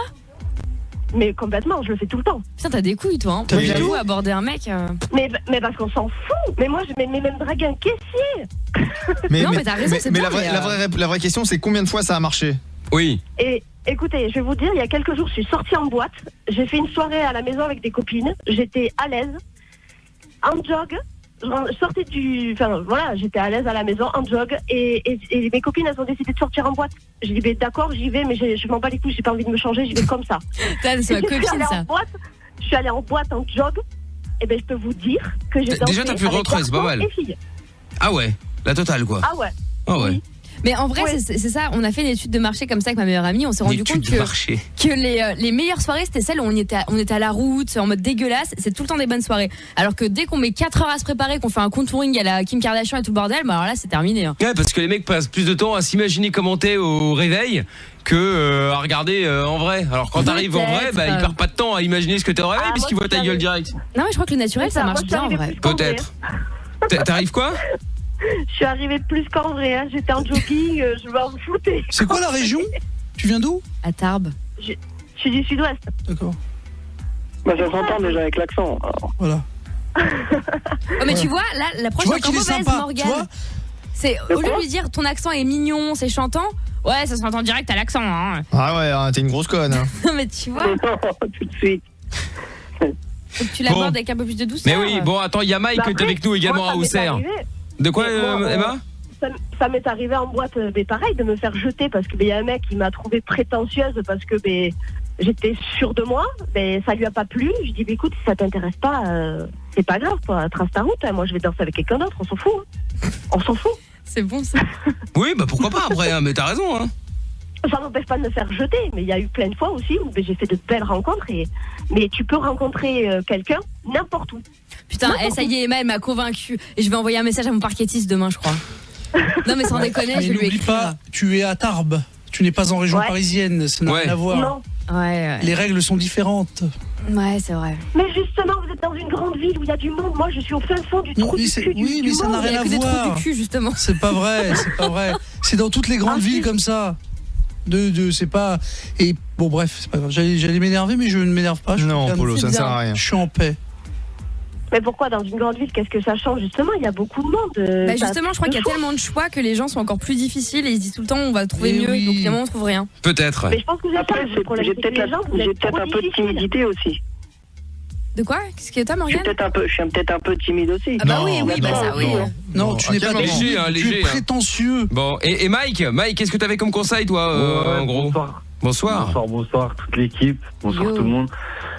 Mais complètement, je le fais tout le temps. Putain, t'as des couilles, toi. Hein. Moi, j'avoue, aborder un mec. Mais parce qu'on s'en fout. Mais moi, je même draguer un caissier. Mais t'as raison, c'est bien. La vraie question, c'est combien de fois ça a marché? Oui. Et écoutez, je vais vous dire, il y a quelques jours, je suis sortie en boîte. J'ai fait une soirée à la maison avec des copines. J'étais à l'aise, en jog. Je sortais j'étais à l'aise à la maison, en jog. Et mes copines, elles ont décidé de sortir en boîte. J'ai dit, d'accord, j'y vais, mais je m'en bats les couilles, j'ai pas envie de me changer, j'y vais comme ça. C'est ma copine, ça. Je suis allée en boîte en jog. Et ben, je peux vous dire que j'ai dansé. Déjà, t'as pu rentrer, c'est pas mal. Ah ouais, la totale, quoi. Ah ouais. Ah ouais. Oui. Mais en vrai, c'est ça, on a fait une étude de marché comme ça avec ma meilleure amie, on s'est rendu compte que les meilleures soirées, c'était celles où on était à la route, en mode dégueulasse, c'est tout le temps des bonnes soirées. Alors que dès qu'on met 4 heures à se préparer, qu'on fait un contouring à la Kim Kardashian et tout le bordel, bah alors là, c'est terminé. Hein. Ouais, parce que les mecs passent plus de temps à s'imaginer commenter au réveil que à regarder en vrai. Alors quand t'arrives en vrai, bah ils perdent pas de temps à imaginer ce que t'es au réveil puisqu'ils voient ta gueule direct. Non, mais je crois que le naturel, ça marche bien en vrai. Peut-être. T'arrives quoi? Je suis arrivée plus qu'en vrai, hein. J'étais en jogging, je m'en foutais. C'est quoi la région? Tu viens d'où? À Tarbes. Je suis du sud-ouest. D'accord. Bah ça s'entend déjà avec l'accent. Alors. Voilà. Oh, mais tu vois, là, la prochaine encore mauvaise, Morgane. C'est au lieu de lui dire ton accent est mignon, c'est chantant. Ouais, ça s'entend direct à l'accent. Hein. Ah ouais, t'es une grosse conne. Hein. Non mais tu vois. Tout de suite. Faut que tu l'abordes avec un peu plus de douceur. Mais oui, bon attends, il y a Mike qui est avec nous également à Auxerre. De quoi, Emma? Ça m'est arrivé en boîte, mais pareil, de me faire jeter parce que y a un mec qui m'a trouvé prétentieuse parce que j'étais sûre de moi, mais ça lui a pas plu. Je dis, écoute, si ça t'intéresse pas, c'est pas grave, toi, trace ta route. Hein. Moi, je vais danser avec quelqu'un d'autre, on s'en fout. Hein. On s'en fout. C'est bon ça. Oui, bah pourquoi pas après, hein, mais t'as raison. Hein. Ça m'empêche pas de me faire jeter, mais il y a eu plein de fois aussi où j'ai fait de belles rencontres. Mais tu peux rencontrer quelqu'un n'importe où. Putain, ça y est, Emma, elle m'a convaincue. Et je vais envoyer un message à mon parquetiste demain, je crois. Non, mais sans déconner, je lui ai écrit. Pas, tu es à Tarbes. Tu n'es pas en région parisienne. Ça n'a rien à voir. Non. Ouais. Les règles sont différentes. Ouais, c'est vrai. Mais justement, vous êtes dans une grande ville où il y a du monde. Moi, je suis au fin fond du trou du cul. Oui, mais ça n'a rien à voir. Du cul, justement. C'est pas vrai, c'est pas vrai. C'est dans toutes les grandes villes comme ça. C'est pas. Et bon, bref, c'est pas grave. J'allais m'énerver, mais je ne m'énerve pas. Non, Polo, ça ne sert à rien. Je suis en paix. Mais pourquoi dans une grande ville, qu'est-ce que ça change? Justement, il y a beaucoup de monde. Bah justement, je crois qu'il y a tellement de choix que les gens sont encore plus difficiles et ils se disent tout le temps on va trouver mieux. Donc finalement, on trouve rien. Peut-être. Mais je pense que vous après, j'ai peut-être un peu de timidité aussi. De quoi? Qu'est-ce que t'as, Morgane? Je suis peut-être un peu timide aussi. Ah bah oui, bah ça oui. Non, tu n'es pas léger, tu es prétentieux. Bon, et Mike, qu'est-ce que t'avais comme conseil, toi, en gros? Bonsoir toute l'équipe, bonsoir tout le monde.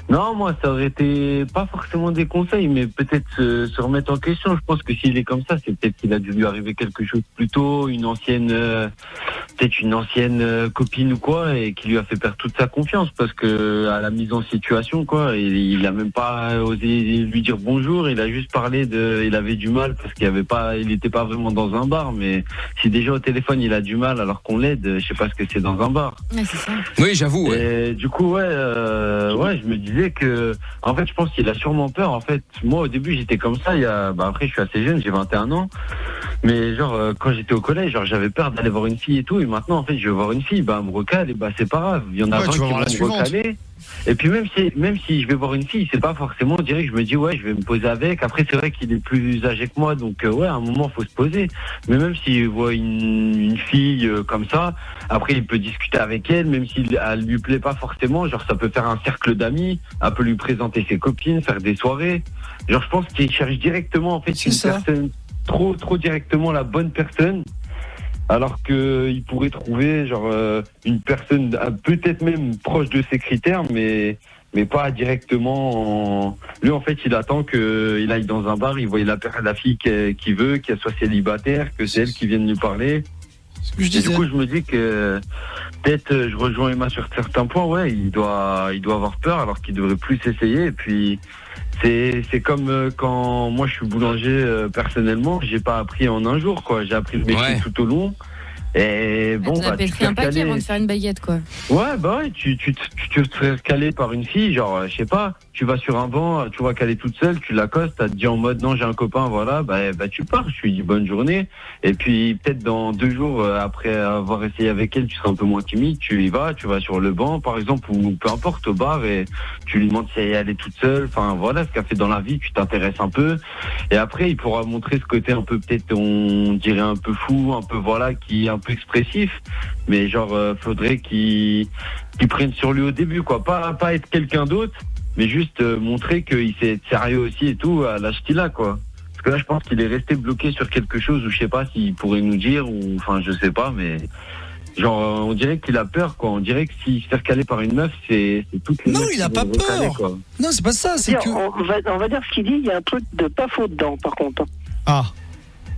Non, moi ça aurait été pas forcément des conseils, mais peut-être se remettre en question. Je pense que s'il est comme ça, c'est peut-être qu'il a dû lui arriver quelque chose plus tôt, peut-être une ancienne copine ou quoi, et qui lui a fait perdre toute sa confiance parce que à la mise en situation, quoi, il a même pas osé lui dire bonjour. Il a juste parlé il avait du mal parce il était pas vraiment dans un bar, mais si déjà au téléphone il a du mal alors qu'on l'aide, je sais pas ce que c'est dans un bar. Ouais, c'est ça. Oui, j'avoue. Ouais. Et du coup, je me disais que, en fait, je pense qu'il a sûrement peur. En fait, moi, au début, j'étais comme ça. Après, je suis assez jeune, j'ai 21 ans. Mais quand j'étais au collège, j'avais peur d'aller voir une fille et tout. Et maintenant, en fait, je vais voir une fille, elle me recale et c'est pas grave. Il y en a 20 qui vont me recaler. Et puis même si je vais voir une fille, c'est pas forcément direct, je me dis ouais, je vais me poser avec. Après c'est vrai qu'il est plus âgé que moi, donc ouais, à un moment faut se poser. Mais même s'il voit une fille comme ça, après il peut discuter avec elle, même si elle lui plaît pas forcément, genre ça peut faire un cercle d'amis, elle peut lui présenter ses copines, faire des soirées. Genre je pense qu'il cherche directement en fait personne, trop directement la bonne personne. Alors qu'il pourrait trouver genre une personne peut-être même proche de ses critères, mais pas directement. Lui en fait il attend qu'il aille dans un bar, il voit la fille qu'il veut, qu'elle soit célibataire, que c'est elle qui vienne lui parler. Et du coup je me dis que peut-être je rejoins Emma sur certains points, ouais, il doit avoir peur alors qu'il devrait plus essayer. Et puis c'est comme quand moi je suis boulanger personnellement, j'ai pas appris en un jour quoi, j'ai appris le métier tout au long. Et bon, tu as pris un paquet avant de faire une baguette quoi. Ouais, bah ouais, tu te fais caler par une fille, genre je sais pas, tu vas sur un banc, tu vois qu'elle est toute seule, tu l'accostes, elle te dit en mode non j'ai un copain, voilà, bah tu pars, je lui dis bonne journée. Et puis peut-être dans 2 jours après avoir essayé avec elle, tu seras un peu moins timide, tu y vas, tu vas sur le banc par exemple ou peu importe au bar et tu lui demandes si elle est toute seule, enfin voilà ce qu'elle fait dans la vie, tu t'intéresses un peu. Et après il pourra montrer ce côté un peu peut-être on dirait un peu fou, un peu voilà qui est un peu expressif, mais genre faudrait qu'il prenne sur lui au début quoi, pas être quelqu'un d'autre, mais juste montrer qu'il sait être sérieux aussi et tout à l'âge qu'il a quoi. Parce que là je pense qu'il est resté bloqué sur quelque chose où je sais pas s'il pourrait nous dire ou enfin je sais pas, mais genre on dirait qu'il a peur quoi, on dirait que s'il se fait caler par une meuf c'est tout. Non il a pas peur caler, quoi. Non c'est pas ça, c'est que on va dire ce qu'il dit, il y a un truc de pas faux dedans par contre. Ah,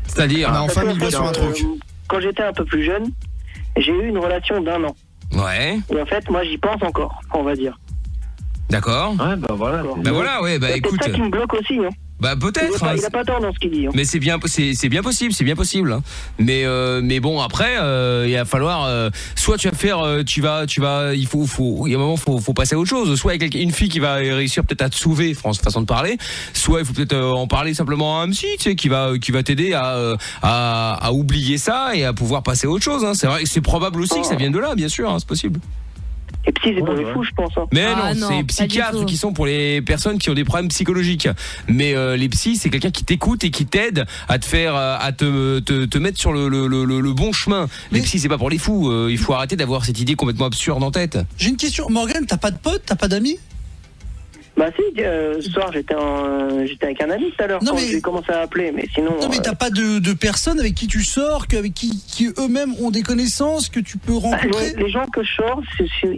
c'est-à-dire on est en famille, il va sur un truc. Quand j'étais un peu plus jeune, j'ai eu une relation d'1 an. Ouais. Et en fait, moi, j'y pense encore, on va dire. D'accord. Ouais, bah voilà. Bah voilà, ouais, bah écoute. C'est ça qui me bloque aussi, hein. Bah peut-être. Il a pas tort dans ce qu'il dit. Hein. Mais c'est bien possible. Hein. Mais bon après, il va falloir. Soit tu vas faire, il y a un moment faut passer à autre chose. Soit avec une fille qui va réussir peut-être à te sauver, façon de parler. Soit il faut peut-être en parler simplement à un psy, tu sais, qui va t'aider à oublier ça et à pouvoir passer à autre chose. Hein. C'est vrai, c'est probable aussi que ça vienne de là, bien sûr, hein, c'est possible. Et psy, c'est pour les fous, je pense. Hein. Mais non, c'est psychiatres qui sont pour les personnes qui ont des problèmes psychologiques. Mais les psys, c'est quelqu'un qui t'écoute et qui t'aide à te faire, à te mettre sur le bon chemin. Les psys, c'est pas pour les fous. Il faut arrêter d'avoir cette idée complètement absurde en tête. J'ai une question, Morgane, t'as pas de potes, t'as pas d'amis? Bah si, ce soir j'étais avec un ami tout à l'heure quand j'ai commencé à appeler, mais sinon... Non mais t'as pas de personnes avec qui tu sors, avec qui eux-mêmes ont des connaissances que tu peux rencontrer? Les gens que je sors,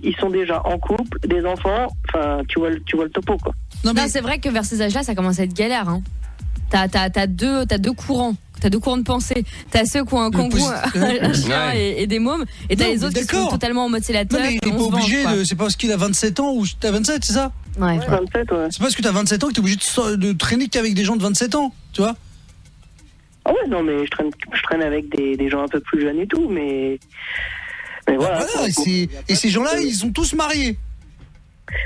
ils sont déjà en couple, des enfants, enfin tu vois le topo quoi. Non c'est vrai que vers ces âges-là ça commence à être galère hein. T'as deux courants. T'as 2 courants de pensée. T'as ceux qui ont un kangourou, un chien et des mômes, et t'as les autres qui sont totalement en mode c'est la teuf. Non mais t'es pas obligé c'est pas parce qu'il a 27 ans ou t'as 27, c'est ça? Ouais. 27, ouais. C'est pas parce que t'as 27 ans que t'es obligé de traîner qu'avec des gens de 27 ans, tu vois? Ah ouais, non mais je traîne avec des gens un peu plus jeunes et tout, mais voilà. Et ces gens-là, ils sont tous mariés.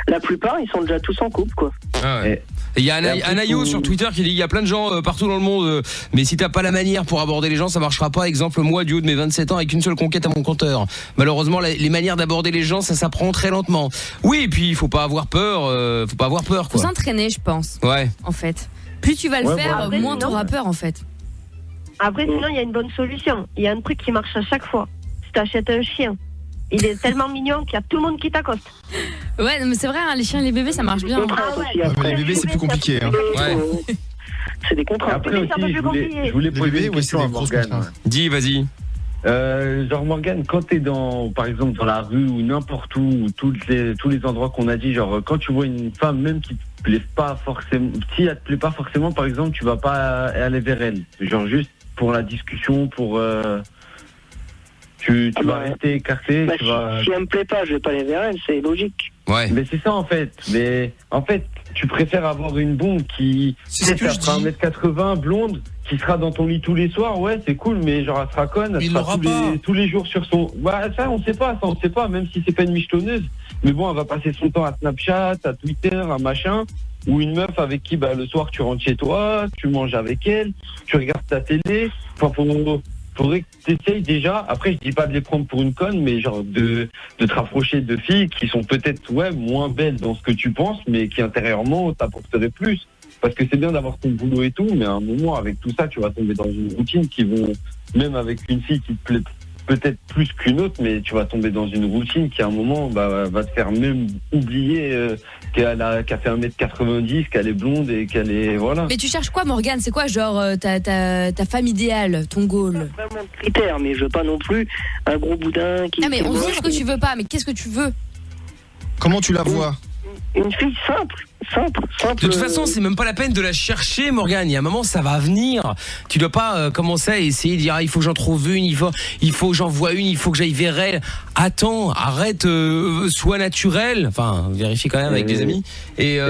La plupart, ils sont déjà tous en couple, quoi. Ah ouais. Il y a Anaïo sur Twitter qui dit il y a plein de gens partout dans le monde, mais si t'as pas la manière pour aborder les gens, ça marchera pas. Exemple, moi, du haut de mes 27 ans, avec une seule conquête à mon compteur. Malheureusement, les manières d'aborder les gens, ça s'apprend très lentement. Oui, et puis il faut pas avoir peur, quoi. Faut s'entraîner, je pense. Ouais. En fait, plus tu vas le faire, moins t'auras peur, en fait. Après, sinon, il y a une bonne solution. Il y a un truc qui marche à chaque fois. Tu t'achètes un chien. Il est tellement mignon qu'il y a tout le monde qui t'accoste. Ouais, mais c'est vrai, hein, les chiens et les bébés, ça marche bien. Les bébés, c'est plus compliqué. Hein. Ouais. C'est des contrats. Après aussi, je voulais poser une question à Morgane. Dis, vas-y. Genre Morgane, quand t'es par exemple dans la rue ou n'importe où, tous les endroits qu'on a dit, genre quand tu vois une femme même qui te plaît pas forcément, si elle te plaît pas forcément, par exemple, tu vas pas aller vers elle, genre juste pour la discussion, pour tu vas rester écarté. Bah, si elle me plaît pas, je vais pas aller vers elle, c'est logique. Ouais. Mais c'est ça en fait. Mais en fait, tu préfères avoir une bombe qui fera 1m80, blonde, qui sera dans ton lit tous les soirs. Ouais, c'est cool, mais genre elle sera conne, elle sera tous les jours sur son... Bah ça on sait pas, même si c'est pas une michetonneuse. Mais bon, elle va passer son temps à Snapchat, à Twitter, à machin. Ou une meuf avec qui le soir tu rentres chez toi, tu manges avec elle, tu regardes ta télé. Enfin, faut faudrait que tu essayes déjà, après je dis pas de les prendre pour une conne, mais genre de te rapprocher de filles qui sont peut-être moins belles dans ce que tu penses, mais qui intérieurement t'apporteraient plus. Parce que c'est bien d'avoir ton boulot et tout, mais à un moment, avec tout ça, tu vas tomber dans une routine qui vont, même avec une fille qui te plaît peut-être plus qu'une autre, mais tu vas tomber dans une routine qui à un moment va te faire même oublier qu'elle a fait 1m90, qu'elle est blonde et qu'elle est... Voilà. Mais tu cherches quoi, Morgane? C'est quoi, genre, ta femme idéale, ton goal? Pas vraiment de critères, mais je veux pas non plus un gros boudin qui... Ah, mais on sait ce que tu veux pas, mais qu'est-ce que tu veux? Comment tu la vois? Une fille simple. De toute façon, c'est même pas la peine de la chercher, Morgane. Il y a un moment, ça va venir. Tu dois pas commencer à essayer de dire il faut que j'en trouve une, il faut que j'en voie une, il faut que j'aille vers elle. Attends, arrête, sois naturel. Enfin, vérifie quand même avec des amis. Et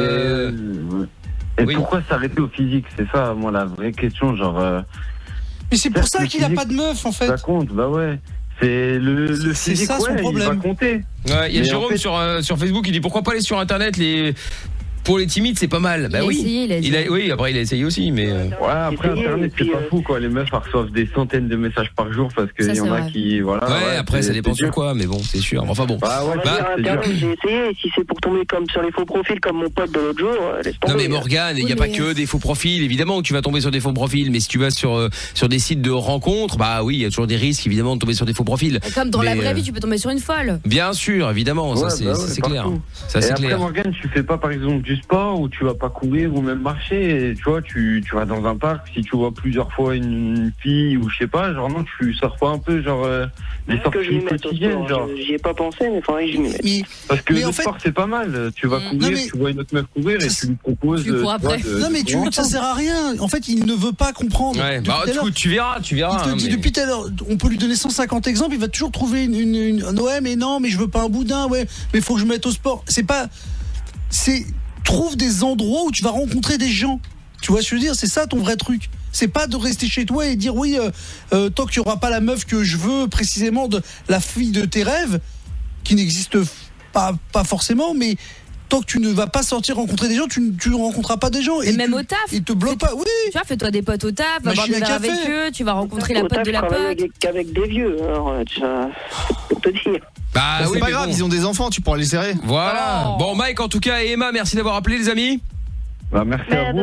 pourquoi s'arrêter au physique? C'est ça, moi, la vraie question. Genre. Mais c'est pour ça qu'il a pas de meuf, en fait. Ça compte, bah ouais. C'est le physique, ça, son problème. Il va compter. Ouais, il y a Jérôme sur Facebook, il dit pourquoi pas aller sur internet pour les timides, c'est pas mal. Bah oui. Oui, après il a essayé aussi, mais après internet c'est pas fou quoi. Les meufs reçoivent des centaines de messages par jour parce qu'il y en a qui après ça dépend sur quoi, mais bon, c'est sûr. Enfin bon. Internet, j'ai essayé. Si c'est pour tomber comme sur les faux profils comme mon pote de l'autre jour, laisse tomber. Non mais Morgane, il y a pas que des faux profils. Évidemment que tu vas tomber sur des faux profils, mais si tu vas sur des sites de rencontres, bah oui, il y a toujours des risques évidemment de tomber sur des faux profils. Comme dans la vraie vie, tu peux tomber sur une folle. Bien sûr, évidemment, ça c'est clair. Ça c'est clair. Après Morgane, tu fais pas par exemple du sport où tu vas pas courir ou même marcher, et, tu vois, tu vas dans un parc, si tu vois plusieurs fois une fille ou je sais pas, genre non, tu sors pas un peu genre des sorties quotidiennes, genre. J'y ai pas pensé, mais faudrait que je m'y mette. Parce que le sport c'est pas mal, tu vas courir, tu vois une autre meuf courir et tu lui proposes. Non mais ça sert à rien. En fait, il ne veut pas comprendre. Ouais, tu verras. Il te dit depuis tout à l'heure, on peut lui donner 150 exemples, il va toujours trouver une ouais mais non, mais je veux pas un boudin, ouais, mais faut que je me mette au sport. Trouve des endroits où tu vas rencontrer des gens. Tu vois ce que je veux dire? C'est ça ton vrai truc. C'est pas de rester chez toi et dire oui, tant qu'il n'y aura pas la meuf que je veux, précisément de la fille de tes rêves, qui n'existe pas forcément, mais tant que tu ne vas pas sortir rencontrer des gens, tu ne rencontreras pas des gens. Et même au taf. Ils te bloquent pas, oui. Tu vois, fais-toi des potes au taf, va boire des verres avec eux, tu vas rencontrer la pote de la pote. Qu'avec des vieux, alors pour te dire. Bah c'est pas grave, ils ont des enfants, tu pourras les serrer. Voilà. Bon Mike en tout cas et Emma, merci d'avoir appelé les amis. Bah merci à vous.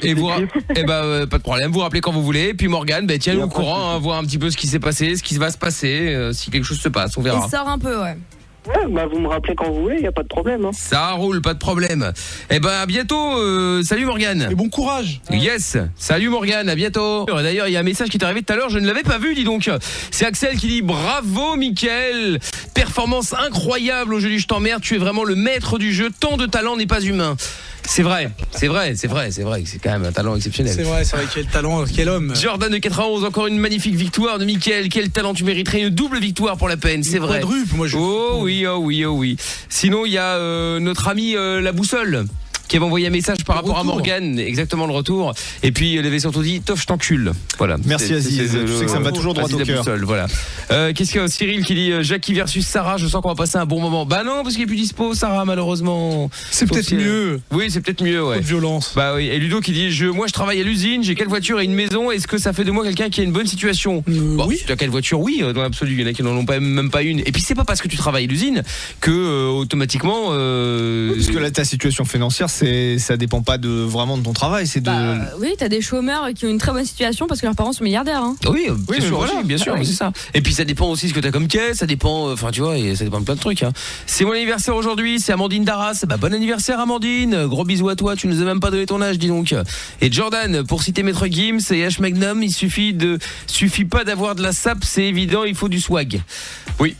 Et vous pas de problème, vous rappelez quand vous voulez. Et puis Morgane, tiens-nous au courant, voir un petit peu ce qui s'est passé, ce qui va se passer, si quelque chose se passe, on verra. Il sort un peu, ouais. Ouais, vous me rappelez quand vous voulez, y a pas de problème. Ça roule, pas de problème. À bientôt. Salut Morgane. Et bon courage. Yes. Salut Morgane, à bientôt. D'ailleurs, il y a un message qui est arrivé tout à l'heure, je ne l'avais pas vu, dis donc. C'est Axel qui dit bravo Mickaël. Performance incroyable au jeu du Je t'emmerde, tu es vraiment le maître du jeu, tant de talent n'est pas humain. C'est vrai, c'est quand même un talent exceptionnel. C'est vrai, quel talent, quel homme. Jordan de 91, encore une magnifique victoire de Mickaël. Quel talent, tu mériterais une double victoire pour la peine, c'est vrai. Moi je... Oh oui. Sinon, il y a notre ami la boussole qui avait envoyé un message par rapport à Morgane, exactement le retour. Et puis il avait surtout dit Tof, je t'encule. Voilà. Merci Aziz, tu sais que ça me va toujours droit au cœur. Voilà. Qu'est-ce qu'il y a? Cyril qui dit Jackie versus Sarah, je sens qu'on va passer un bon moment. Bah non, parce qu'il est plus dispo Sarah malheureusement. C'est peut-être mieux. Oui, c'est peut-être mieux, ouais. Trop de violence. Bah oui, et Ludo qui dit moi je travaille à l'usine, j'ai quelle voiture et une maison, est-ce que ça fait de moi quelqu'un qui a une bonne situation? Oui. Si tu as quelle voiture? Oui, dans l'absolu, il y en a qui n'en ont même pas une. Et puis c'est pas parce que tu travailles à l'usine que automatiquement parce que là ta situation financière ça dépend pas vraiment de ton travail, c'est de oui, t'as des chômeurs qui ont une très bonne situation parce que leurs parents sont milliardaires Oui, bien sûr, c'est ça. Et puis ça dépend aussi ce que t'as comme caisse, ça dépend tu vois, et ça dépend de plein de trucs C'est mon anniversaire aujourd'hui, c'est Amandine d'Arras. Bon anniversaire Amandine, gros bisous à toi, tu nous as même pas donné ton âge, dis donc. Et Jordan, pour citer Maître Gims et H Magnum, il suffit pas d'avoir de la sape, c'est évident, il faut du swag. Oui.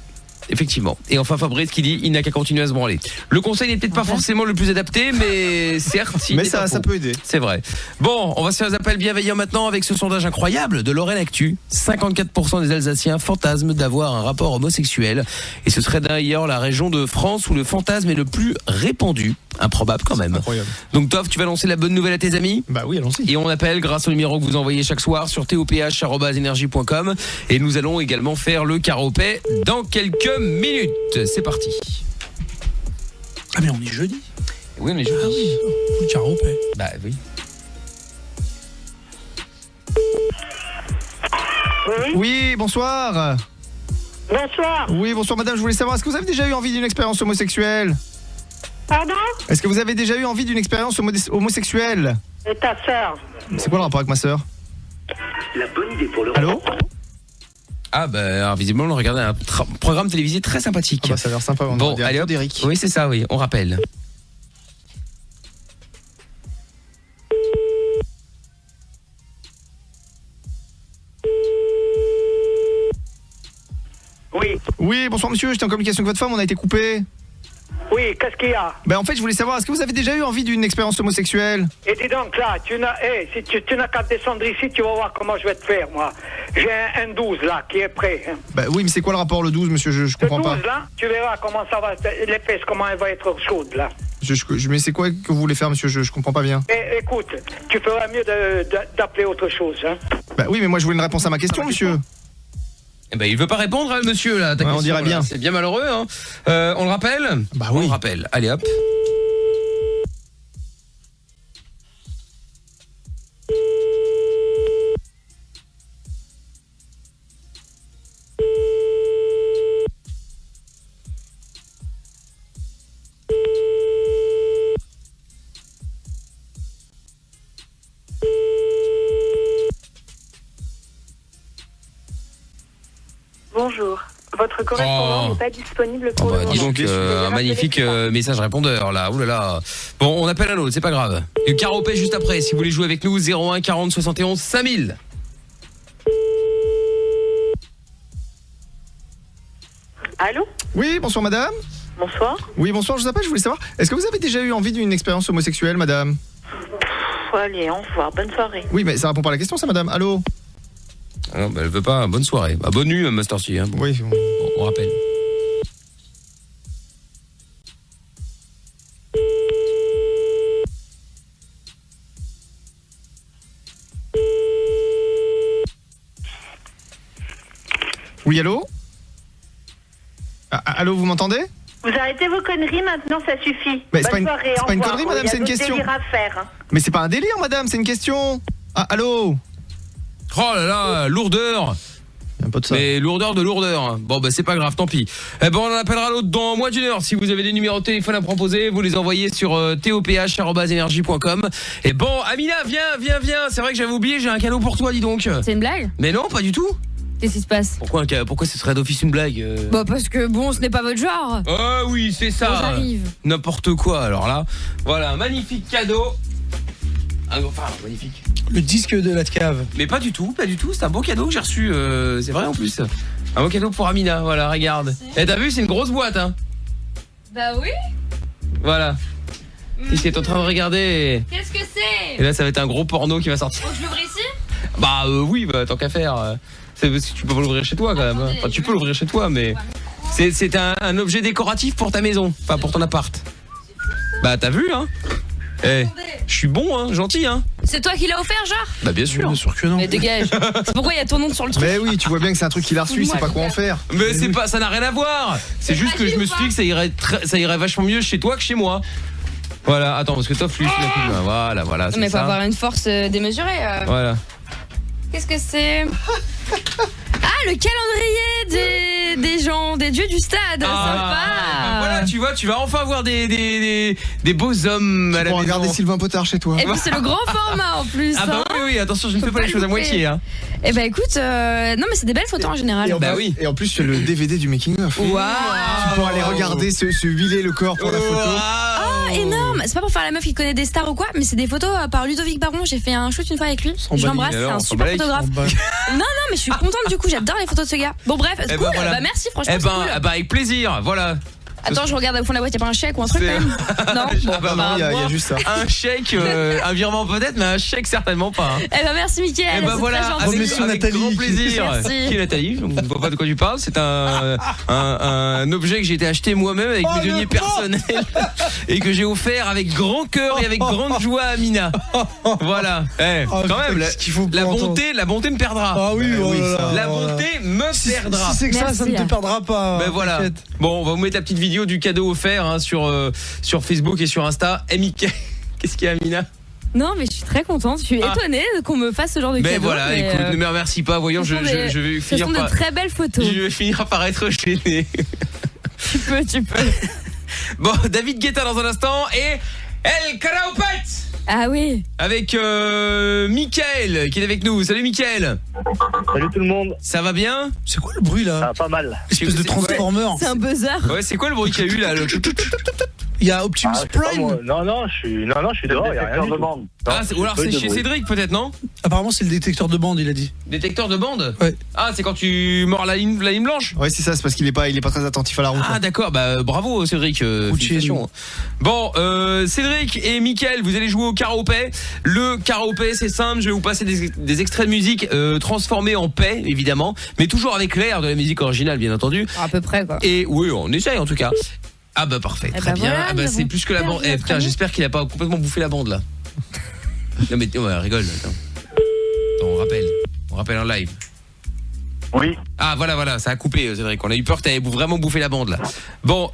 Effectivement. Et enfin Fabrice qui dit il n'a qu'à continuer à se branler. Le conseil n'est peut-être pas forcément le plus adapté, mais certes mais ça peut aider. C'est vrai. Bon, on va se faire des appels bienveillants maintenant avec ce sondage incroyable de Lorraine Actu. 54% des Alsaciens fantasment d'avoir un rapport homosexuel. Et ce serait d'ailleurs la région de France où le fantasme est le plus répandu. Improbable quand même. Incroyable. Donc Toff, tu vas lancer la bonne nouvelle à tes amis? Bah oui, allons-y. Et on appelle grâce au numéro que vous envoyez chaque soir sur toph@energie.com. Et nous allons également faire le caropet dans quelques minutes. C'est parti. Ah mais on est jeudi. Oui, on est jeudi. Ah oui, le caropet. Bah oui. Oui. Oui, bonsoir. Bonsoir. Oui, bonsoir madame, je voulais savoir, est-ce que vous avez déjà eu envie d'une expérience homosexuelle? Pardon? Est-ce que vous avez déjà eu envie d'une expérience homosexuelle? Et ta sœur? C'est quoi le rapport avec ma sœur? La bonne idée pour le... Allô? Ah bah visiblement on regardait un programme télévisé très sympathique. Ah bah ça a l'air sympa. Bon, allez hop. Oui, c'est ça, oui, on rappelle. Oui. Oui, bonsoir monsieur, j'étais en communication avec votre femme, on a été coupé. Oui, qu'est-ce qu'il y a? Ben en fait, je voulais savoir, est-ce que vous avez déjà eu envie d'une expérience homosexuelle? Et dis donc là, si tu n'as qu'à descendre ici, tu vas voir comment je vais te faire, moi. J'ai un 12 là, qui est prêt. Hein. Bah oui, mais c'est quoi le rapport le 12, monsieur? Je comprends pas. Le 12 là, tu verras comment ça va, les fesses, comment elles vont être chaudes là. Mais c'est quoi que vous voulez faire, monsieur? Je comprends pas bien. Écoute, tu feras mieux d'appeler autre chose, hein. Bah oui, mais moi je voulais une réponse à ma question, monsieur. Eh ben, il veut pas répondre, hein, monsieur, là. Ta question, on dirait bien. C'est bien malheureux, hein. On le rappelle? Bah oui. On le rappelle. Allez, hop. Bonjour. Votre correspondant n'est pas disponible pour le moment. Dis donc, un magnifique message répondeur, là. Ouh là là. Bon, on appelle un autre, c'est pas grave. Et Caropé juste après, si vous voulez jouer avec nous, 01 40 71 5000. Allô? Oui, bonsoir madame. Bonsoir. Oui, bonsoir, je vous appelle, je voulais savoir, est-ce que vous avez déjà eu envie d'une expérience homosexuelle, madame? Allez, au revoir, bonne soirée. Oui, mais ça répond pas à la question, ça, madame. Allô? Ah non, bah, elle veut pas. Bonne soirée. Bah, bonne nuit, Master C. Hein. Oui. On rappelle. Oui, allô? Allô, vous m'entendez? Vous arrêtez vos conneries maintenant, ça suffit. Mais bonne soirée, c'est pas une connerie, madame, c'est une question. Il y a d'autres délires à faire. Mais c'est pas un délire, madame, c'est une question. Ah, allô? Oh là là, lourdeur. Pas de ça. Mais lourdeur de lourdeur. Bon bah c'est pas grave, tant pis. Eh ben on en appellera l'autre dans moins d'une heure. Si vous avez des numéros de téléphone à proposer, vous les envoyez sur toph@energie.com. Et bon, Amina, viens. C'est vrai que j'avais oublié, j'ai un cadeau pour toi, dis donc. C'est une blague? Mais non, pas du tout. Qu'est-ce qui se passe? Pourquoi ce serait d'office une blague? Bah parce que bon, ce n'est pas votre genre. Ah oui, c'est ça. Bon, j'arrive. N'importe quoi. Alors là, voilà, un magnifique cadeau. Magnifique. Le disque de la cave. Mais pas du tout, c'est un beau cadeau que j'ai reçu, c'est vrai en plus. Un beau cadeau pour Amina, voilà, regarde. Et t'as vu, c'est une grosse boîte, hein. Bah oui. Voilà. Ici, est en train de regarder. Qu'est-ce que c'est? Et là, ça va être un gros porno qui va sortir. Faut que je l'ouvre ici? Bah oui, bah tant qu'à faire. C'est parce que tu peux pas l'ouvrir chez toi quand même. Enfin, tu peux l'ouvrir chez toi, mais c'est un objet décoratif pour ta maison, enfin pour ton appart. Bah t'as vu, hein? Eh, je suis bon, hein, gentil, hein. C'est toi qui l'as offert, genre? Bah bien sûr. Bien sûr que non. Mais dégage. C'est pourquoi il y a ton nom sur le truc. Mais oui, tu vois bien que c'est un truc qu'il a reçu, il sait pas quoi en faire. Mais c'est pas, ça n'a rien à voir. C'est juste que je me suis dit que ça irait vachement mieux chez toi que chez moi. Voilà, attends, parce que toi, flûte, voilà, c'est mais ça. faut avoir une force démesurée. Voilà. Qu'est-ce que c'est? Ah, le calendrier des gens, des dieux du stade. Sympa. Voilà, tu vois, tu vas enfin voir des beaux hommes à la maison. Regarder Sylvain Potard chez toi. Et puis c'est le grand format en plus. Ah bah oui, attention, je ne fais pas les choses à moitié, hein. Eh bah écoute, non mais c'est des belles photos en général. Oui. Et en plus, tu as le DVD du making of. Waouh. Tu pourras aller regarder se huiler le corps pour la photo. Ah, énorme. C'est pas pour faire la meuf qui connaît des stars ou quoi, mais c'est des photos par Ludovic Baron. J'ai fait un shoot une fois avec lui. Je l'embrasse, c'est un super photographe. Non, mais je suis contente du coup, j'adore les photos de ce gars. Bon bref, c'est cool. Bah merci, franchement. Eh ben, avec plaisir, voilà. Attends, je regarde au fond de la boîte, y'a pas un chèque ou un truc quand même? Non, il y a juste ça. Un chèque, un virement peut-être, mais un chèque certainement pas. Hein. Eh ben merci Mickaël. Eh ben voilà, avec grand plaisir. Merci. Qui est Nathalie? Je ne vois pas de quoi tu parles. C'est un objet que j'ai été acheté moi-même avec mes deniers personnels et que j'ai offert avec grand cœur et avec grande joie à Amina. Voilà. Quand même, la bonté me perdra. Ah oui, la bonté me perdra. Si c'est que ça ne te perdra pas. Ben voilà. Bon, on va vous mettre la petite vidéo du cadeau offert hein, sur Facebook et sur Insta. Mickaël, qu'est-ce qu'il y a, Amina? Non, mais je suis très contente. Je suis étonnée qu'on me fasse ce genre de cadeau. Mais voilà, écoute, ne me remercie pas. Voyons, je vais finir par... Ce sont de très belles photos. Je vais finir par être gêné. Tu peux. Bon, David Guetta dans un instant et El Karaoke. Ah oui. Avec Mickaël qui est avec nous. Salut Mickaël. Salut tout le monde. Ça va bien? C'est quoi le bruit là? Pas mal. Espèce de transformer. C'est un buzzer. Ouais, c'est quoi le bruit qu'il y a eu là? Il y a Optimus Prime. Non, je suis dehors, il y a rien de bande. Ou alors c'est chez Cédric peut-être, non? Apparemment c'est le détecteur de bande, il a dit. Détecteur de bande? Ouais. Ah, c'est quand tu mords la ligne blanche? Ouais, c'est ça, c'est parce qu'il est pas très attentif à la route. Ah d'accord, bah bravo Cédric, félicitations. Bon, Cédric et Mickaël, vous allez jouer au karaopé. Le karaopé, c'est simple, je vais vous passer des extraits de musique transformés en paix, évidemment, mais toujours avec l'air de la musique originale, bien entendu. À peu près quoi. Et oui, on essaye en tout cas. Ah bah parfait, très bien. Voilà, ah bah c'est plus que la bande. Putain, j'espère qu'il a pas complètement bouffé la bande là. Non mais rigole, attends, on rappelle en live. Oui. Ah voilà, ça a coupé Cédric. On a eu peur que t'avais vraiment bouffé la bande là. Bon,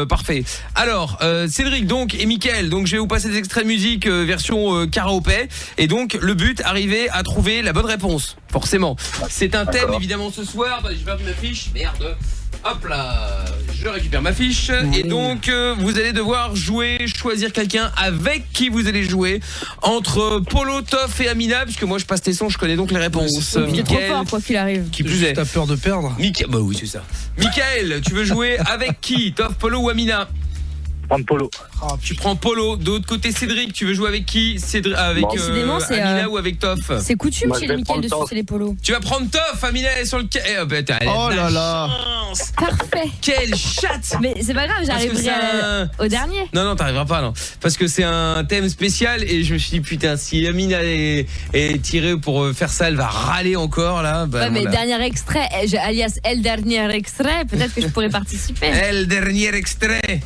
parfait. Alors, Cédric donc et Mickaël, donc je vais vous passer des extraits de musique version karaopé. Et donc le but, arriver à trouver la bonne réponse. Forcément. C'est un thème évidemment ce soir. Bah, j'ai perdu ma fiche, merde. Hop là, je récupère ma fiche. Et donc vous allez devoir choisir quelqu'un avec qui vous allez jouer, entre Polo, Toff et Amina, puisque moi je passe tes sons, je connais donc les réponses. Il est trop fort quoi qu'il arrive. Qui plus est. T'as peur de perdre? Bah oui, c'est ça. Mickaël, tu veux jouer avec qui? Toff, Polo ou Amina? Prendre Polo. Tu prends Polo. De l'autre côté, Cédric, tu veux jouer avec qui? Avec Amina ou avec Toff? C'est coutume chez les Mickaël de sucer les polos. Tu vas prendre Toff. Amina est sur le oh là là. Parfait. Quelle chatte. Mais c'est pas grave, j'arriverai au dernier. Non, t'arriveras pas, non. Parce que c'est un thème spécial et je me suis dit, putain, si Amina est tirée pour faire ça, elle va râler encore, là. Ouais, mais dernier extrait, alias El Dernier Extrait, peut-être que je pourrais participer. El Dernier Extrait.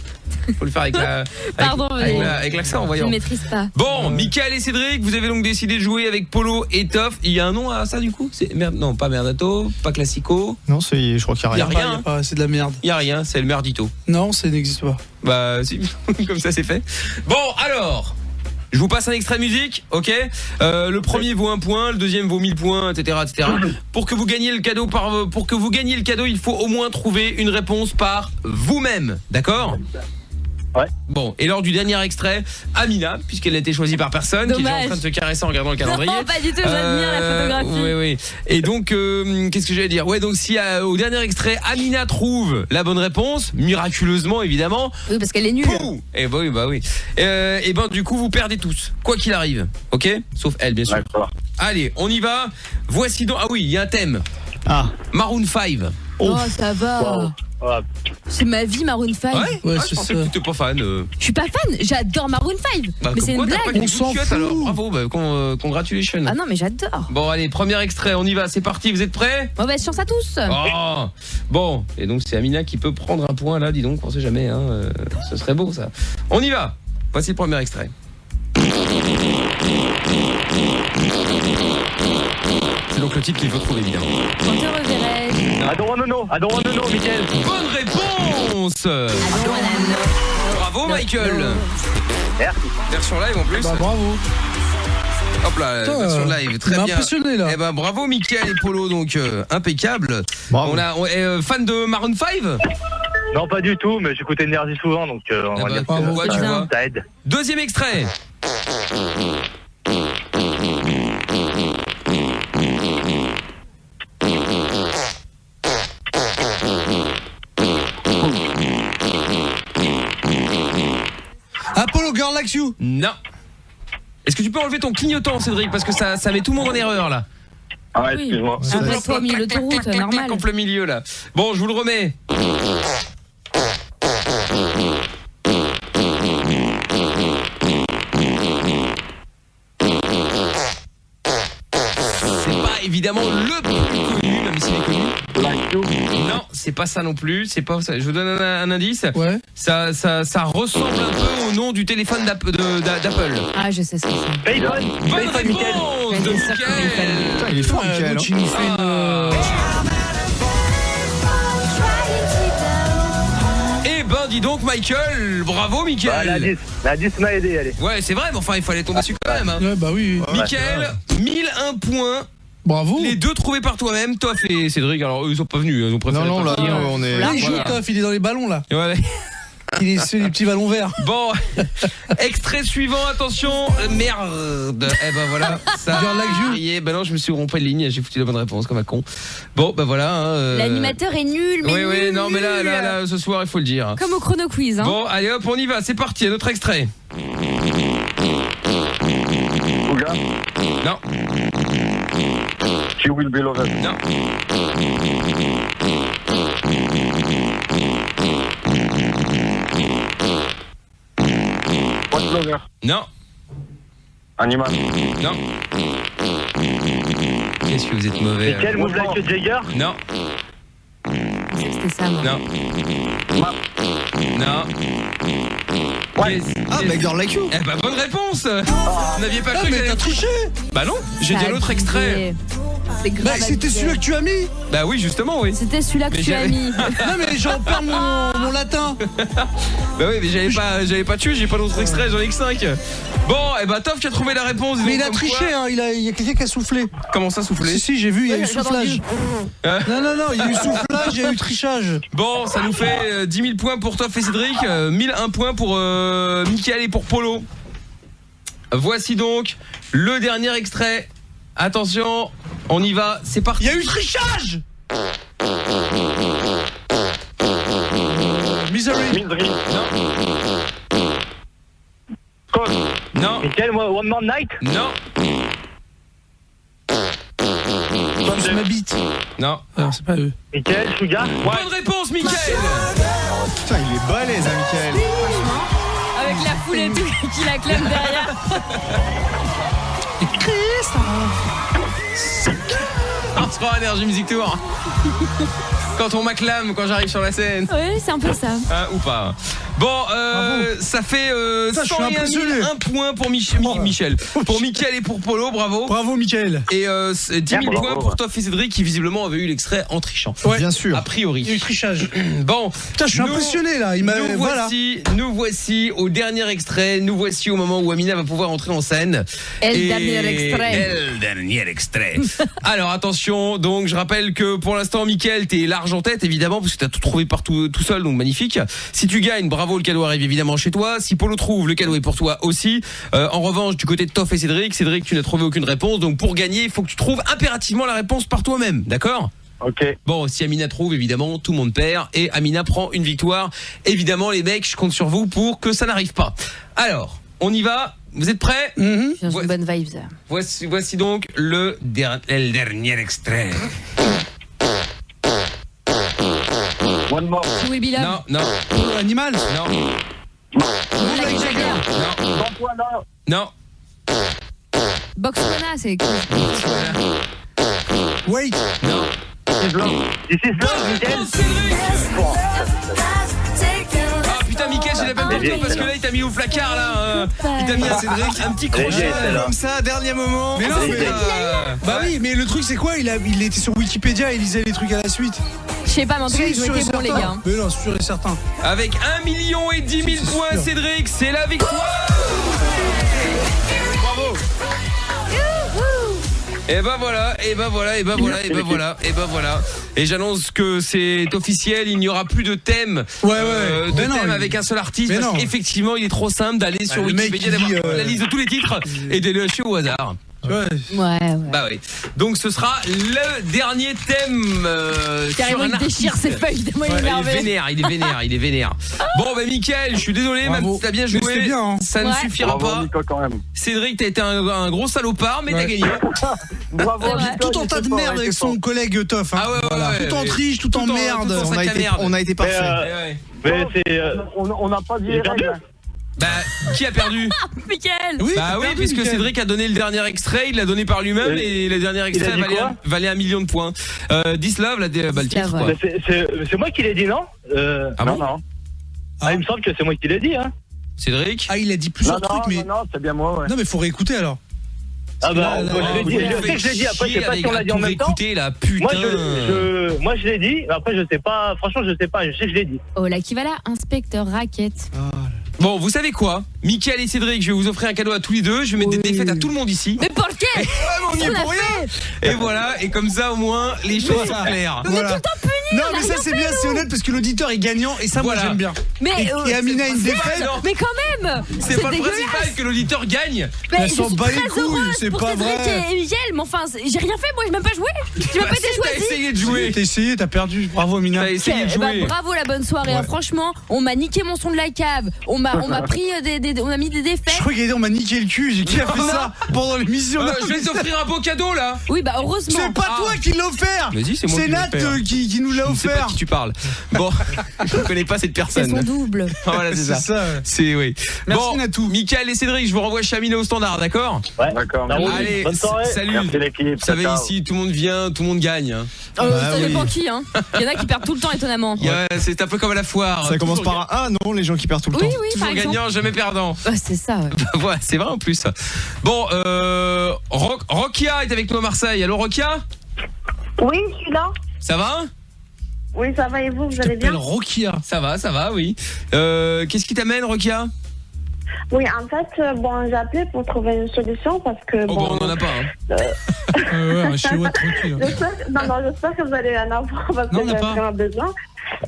Faut le faire avec l'accent, en voyant. Je ne maîtrise pas. Bon, Mickaël et Cédric, vous avez donc décidé de jouer avec Polo et Toff. Il y a un nom à ça du coup? C'est non, pas Merdato, pas Classico. Non, je crois qu'il y a rien. C'est de la merde. Il y a rien, c'est le Merdito. Non, ça n'existe pas. Bah si, comme ça c'est fait. Bon, alors, je vous passe un extrait de musique, ok? Le premier vaut 1 point, le deuxième vaut 1000 points, etc., etc. Pour que vous gagniez le cadeau, il faut au moins trouver une réponse par vous-même, d'accord? Ouais. Bon, et lors du dernier extrait, Amina, puisqu'elle a été choisie par personne, qui est déjà en train de se caresser en regardant le calendrier. Non, pas du tout, j'admire la photographie. Oui. Et donc, qu'est-ce que j'allais dire? Ouais, donc si au dernier extrait, Amina trouve la bonne réponse, miraculeusement évidemment. Oui, parce qu'elle est nulle. Et bah oui. Et ben du coup, vous perdez tous, quoi qu'il arrive, ok? Sauf elle, bien sûr. D'accord. Allez, on y va. Voici donc. Ah oui, il y a un thème. Maroon 5. Oh, ça va. Wow. C'est ma vie, Maroon 5. Ouais, je pensais que tu étais pas fan. Je suis pas fan, j'adore Maroon 5. Mais c'est une blague. On s'en fout. Alors, bravo, congratulations. Ah non, mais j'adore. Bon, allez, premier extrait, on y va, c'est parti, vous êtes prêts? Mauvaise chance à tous. Oh. Bon, et donc c'est Amina qui peut prendre un point là, dis donc, on sait jamais, hein. Ce serait beau ça. On y va. Voici le premier extrait. C'est donc le titre qu'il faut trouver, évidemment. Quand te reverrai-je? I don't wanna know, Mickaël. Bonne réponse. Bravo, Michael. Merci. Version live en plus. Bah bravo. Hop là, version live, très bien. Impressionné là. Eh ben bravo Mickaël et Polo, donc impeccable. Bravo. On a fan de Maroon 5? Non, pas du tout, mais j'écoute Énergie souvent, donc on va dire que tu vois. Ça aide. Deuxième extrait. Apollo Girl Likes You. Non. Est-ce que tu peux enlever ton clignotant, Cédric, parce que ça met tout le monde en erreur là. Ah, excuse-moi. Arrête-toi au milieu de l'autoroute, normal. En plein milieu là. Bon, je vous le remets. C'est pas évidemment le plus connu, même s'il est connu. Non, c'est pas ça non plus. C'est pas ça. Je vous donne un indice. Ouais. Ça ressemble un peu au nom du téléphone d'Apple. Ah, je sais ce que c'est. Bonne réponse de Mickaël. Putain, il est fort, Mickaël. Tu nous fais une... Eh ben dis donc, Michael. Bravo, Michael. La 10 m'a aidé, allez. Ouais, c'est vrai, mais enfin, il fallait tomber dessus quand même. Hein. Ouais, bah oui. Michael, 1001 points. Bravo. Les deux trouvés par toi-même, Toff et Cédric. Alors, eux, ils sont pas venus. Ils ont préféré. Non, là, on est. Là, il joue, Toff, il est dans les ballons, là. Ouais. Il est sur les petits ballons verts. Bon, extrait suivant, attention. Merde. Eh ben voilà. Ça. Ben non, je me suis rompé de ligne. J'ai foutu la bonne réponse comme un con. Bon, ben voilà. Hein, L'animateur est nul, mais oui, non, mais là, ce soir, il faut le dire. Comme au chrono quiz. Hein. Bon, allez hop, on y va. C'est parti. Un autre extrait. Ouga. Non. She will be loved. Non. What lover? Non. Animal. Non. Qu'est-ce que vous êtes mauvais? Et quel Move Like Jagger? Non. C'était ça, moi. Non. Non. Ouais. Ah, bah Girl Like You. Eh bah bonne réponse. Vous n'aviez pas cru que mais t'as triché. Bah non, j'ai dit un autre extrait. C'est grave. C'était celui-là que tu as mis. Bah oui, justement, oui. C'était celui-là que tu as mis. Non mais j'en perds mon latin. Bah oui, mais j'avais pas tué, j'ai pas d'autres extraits, j'en ai que 5. Bon, et bah Toff qui a trouvé la réponse. Mais il a triché, hein, il y a quelqu'un qui a soufflé. Comment ça, soufflé? Si, j'ai vu, il y a eu soufflage. Non, il y a eu soufflage, il y a eu trichage. Bon, ça nous fait 10 000 points pour Toff et Cédric, 1001 points pour Mickaël et pour Polo. Voici donc le dernier extrait. Attention, on y va, c'est parti. Il y a eu trichage. Misery. Non. Code. Non. Et quel One More Night? Non. Comme ma bite. Non. Alors, c'est pas eux. Et quel Sugar? Bonne réponse, Mickaël. Putain, il est balèze, hein, Mickaël. Avec la foule et tout qui l'acclame derrière. On se croit Énergie Music Tour. Quand on m'acclame quand j'arrive sur la scène. Oui, c'est un peu ça. Ou pas. Bon, ça fait 101 points pour Michel. Pour Mickaël et pour Polo, bravo. Bravo Mickaël. Et 10 000 points pour Toff et Cédric qui visiblement avaient eu l'extrait en trichant. Ouais, bien sûr. A priori. Il y a eu trichage. Bon. Putain, je suis impressionné là. Nous voici au dernier extrait. Nous voici au moment où Amina va pouvoir entrer en scène. Le dernier extrait. Alors attention, donc je rappelle que pour l'instant Mickaël, t'es large en tête évidemment parce que t'as tout trouvé partout tout seul, donc magnifique. Si tu gagnes, bravo, le cadeau arrive évidemment chez toi. Si Polo trouve, le cadeau est pour toi aussi. En revanche, du côté de Toff et Cédric, tu n'as trouvé aucune réponse, donc pour gagner, il faut que tu trouves impérativement la réponse par toi-même, d'accord ? Ok. Bon, si Amina trouve, évidemment, tout le monde perd et Amina prend une victoire. Évidemment, les mecs, je compte sur vous pour que ça n'arrive pas. Alors, on y va. Vous êtes prêts? J'ai une bonne vibe. Voici donc le dernier extrait. One more. Oui, Bilal. Non. Animal. Non. Non. Boxwana, c'est Wait. Non. This is love, Mickaël. Ah putain, Mickaël, j'ai la peine pour toi parce que là il t'a mis au placard là. Il t'a mis à Cédric un petit crochet comme ça, dernier moment. Mais non, bah oui, mais le truc c'est quoi? Il était sur Wikipédia, il lisait les trucs à la suite. Je sais pas, mais en tout cas, ils ont été bons, les gars. Mais non, sûr et certain. Avec 1 million et 10 000 points, Cédric, c'est la victoire. Bravo. Et ben voilà. Et j'annonce que c'est officiel, il n'y aura plus de thème. Thème avec un seul artiste parce qu'effectivement, il est trop simple d'aller sur Wikipédia, d'avoir la liste de tous les titres et de les lâcher au hasard. Ouais. Bah oui. Donc ce sera le dernier thème. Carrément, il déchire ses feuilles, il est vénère. Bon bah Mickaël, je suis désolé, même si t'as bien joué, bien, hein. ça ne suffira pas. Quand même. Cédric, t'as été un gros salopard, mais t'as gagné. Bravo. Tout en tas de merde avec son collègue Toff. Hein. Tout en triche, tout en merde. On a été parfait. Mais c'est. On n'a pas dit les règles. Bah, qui a perdu? Mickaël. Bah oui, puisque Cédric a donné le dernier extrait, il l'a donné par lui-même et le dernier extrait valait 1 million de points. Dislove, le titre quoi. C'est moi qui l'ai dit, non? Non. Il me semble que c'est moi qui l'ai dit, hein. Cédric? Ah, il a dit plusieurs trucs, mais. Non, c'est bien moi, ouais. Non, mais faut réécouter alors. Ah bah, je sais que je l'ai dit, après je sais pas si on l'a dit en même temps. Là, putain. Moi je l'ai dit, après je sais pas, franchement je sais pas, je sais que je l'ai dit. Oh là qui va là, inspecteur raquette. Bon, vous savez quoi, Mickaël et Cédric, je vais vous offrir un cadeau à tous les deux. Je vais mettre des défaites à tout le monde ici. Mais pour lequel? On y est pour rien. Et voilà, et comme ça au moins les choses sont claires. On est tout le temps punis. Non mais ça c'est bien, c'est honnête parce que l'auditeur est gagnant et ça moi j'aime bien. Mais et Amina a une défaite. Mais quand même. C'est pas le principal que l'auditeur gagne. Elle s'en bat les couilles, c'est pas vrai. Et Miguel, mais enfin, j'ai rien fait, moi j'ai même pas joué. J'ai même pas été choisi. T'as essayé de jouer. T'as essayé, t'as perdu. Bravo Amina. T'as essayé de jouer. Bravo la bonne soirée. Franchement, on m'a niqué mon son de la cave. On m'a pris on a mis des défaites. Je crois qu'on m'a niqué le cul. Qui a fait ça pendant l'émission? Je vais t'offrir un beau cadeau là. Oui bah heureusement. C'est pas toi qui l'as offert. C'est moi. C'est Nat qui nous l'a offert. Je sais pas de qui tu parles. Bon, je ne connais pas cette personne. C'est son double. Voilà, c'est ça. C'est oui. Merci Natou. Mickaël et Cédric, je vous renvoie Chamina au standard, d'accord? Ouais, d'accord. Allez, bonne soirée. Salut. Merci l'équipe. Vous savez ici, tout le monde vient, tout le monde gagne. Ça dépend qui hein. Il y en a qui perdent tout le temps étonnamment. C'est un peu comme à la foire. Ça commence par un non, les gens qui perdent tout le temps. Oui, toujours gagnant, jamais perdant. C'est ça. Ouais, c'est vrai en plus. Bon, Rokia est avec nous à Marseille. Allô Rokia? Oui, je suis là. Ça va? Oui, ça va et vous allez bien? Rokia. Ça va, oui. Qu'est-ce qui t'amène, Rokia? Oui, en fait, j'ai appelé pour trouver une solution parce que... on n'en a pas. Chez Watt, tranquille. J'espère que vous allez en avoir parce que j'ai vraiment besoin.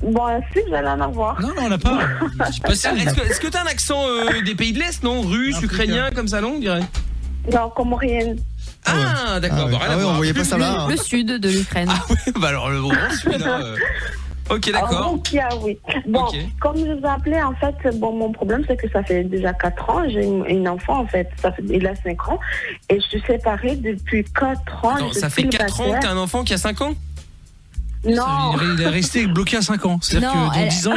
Si, vous allez en avoir. Non, on n'a pas. Est-ce que t'as un accent des pays de l'Est, non? Russe, ukrainien, comme ça, non, on dirait? Non, comorienne. Ah, d'accord. On voyait pas ça là. Le sud de l'Ukraine. Ah oui, bah alors le grand sud. Ok, d'accord. Oui. Comme je vous ai appelé, en fait, mon problème, c'est que ça fait déjà 4 ans. J'ai une enfant, en fait. Il a 5 ans. Et je suis séparée depuis 4 ans. Non, ça fait 4 ans que t'as un enfant qui a 5 ans? Non. Il est resté bloqué à 5 ans. C'est-à-dire que dans 10 ans...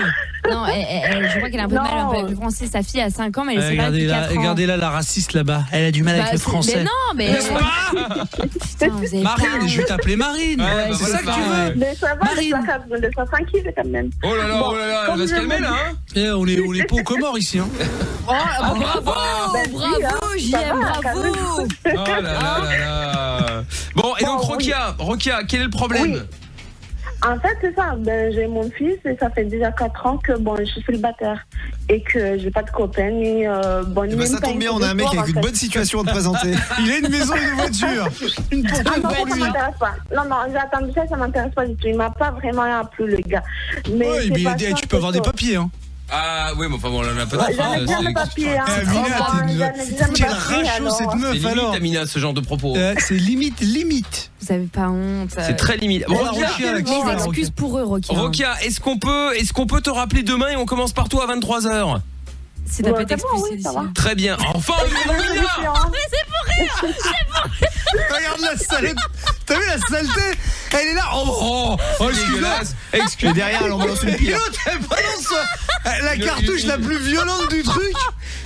Non, je crois qu'elle a un peu de mal avec le français. Sa fille a 5 ans, mais elle est séparée depuis 4 ans. Regardez-là, la raciste là-bas. Elle a du mal avec le français. Mais non, mais... Marine, je vais t'appeler Marine. C'est ça que tu veux. Mais ça va, Marine. Ça tranquille quand même. Oh là là, elle va se calmer là. On est pas aux Comores ici. Bravo, JM, bravo. Oh là là. Bon, et donc Rokia, quel est le problème? En fait, c'est ça. J'ai mon fils et ça fait déjà 4 ans que je suis célibataire et que j'ai pas de copain ni ça tombe bien, on a un mec avec une bonne situation à te présenter. Il a une maison et une voiture. Une porte pour lui. Ça m'intéresse pas. Non, j'ai attendu ça m'intéresse pas du tout. Il m'a pas vraiment appelé le gars. Mais tu peux avoir des papiers hein. Ah oui, mais enfin bon, on a pas de J'en ai bien mes papiers. Quelle rachaud cette meuf alors. C'est limite, Amina, ce genre de propos. C'est limite. Vous avez pas honte. C'est très limite. Des excuses pour eux, Rokia. Rokia, est-ce qu'on peut te rappeler demain et on commence par toi à 23h? C'est ta petite excuse. Oui, ça va. Très bien. Enfin, Amina. Mais c'est pour rire. Regarde la saleté. T'as vu la saleté? Elle est là. Oh, dégueulasse. Excuse derrière, elle en balance une pire. L'autre, elle balance la cartouche la plus violente du truc.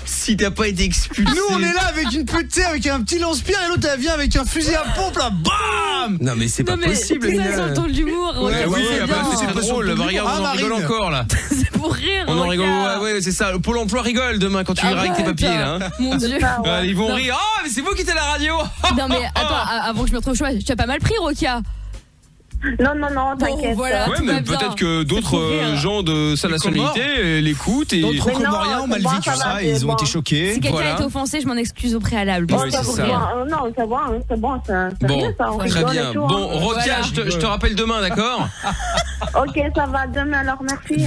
Si t'as pas été expulsé. Nous on est là avec une petite, avec un petit lance-pierre et l'autre elle vient avec un fusil à pompe là, bam. Non mais c'est pas possible. C'est ça, sur le ton de l'humour. C'est pas drôle. Regarde, on en rigole encore là. C'est pour rire. On en rigole. Ouais, c'est ça. Le Pôle emploi rigole demain quand tu iras avec tes papiers là. Mon Dieu. Ils vont rire. Ah mais c'est vous qui êtes à la radio. Non mais attends, avant que je me retrouve chaud, tu as pas mal pris, Rokia. Non, t'inquiète. Voilà, ouais, mais peut-être que d'autres gens de sa nationalité l'écoutent et d'autres Comoriens ont mal vécu ça et ils ont été choqués. Si quelqu'un a été offensé, je m'en excuse au préalable. Oui, c'est ça. Non, c'est bon, ça très bien. Bon, Rokia, je te rappelle demain, d'accord? Ok, ça va, demain alors, merci.